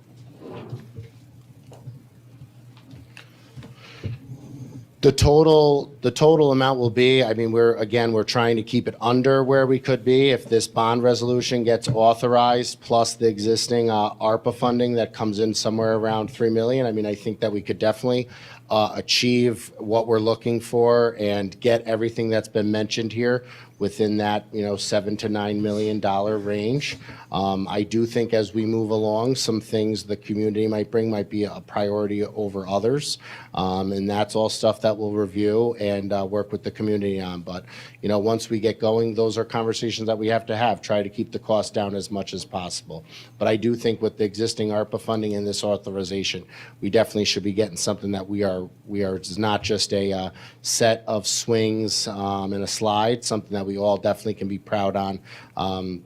The total amount will be, I mean, we're trying to keep it under where we could be if this bond resolution gets authorized, plus the existing ARPA funding that comes in somewhere around $3 million. I mean, I think that we could definitely achieve what we're looking for and get everything that's been mentioned here within that, you know, $7 to $9 million range. I do think as we move along, some things the community might bring might be a priority over others. And that's all stuff that we'll review and work with the community on. But, you know, once we get going, those are conversations that we have to have, try to keep the cost down as much as possible. But I do think with the existing ARPA funding and this authorization, we definitely should be getting something that we are, it's not just a set of swings and a slide, something that we all definitely can be proud on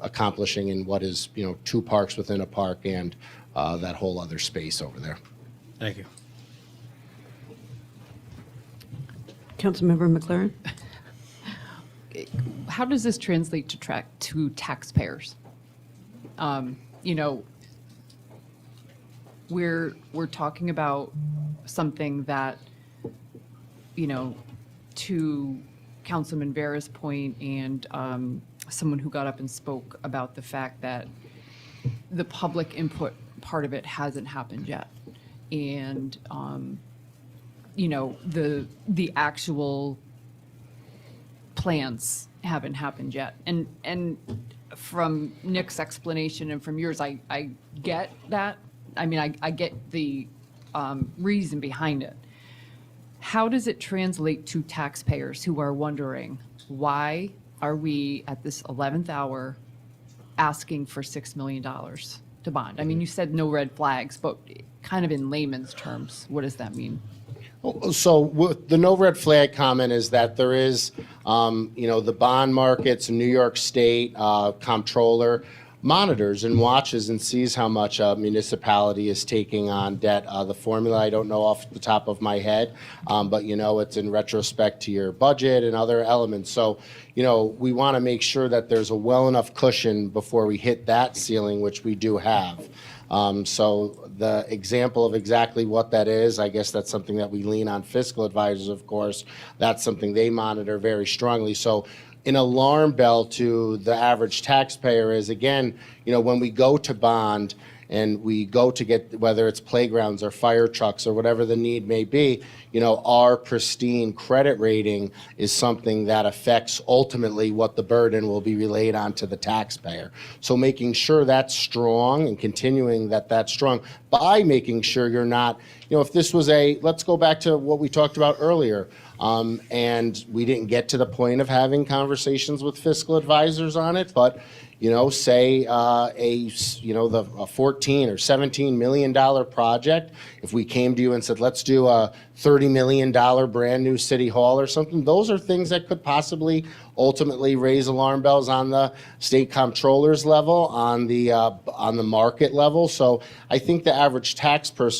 accomplishing in what is, you know, 2 parks within a park and that whole other space over there. Thank you. Councilmember McLaren. How does this translate to taxpayers? You know, we're talking about something that, you know, to Councilman Vera's point and someone who got up and spoke about the fact that the public input part of it hasn't happened yet. And, you know, the actual plans haven't happened yet. And from Nick's explanation and from yours, I get that. I mean, I get the reason behind it. How does it translate to taxpayers who are wondering, why are we at this 11th hour asking for $6 million to bond? I mean, you said no red flags, but kind of in layman's terms, what does that mean? So the no red flag comment is that there is, you know, the bond markets, New York State comptroller monitors and watches and sees how much a municipality is taking on debt. The formula, I don't know off the top of my head, but, you know, it's in retrospect to your budget and other elements. So, you know, we want to make sure that there's a well enough cushion before we hit that ceiling, which we do have. So the example of exactly what that is, I guess that's something that we lean on fiscal advisors, of course. That's something they monitor very strongly. So an alarm bell to the average taxpayer is, again, you know, when we go to bond and we go to get, whether it's playgrounds or fire trucks or whatever the need may be, you know, our pristine credit rating is something that affects ultimately what the burden will be relayed onto the taxpayer. So making sure that's strong and continuing that's strong by making sure you're not, you know, if this was let's go back to what we talked about earlier, and we didn't get to the point of having conversations with fiscal advisors on it, but, say a 14 or 17 million dollar project, if we came to you and said, let's do a $30 million brand new city hall or something, those are things that could possibly ultimately raise alarm bells on the state comptroller's level, on the market level. So I think the average taxpayer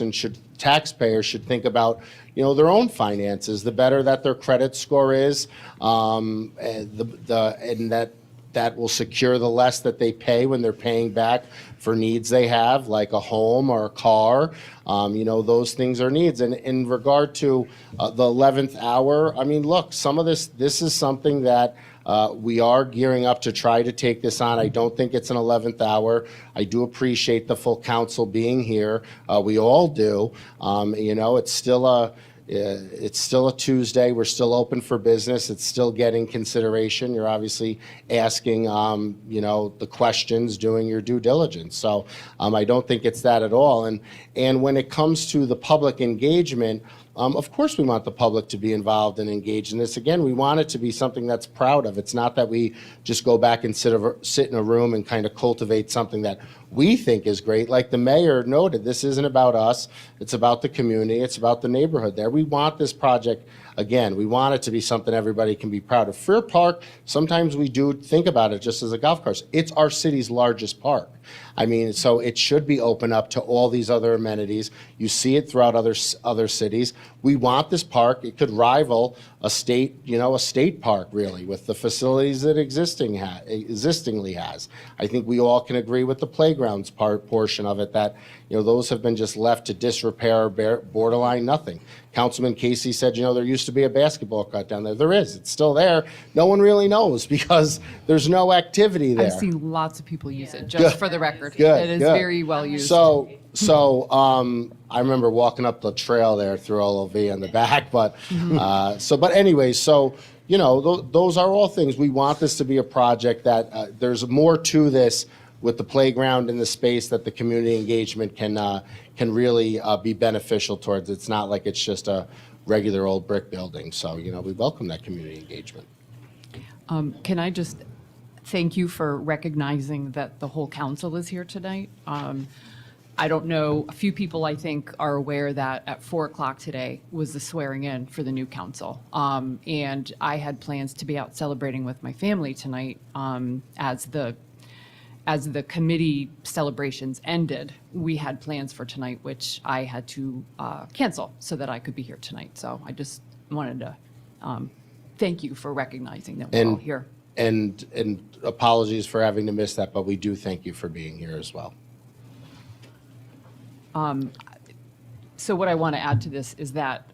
should think about their own finances. The better that their credit score is, and that will secure the less that they pay when they're paying back for needs they have, like a home or a car. Those things are needs. And in regard to the 11th hour, I mean, look, some of this is something that we are gearing up to try to take this on. I don't think it's an 11th hour. I do appreciate the full council being here. We all do. It's still a Tuesday. We're still open for business. It's still getting consideration. You're obviously asking, the questions, doing your due diligence. So I don't think it's that at all. And when it comes to the public engagement, of course, we want the public to be involved and engaged in this. Again, we want it to be something that's proud of. It's not that we just go back and sit in a room and kind of cultivate something that we think is great. Like the mayor noted, this isn't about us. It's about the community. It's about the neighborhood there. We want this project, again, we want it to be something everybody can be proud of. Fair Park, sometimes we do think about it just as a golf course. It's our city's largest park. I mean, so it should be open up to all these other amenities. You see it throughout other cities. We want this park. It could rival a state park, really, with the facilities that existingly has. I think we all can agree with the playgrounds portion of it, that those have been just left to disrepair, borderline nothing. Councilman Casey said, there used to be a basketball court down there. There is. It's still there. No one really knows because there's no activity there. I've seen lots of people use it, just for the record. Good, It is good. very well used. So I remember walking up the trail there through OLV in the back, but those are all things. We want this to be a project that there's more to this with the playground and the space that the community engagement can really be beneficial towards. It's not like it's just a regular old brick building. So, we welcome that community engagement. Can I just thank you for recognizing that the whole council is here tonight? I don't know, a few people I think are aware that at 4 o'clock today was the swearing in for the new council. And I had plans to be out celebrating with my family tonight as the committee celebrations ended. We had plans for tonight, which I had to cancel so that I could be here tonight. So I just wanted to thank you for recognizing that we're all here. And apologies for having to miss that, but we do thank you for being here as well. So what I want to add to this is that,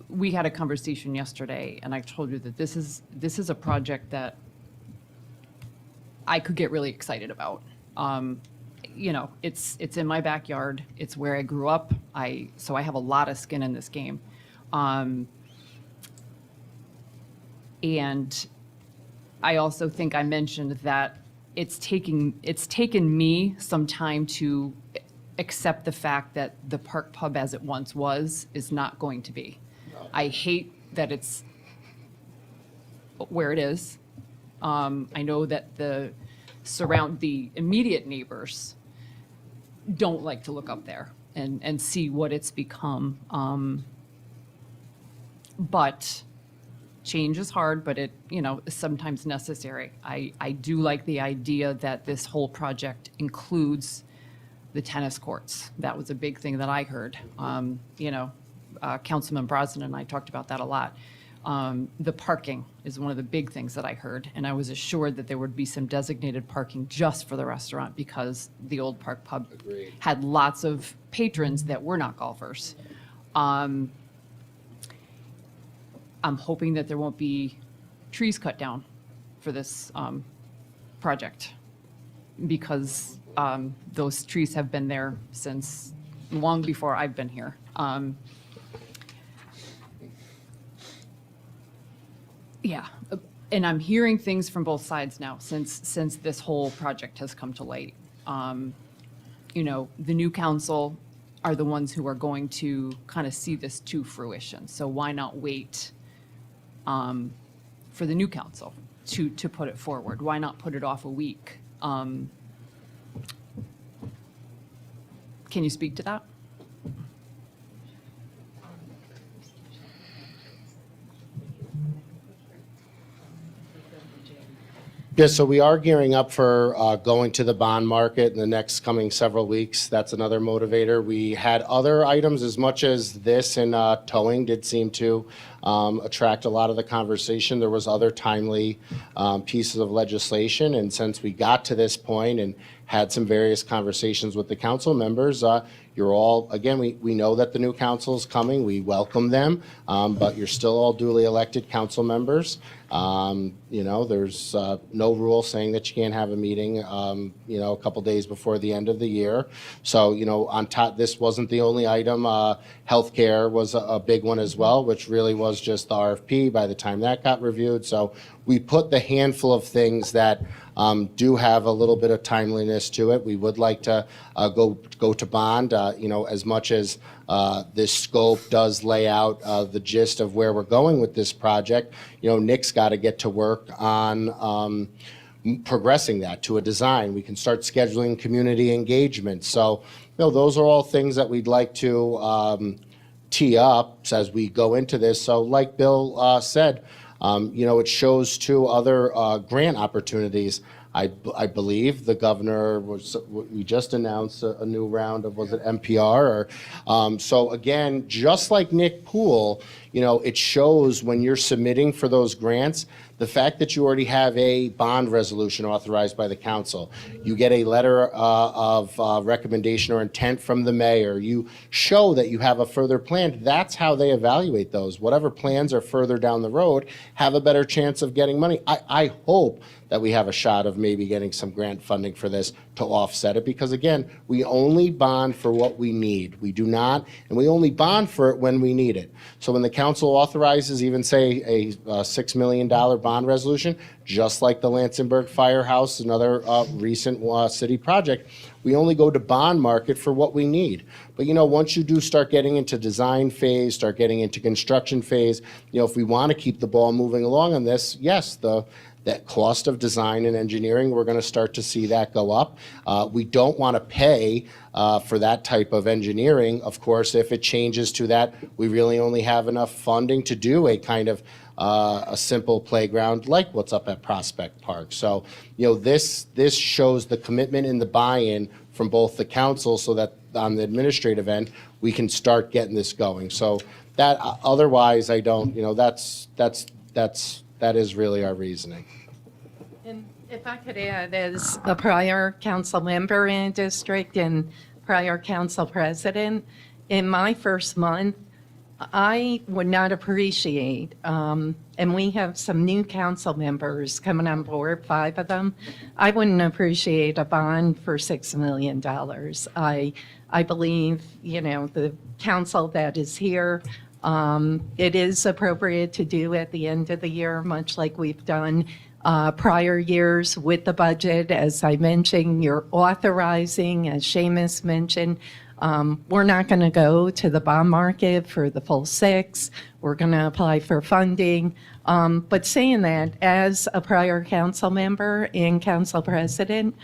we had a conversation yesterday, and I told you that this is a project that I could get really excited about. It's in my backyard. It's where I grew up. So I have a lot of skin in this game. And I also think I mentioned that it's taken me some time to accept the fact that the Park Pub as it once was is not going to be. I hate that it's where it is. I know that the immediate neighbors don't like to look up there and see what it's become. But change is hard, but it, is sometimes necessary. I do like the idea that this whole project includes the tennis courts. That was a big thing that I heard. Councilman Brosnan and I talked about that a lot. The parking is one of the big things that I heard, and I was assured that there would be some designated parking just for the restaurant because the old Park Pub had lots of patrons that were not golfers. I'm hoping that there won't be trees cut down for this project because those trees have been there since long before I've been here. Yeah, and I'm hearing things from both sides now since this whole project has come to light. The new council are the ones who are going to kind of see this to fruition. So why not wait for the new council to put it forward? Why not put it off a week? Can you speak to that? Yeah, so we are gearing up for going to the bond market in the next coming several weeks. That's another motivator. We had other items as much as this, and towing did seem to attract a lot of the conversation. There was other timely pieces of legislation, and since we got to this point and had some various conversations with the council members, you're all, again, we know that the new council is coming. We welcome them, but you're still all duly elected council members. You know, there's no rule saying that you can't have a meeting, you know, a couple days before the end of the year. So, you know, on top, this wasn't the only item. Healthcare was a big one as well, which really was just the RFP by the time that got reviewed. So we put the handful of things that do have a little bit of timeliness to it. We would like to go to bond, you know, as much as this scope does lay out the gist of where we're going with this project. You know, Nick's got to get to work on progressing that to a design. We can start scheduling community engagement. So, you know, those are all things that we'd like to tee up as we go into this. So like Bill said, you know, it shows two other grant opportunities. I believe the governor we just announced a new round of, was it MPR? Or, so again, just like Nick Poole, you know, it shows when you're submitting for those grants, the fact that you already have a bond resolution authorized by the council, you get a letter of recommendation or intent from the mayor, you show that you have a further plan. That's how they evaluate those. Whatever plans are further down the road have a better chance of getting money. I hope that we have a shot of maybe getting some grant funding for this to offset it, because again, we only bond for what we need. We do not, and we only bond for it when we need it. So when the council authorizes even say a $6 million bond resolution, just like the Lansingburg Firehouse, another recent city project, we only go to bond market for what we need. But you know, once you do start getting into design phase, start getting into construction phase, you know, if we want to keep the ball moving along on this, yes, that cost of design and engineering, we're going to start to see that go up. We don't want to pay for that type of engineering. Of course, if it changes to that, we really only have enough funding to do a kind of a simple playground like what's up at Prospect Park. So, you know, this shows the commitment and the buy-in from both the council, so that on the administrative end, we can start getting this going. So that otherwise, I don't, you know, that is really our reasoning. And if I could add, as a prior council member in a district and prior council president, in my first month, I would not appreciate, and we have some new council members coming on board, 5 of them, I wouldn't appreciate a bond for $6 million. I believe, you know, the council that is here, it is appropriate to do at the end of the year, much like we've done prior years with the budget. As I mentioned, you're authorizing, as Seamus mentioned, we're not going to go to the bond market for the full 6. We're going to apply for funding. But saying that, as a prior council member and council president,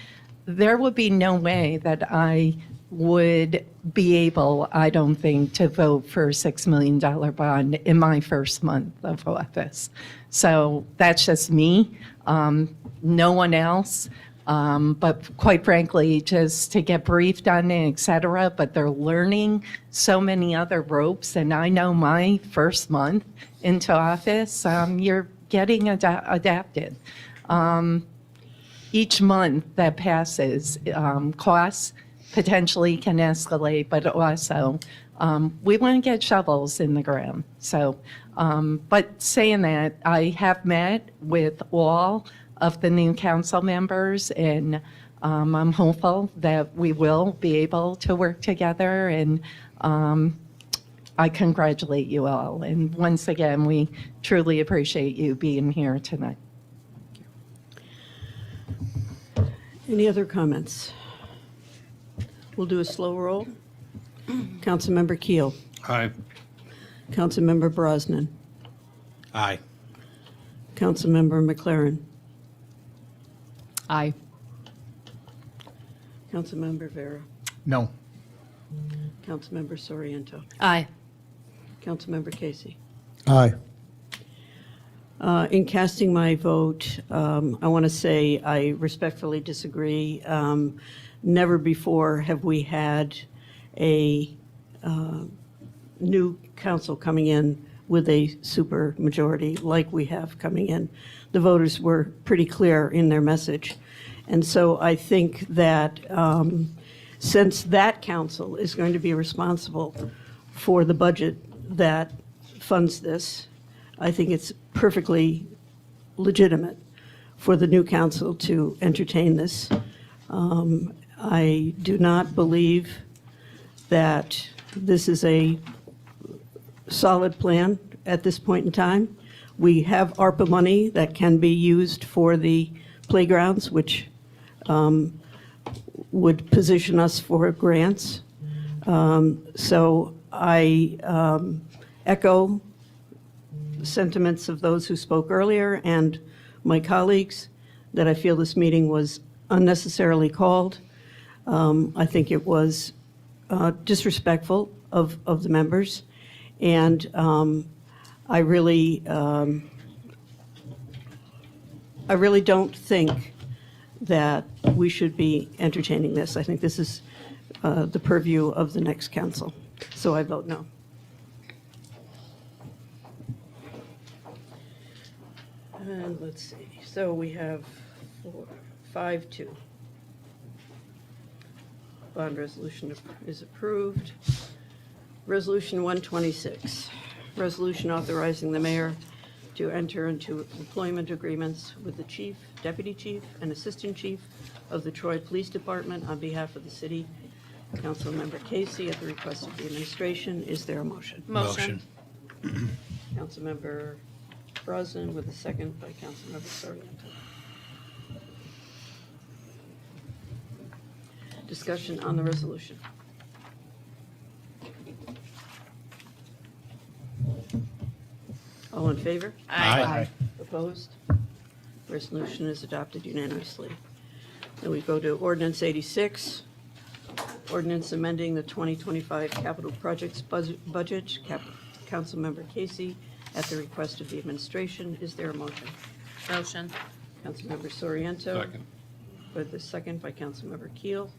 there would be no way that I would be able, I don't think, to vote for a $6 million bond in my first month of office. So that's just me, no one else. But quite frankly, just to get briefed on it, et cetera, but they're learning so many other ropes. And I know my first month into office, you're getting adapted. Each month that passes, costs potentially can escalate, but also we want to get shovels in the ground. So, but saying that, I have met with all of the new council members, and I'm hopeful that we will be able to work together, and I congratulate you all. And once again, we truly appreciate you being here tonight. Any other comments? We'll do a slow roll. Councilmember Keel. Aye. Councilmember Brosnan. Aye. Councilmember McLaren. Aye. Councilmember Vera. No. Councilmember Soriento. Aye. Councilmember Casey. Aye. In casting my vote, I want to say I respectfully disagree. Never before have we had a new council coming in with a super majority like we have coming in. The voters were pretty clear in their message. And so I think that since that council is going to be responsible for the budget that funds this, I think it's perfectly legitimate for the new council to entertain this. I do not believe that this is a solid plan at this point in time. We have ARPA money that can be used for the playgrounds, which would position us for grants. So I echo sentiments of those who spoke earlier and my colleagues that I feel this meeting was unnecessarily called. I think it was disrespectful of the members, and I really don't think that we should be entertaining this. I think this is the purview of the next council, so I vote no. And let's see, so we have 5-2. Bond resolution is approved. Resolution 126, resolution authorizing the mayor to enter into employment agreements with the chief, deputy chief, and assistant chief of the Troy Police Department on behalf of the city. Councilmember Casey, at the request of the administration, is there a motion? Motion. Councilmember Brosnan with a second by Councilmember Soriento. Discussion on the resolution. All in favor? Aye. Opposed? Resolution is adopted unanimously. Then we go to ordinance 86, ordinance amending the 2025 capital projects budget. Councilmember Casey, at the request of the administration, is there a motion? Motion. Councilmember Soriento. Second. With the second by Councilmember Keel.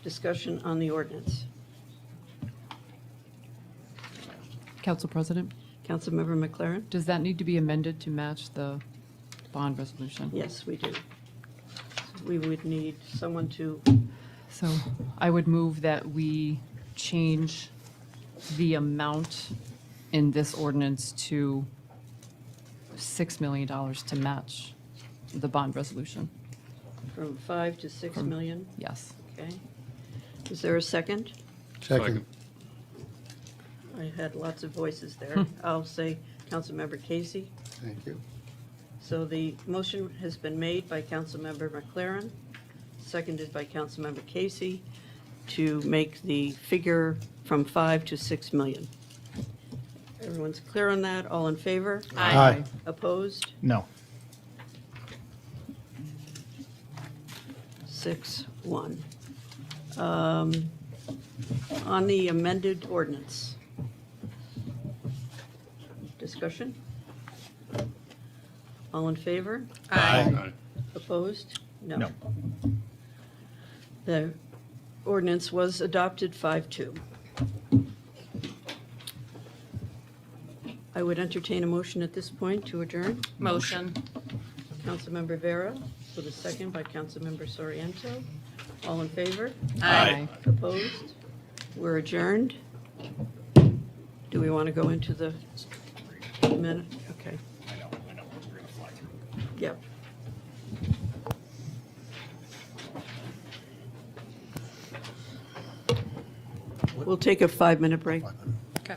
Discussion on the ordinance. Council President, Councilmember McLaren? does that need to be amended to match the bond resolution? Yes, we do. We would need someone to, So I would move that we change the amount in this ordinance to $6 million to match the bond resolution. from 5 to 6 million. Yes. Okay. Is there a second? Second. I had lots of voices there. I'll say Councilmember Casey. Thank you. So the motion has been made by Councilmember McLaren, seconded by Councilmember Casey, to make the figure from 5 to 6 million. Everyone's clear on that? All in favor? Aye. Opposed? No. 6-1. On the amended ordinance. Discussion? All in favor? Aye. Opposed? No. The ordinance was adopted 5-2. I would entertain a motion at this point to adjourn. Motion. Councilmember Vera, with a second by Councilmember Soriento. All in favor? Aye. Opposed? We're adjourned. Do we want to go into the minute? Okay. I know, we're going to fly through. Yep. We'll take a 5-minute break. Okay.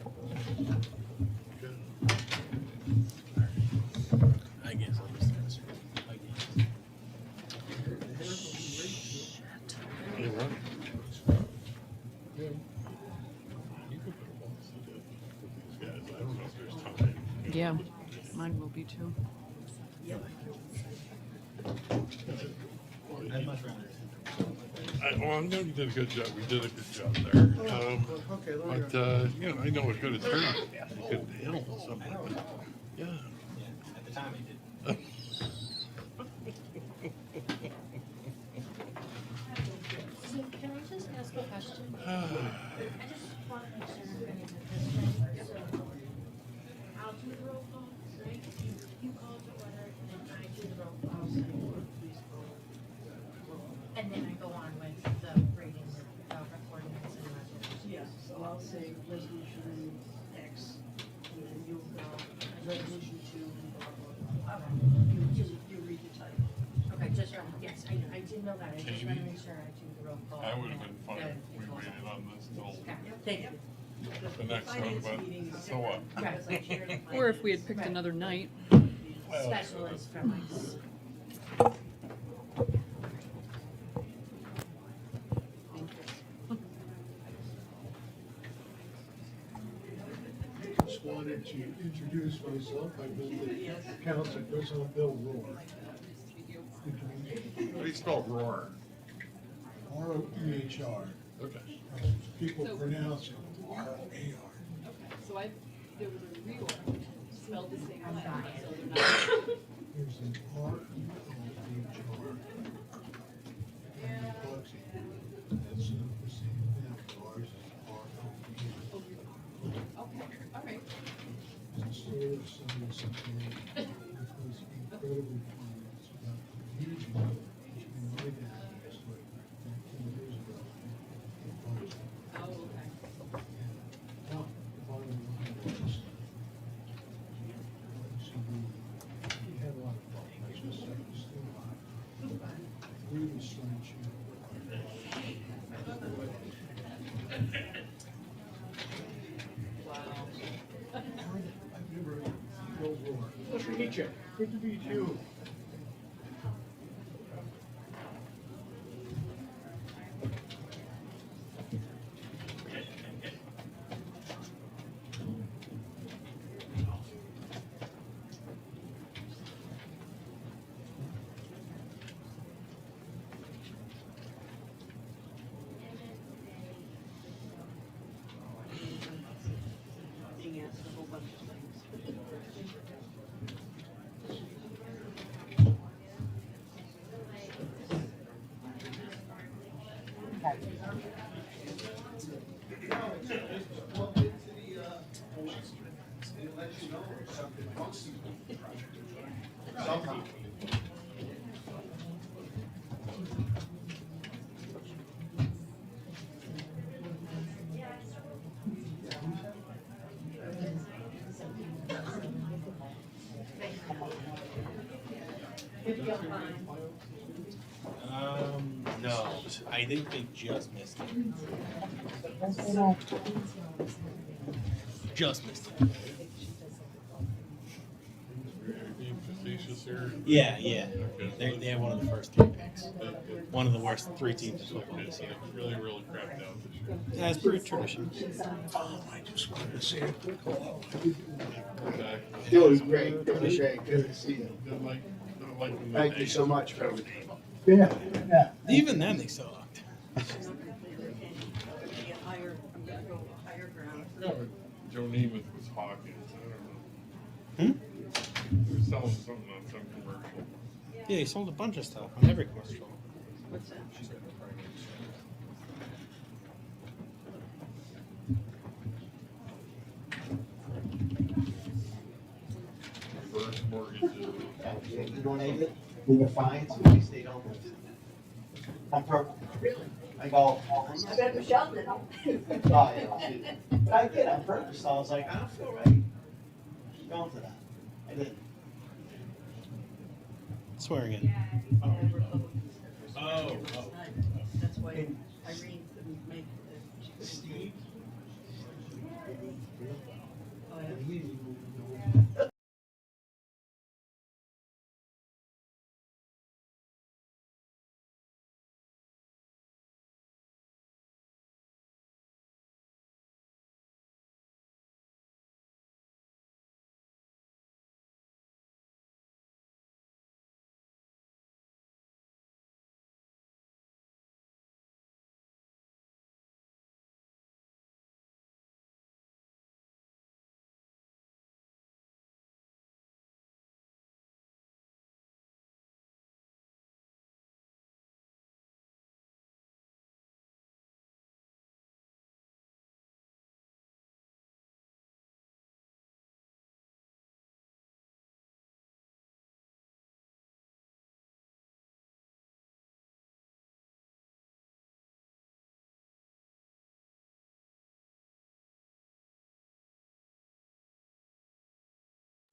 I guess I'll just Yeah, mine will be too. Well, I know you did a good job. We did a good job there. But, you know, I know it could have turned. You could handle something. But, yeah. At the time, I did. So can I just ask a question? I just want to make sure I'm getting this right. So I'll do the roll call, right? You call to order, and then I do the roll call, so please call. And then I go on with the reading, ordinance and resolution. Yes, so I'll say resolution X, and then you'll go resolution 2, and blah, blah, blah. You read the title. Okay, just, yes, I did know that. I just want to make sure I do the roll call. I would have been fine if we waited on this till Thank you. the next one, but so what? Right. Or if we had picked another night. Specialist from us. Just wanted to introduce myself. I've been the council president, Bill Rohr. How do you spell roar? R-O-E-H-R. Okay. People pronounce it R-A-R. So there was a reorg, spelled the same way, so they're not. There's an R-E-O-H-R. And Bugsy. That's the same thing. Ours is R-O-E-H-R. Okay, all right. It's a sort of something, it was incredibly fun. It's about the huge amount. My dad was like 10 years ago. Oh, okay. Well, the bottom line was, he had a lot of fun. I just said, he's still alive. Really strange. I've never, Bill Rohr. Good to meet you. Good to meet you. Being asked a whole bunch of things. No, I think they just missed it. Just missed it. Being facetious here? Yeah, yeah. They have one of the first 3 picks. One of the worst 3 teams in football this year. Really, really crapped out this year. Yeah, it's pretty tradition. I just wanted to say a quick hello. Okay. Doing great. Good to see you. Don't like when they- Thank you so much for everything. Yeah, yeah. Even then, they sucked. I'm gonna go higher ground. Yeah, but Joe Namath was hawking. I don't know. He was selling something on some commercial. Yeah, he sold a bunch of stuff on every commercial. What's that? Reverse mortgages. You donated it, we get fines, if we stayed home. On purpose. Really? I go. I bet Michelle did. Oh, yeah, she did. But I did on purpose, so I was like, I don't feel right. Just going to that. I did. Swearing in. Oh. That's why Irene couldn't make the. Steve? Oh, yeah.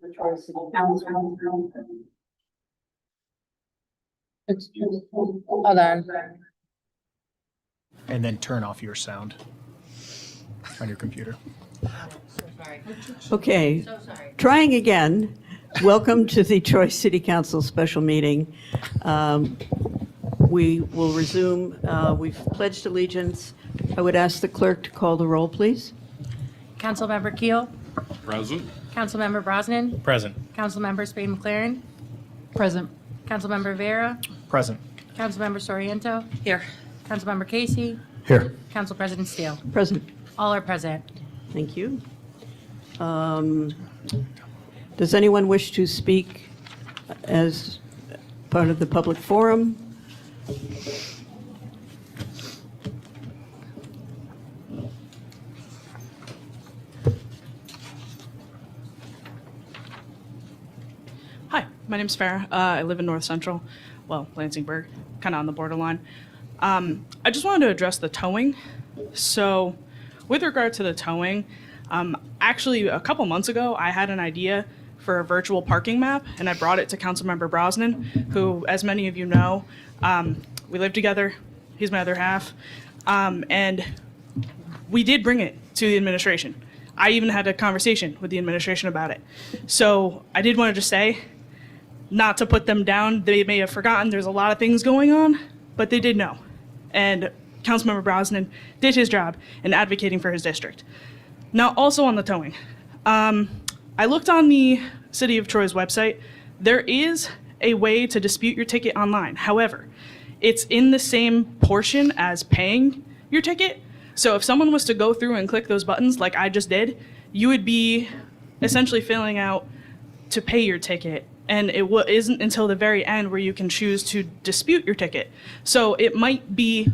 the Troy City Council. Hold on. And then turn off your sound on your computer. Okay, trying again. Welcome to the Troy City Council special meeting. We will resume. We've pledged allegiance. I would ask the clerk to call the roll, please. Councilmember Keel, Present. Councilmember Brosnan, Present. Councilmember Spain McLaren, Present. Councilmember Vera, Present. Councilmember Soriento, Here. Councilmember Casey, Here. Council President Steele. Present. All are present. Thank you. Does anyone wish to speak as part of the public forum? Hi, my name's Farah. I live in North Central, well, Lansingburg, kind of on the borderline. I just wanted to address the towing. So, with regard to the towing, actually a couple months ago, I had an idea for a virtual parking map, and I brought it to Councilmember Brosnan, who, as many of you know, we live together. He's my other half, and we did bring it to the administration. I even had a conversation with the administration about it. So I did want to just say, not to put them down, they may have forgotten there's a lot of things going on, but they did know. And Councilmember Brosnan did his job in advocating for his district. Now, also on the towing, I looked on the City of Troy's website. There is a way to dispute your ticket online. However, it's in the same portion as paying your ticket. So if someone was to go through and click those buttons like I just did, you would be essentially filling out to pay your ticket. And it isn't until the very end where you can choose to dispute your ticket. So it might be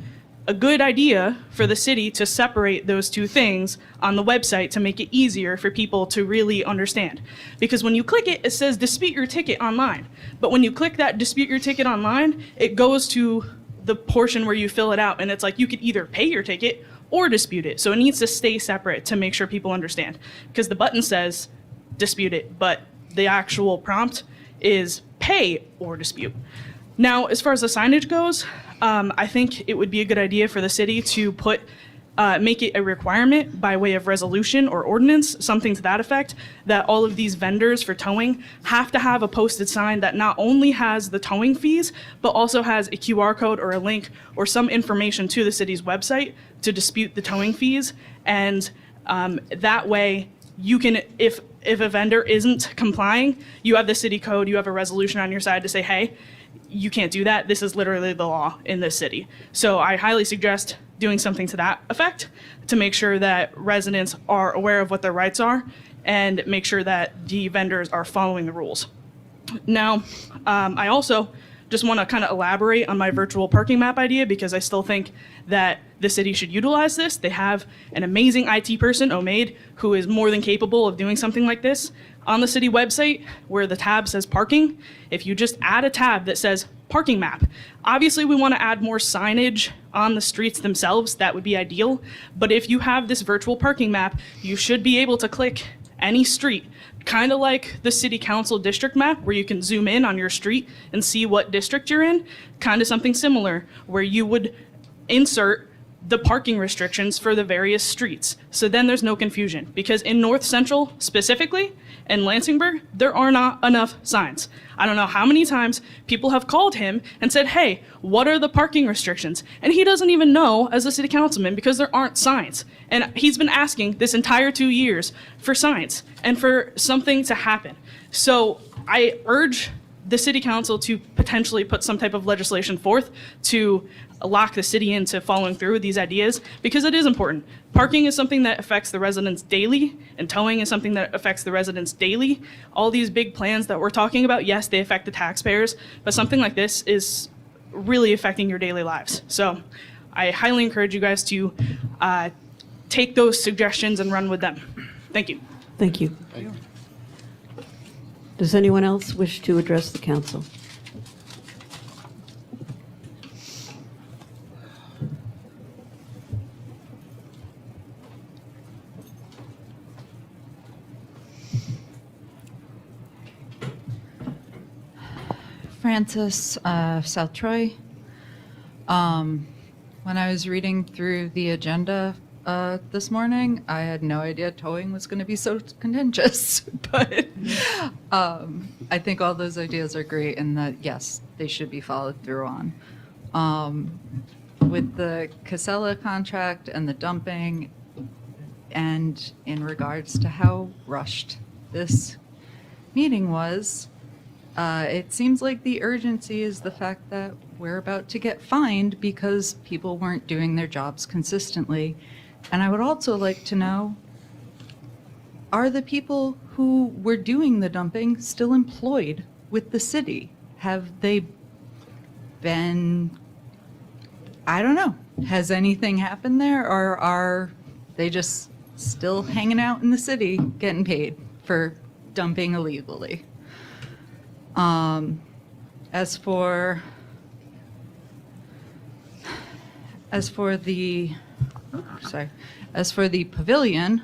a good idea for the city to separate those two things on the website to make it easier for people to really understand. Because when you click it, it says dispute your ticket online. But when you click that dispute your ticket online, it goes to the portion where you fill it out. And it's like you could either pay your ticket or dispute it. So it needs to stay separate to make sure people understand. Because the button says dispute it, but the actual prompt is pay or dispute. Now, as far as the signage goes, I think it would be a good idea for the city to make it a requirement by way of resolution or ordinance, something to that effect, that all of these vendors for towing have to have a posted sign that not only has the towing fees, but also has a QR code or a link or some information to the city's website to dispute the towing fees. And that way, you can, if a vendor isn't complying, you have the city code, you have a resolution on your side to say, hey, you can't do that. This is literally the law in this city. So I highly suggest doing something to that effect to make sure that residents are aware of what their rights are and make sure that the vendors are following the rules. Now, I also just want to kind of elaborate on my virtual parking map idea because I still think that the city should utilize this. They have an amazing IT person, Omaid, who is more than capable of doing something like this. On the city website, where the tab says parking, if you just add a tab that says parking map, obviously we want to add more signage on the streets themselves. That would be ideal. But if you have this virtual parking map, you should be able to click any street, kind of like the city council district map where you can zoom in on your street and see what district you're in, kind of something similar where you would insert the parking restrictions for the various streets. So then there's no confusion because in North Central specifically and Lansingburg, there are not enough signs. I don't know how many times people have called him and said, hey, what are the parking restrictions? And he doesn't even know as a city councilman because there aren't signs. And he's been asking this entire 2 years for signs and for something to happen. So I urge the city council to potentially put some type of legislation forth to lock the city into following through with these ideas because it is important. Parking is something that affects the residents daily, and towing is something that affects the residents daily. All these big plans that we're talking about, yes, they affect the taxpayers, but something like this is really affecting your daily lives. So I highly encourage you guys to take those suggestions and run with them. Thank you. Thank you. Does anyone else wish to address the council? Francis, South Troy. When I was reading through the agenda this morning, I had no idea towing was going to be so contentious. But I think all those ideas are great, and that, yes, they should be followed through on. With the Casella contract and the dumping, and in regards to how rushed this meeting was, it seems like the urgency is the fact that we're about to get fined because people weren't doing their jobs consistently. And I would also like to know, are the people who were doing the dumping still employed with the city? Have they been, I don't know, has anything happened there, or are they just still hanging out in the city getting paid for dumping illegally? As for the pavilion,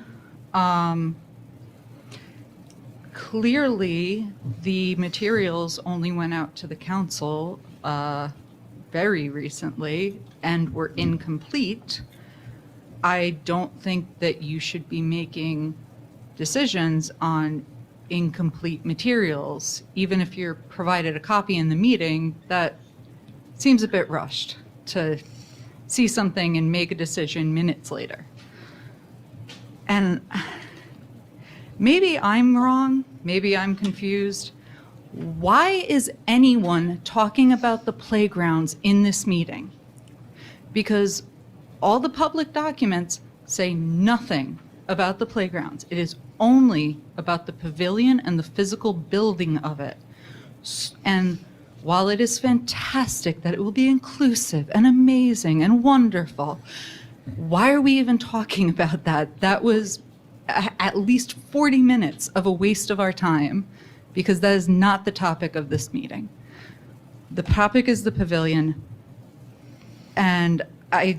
clearly the materials only went out to the council very recently and were incomplete. I don't think that you should be making decisions on incomplete materials, even if you're provided a copy in the meeting. That seems a bit rushed to see something and make a decision minutes later. And maybe I'm wrong, maybe I'm confused. Why is anyone talking about the playgrounds in this meeting? Because all the public documents say nothing about the playgrounds. It is only about the pavilion and the physical building of it. And while it is fantastic that it will be inclusive and amazing and wonderful, why are we even talking about that? That was at least 40 minutes of a waste of our time, because that is not the topic of this meeting. The topic is the pavilion, and I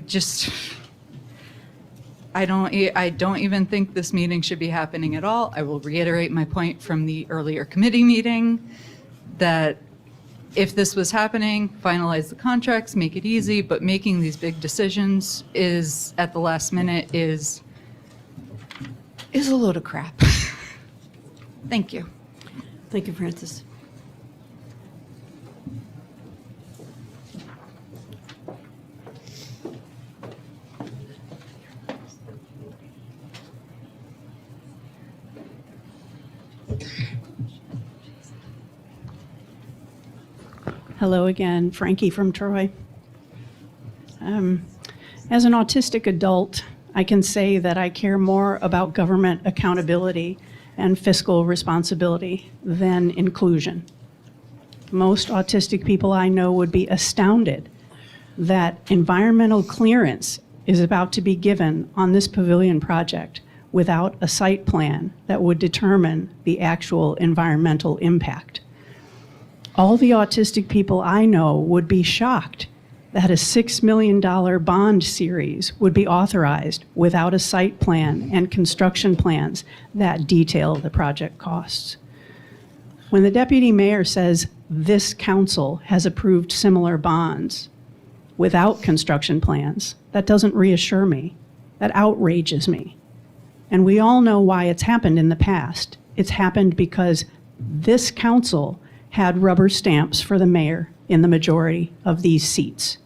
don't even think this meeting should be happening at all. I will reiterate my point from the earlier committee meeting that if this was happening, finalize the contracts, make it easy, but making these big decisions is at the last minute is a load of crap. Thank you. Thank you, Francis. Hello again, Frankie from Troy. As an autistic adult, I can say that I care more about government accountability and fiscal responsibility than inclusion. Most autistic people I know would be astounded that environmental clearance is about to be given on this pavilion project without a site plan that would determine the actual environmental impact. All the autistic people I know would be shocked that a $6 million bond series would be authorized without a site plan and construction plans that detail the project costs. When the deputy mayor says this council has approved similar bonds without construction plans, that doesn't reassure me. That outrages me. And we all know why it's happened in the past. It's happened because this council had rubber stamps for the mayor in the majority of these seats.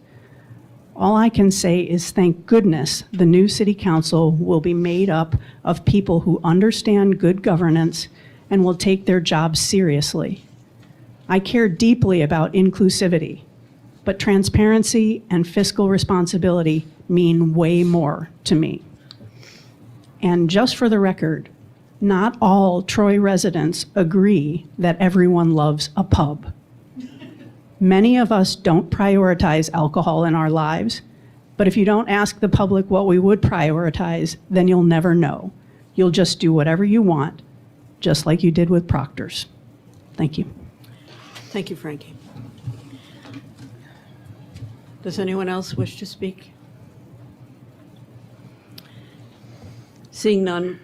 All I can say is thank goodness the new city council will be made up of people who understand good governance and will take their jobs seriously. I care deeply about inclusivity, but transparency and fiscal responsibility mean way more to me. And just for the record, not all Troy residents agree that everyone loves a pub. Many of us don't prioritize alcohol in our lives, but if you don't ask the public what we would prioritize, then you'll never know. You'll just do whatever you want, just like you did with Proctor's. Thank you. Thank you, Frankie. Does anyone else wish to speak? Seeing none,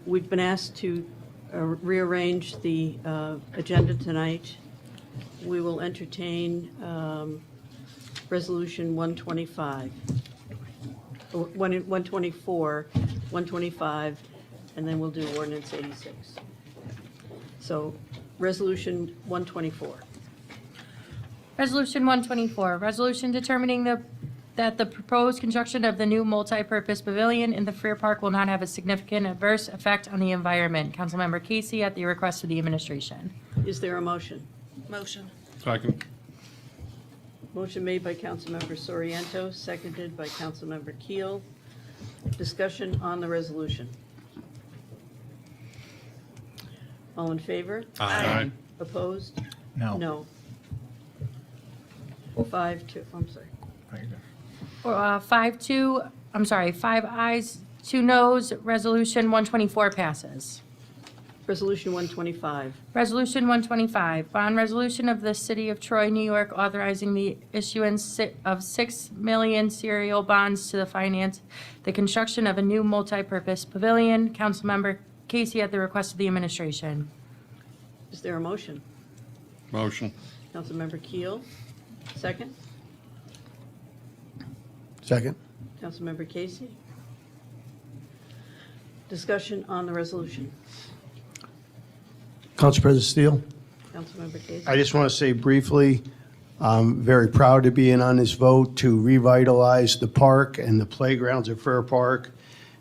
we've been asked to rearrange the agenda tonight. we will entertain Resolution 125. 124, 125, and then we'll do Ordinance 86. So, Resolution 124. Resolution 124, resolution determining that the proposed construction of the new multi-purpose pavilion in the Freer Park will not have a significant adverse effect on the environment. Councilmember Casey at the request of the administration. Is there a motion? Motion. Second. Motion made by Councilmember Soriento, seconded by Councilmember Keel. Discussion on the resolution. All in favor? Aye. Opposed? No. No. 5-2, I'm sorry. Or 5 ayes, 2 noes, resolution 124 passes. Resolution 125. Resolution 125, bond resolution of the City of Troy, New York, authorizing the issuance of 6 million serial bonds to finance the construction of a new multi-purpose pavilion. Councilmember Casey at the request of the administration. Is there a motion? Motion. Councilmember Keel, second. Second. Councilmember Casey. Discussion on the resolution. Council President Steele? Councilmember Casey. I just want to say briefly, I'm very proud to be in on this vote to revitalize the park and the playgrounds at Fair Park.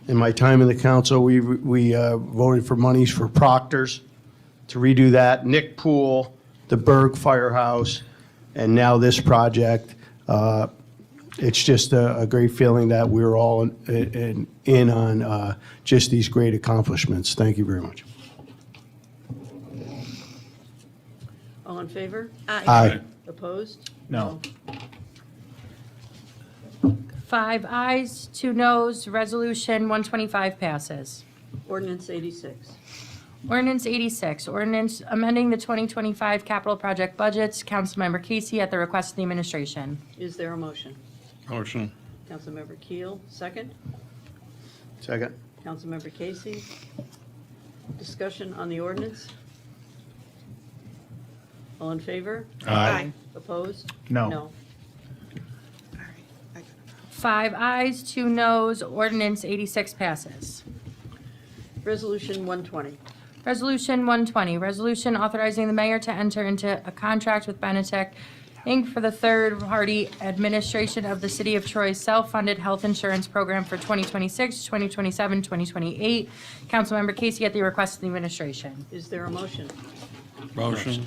In my time in the council, we voted for monies for Proctor's to redo that, Nick Pool, the Berg Firehouse, and now this project. It's just a great feeling that we're all in on just these great accomplishments. Thank you very much. All in favor? Aye. Opposed? No. 5 ayes, 2 noes, resolution 125 passes. Ordinance 86. Ordinance 86, ordinance amending the 2025 capital project budgets. Councilmember Casey at the request of the administration. Is there a motion? Motion. Councilmember Keel, second. Second. Councilmember Casey. Discussion on the ordinance. All in favor? Aye. Opposed? No. No. 5 ayes, 2 noes, ordinance 86 passes. Resolution 120. Resolution 120, resolution authorizing the mayor to enter into a contract with Benetech, Inc. for the third-party administration of the City of Troy's self-funded health insurance program for 2026, 2027, 2028. Councilmember Casey at the request of the administration. Is there a motion? Motion.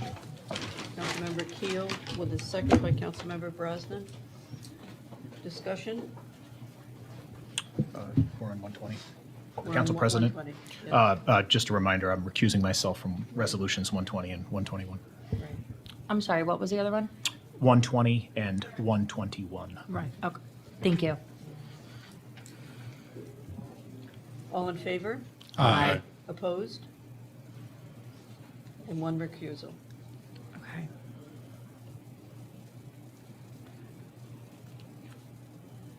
Councilmember Keel with a second by Councilmember Brosnan. Discussion? We're on 120. We're Council on President, 120. Yeah. just a reminder, I'm recusing myself from resolutions 120 and 121. I'm sorry, what was the other one? 120 and 121. Right. Okay, thank you. All in favor? Aye. Opposed? And 1 recusal. Okay.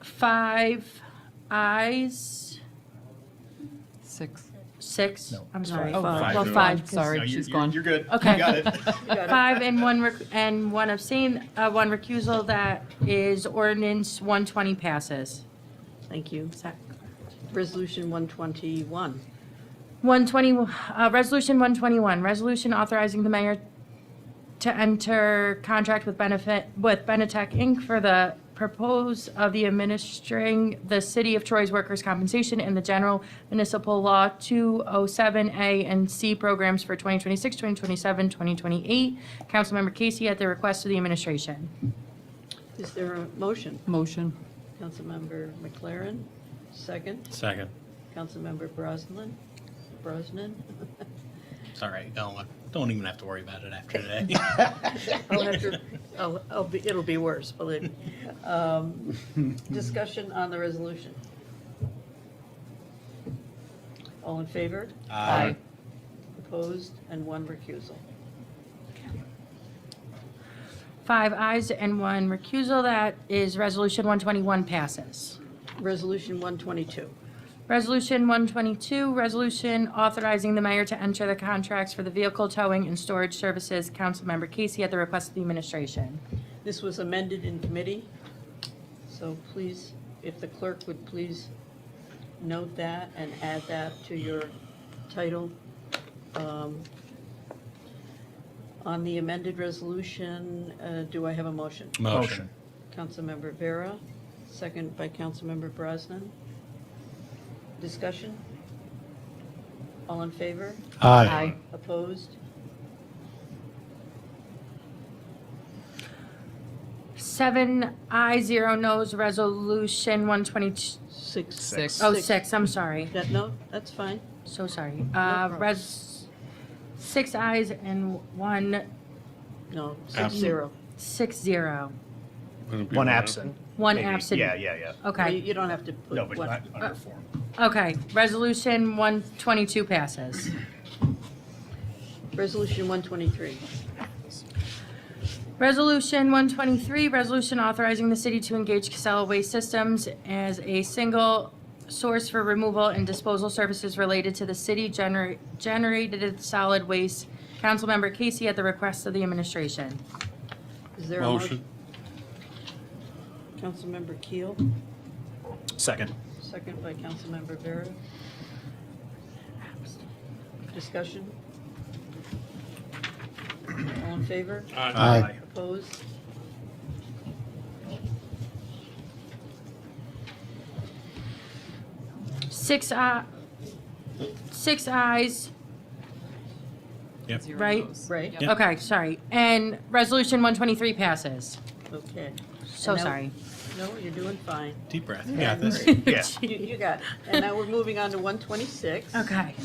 Five ayes, 6. 6, No, I'm it's sorry. five. Five. Well, 5. 'cause- Sorry, No, she's gone. You're good. Okay. You got it. You got it. 5 and one abstain, 1 recusal. That is ordinance 120 passes. Thank you. Resolution 121. 120, resolution 121, resolution authorizing the mayor to enter contract with Benetech Inc. for the purpose of the administering the City of Troy's workers' compensation and the general municipal law 207A and C programs for 2026, 2027, 2028. Councilmember Casey at the request of the administration. Is there a motion? Motion. Councilmember McLaren, second. Second. Councilmember Brosnan. It's all right. Don't even have to worry about it after today. It'll be worse, believe me. Discussion on the resolution. All in favor? Aye. Opposed, and 1 recusal. 5 ayes and 1 recusal. That is resolution 121 passes. Resolution 122. Resolution 122, resolution authorizing the mayor to enter the contracts for the vehicle towing and storage services. Councilmember Casey at the request of the administration. This was amended in committee, so please, if the clerk would please note that and add that to your title. On the amended resolution, do I have a motion? Motion. Councilmember Vera, second by Councilmember Brosnan. Discussion? All in favor? Aye. Opposed? 7 ayes, 0 noes, resolution 122. Six. Oh, 6, I'm sorry. No, that's fine. So sorry. problem. 6 ayes and 1, No, Absent. 6-0. 1 absent. 1 Maybe. absent. Yeah. Okay, You don't have to put No, but what. not under form. okay. Resolution 122 passes. Resolution 123. Resolution 123, resolution authorizing the city to engage Casella Waste Systems as a single source for removal and disposal services related to the city generated solid waste. Councilmember Casey at the request of the administration. Is there a motion? Councilmember Keel, Second. second by Councilmember Vera. Discussion? All in favor? Aye. Opposed? Six ayes, Yep. right? Right, Yep. Okay, sorry. And resolution 123 passes. okay. So And now- sorry. No, you're doing fine. Deep breath. You got this. Yeah. You got it. And now we're moving on to 126. Okay.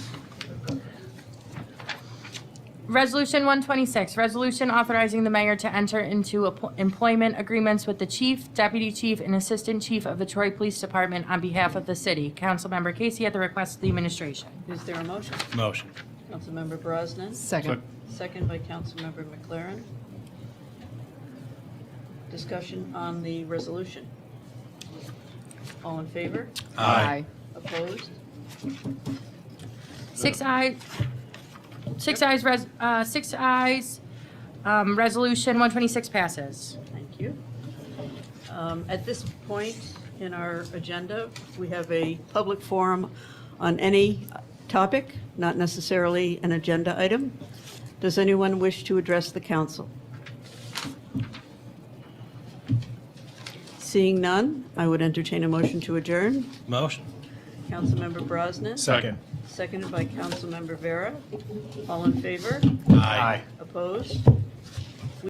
Resolution 126, resolution authorizing the mayor to enter into employment agreements with the chief, deputy chief, and assistant chief of the Troy Police Department on behalf of the city. Councilmember Casey at the request of the administration. Is there a motion? Motion. Councilmember Brosnan? Second. Second by Councilmember McLaren. Discussion on the resolution. All in favor? Aye. Opposed? 6 ayes, 6 ayes, resolution 126 passes. Thank you. At this point in our agenda, we have a public forum on any topic, not necessarily an agenda item. Does anyone wish to address the council? Seeing none, I would entertain a motion to adjourn. Motion. Councilmember Brosnan. Second. Seconded by Councilmember Vera. All in favor? Aye. Opposed?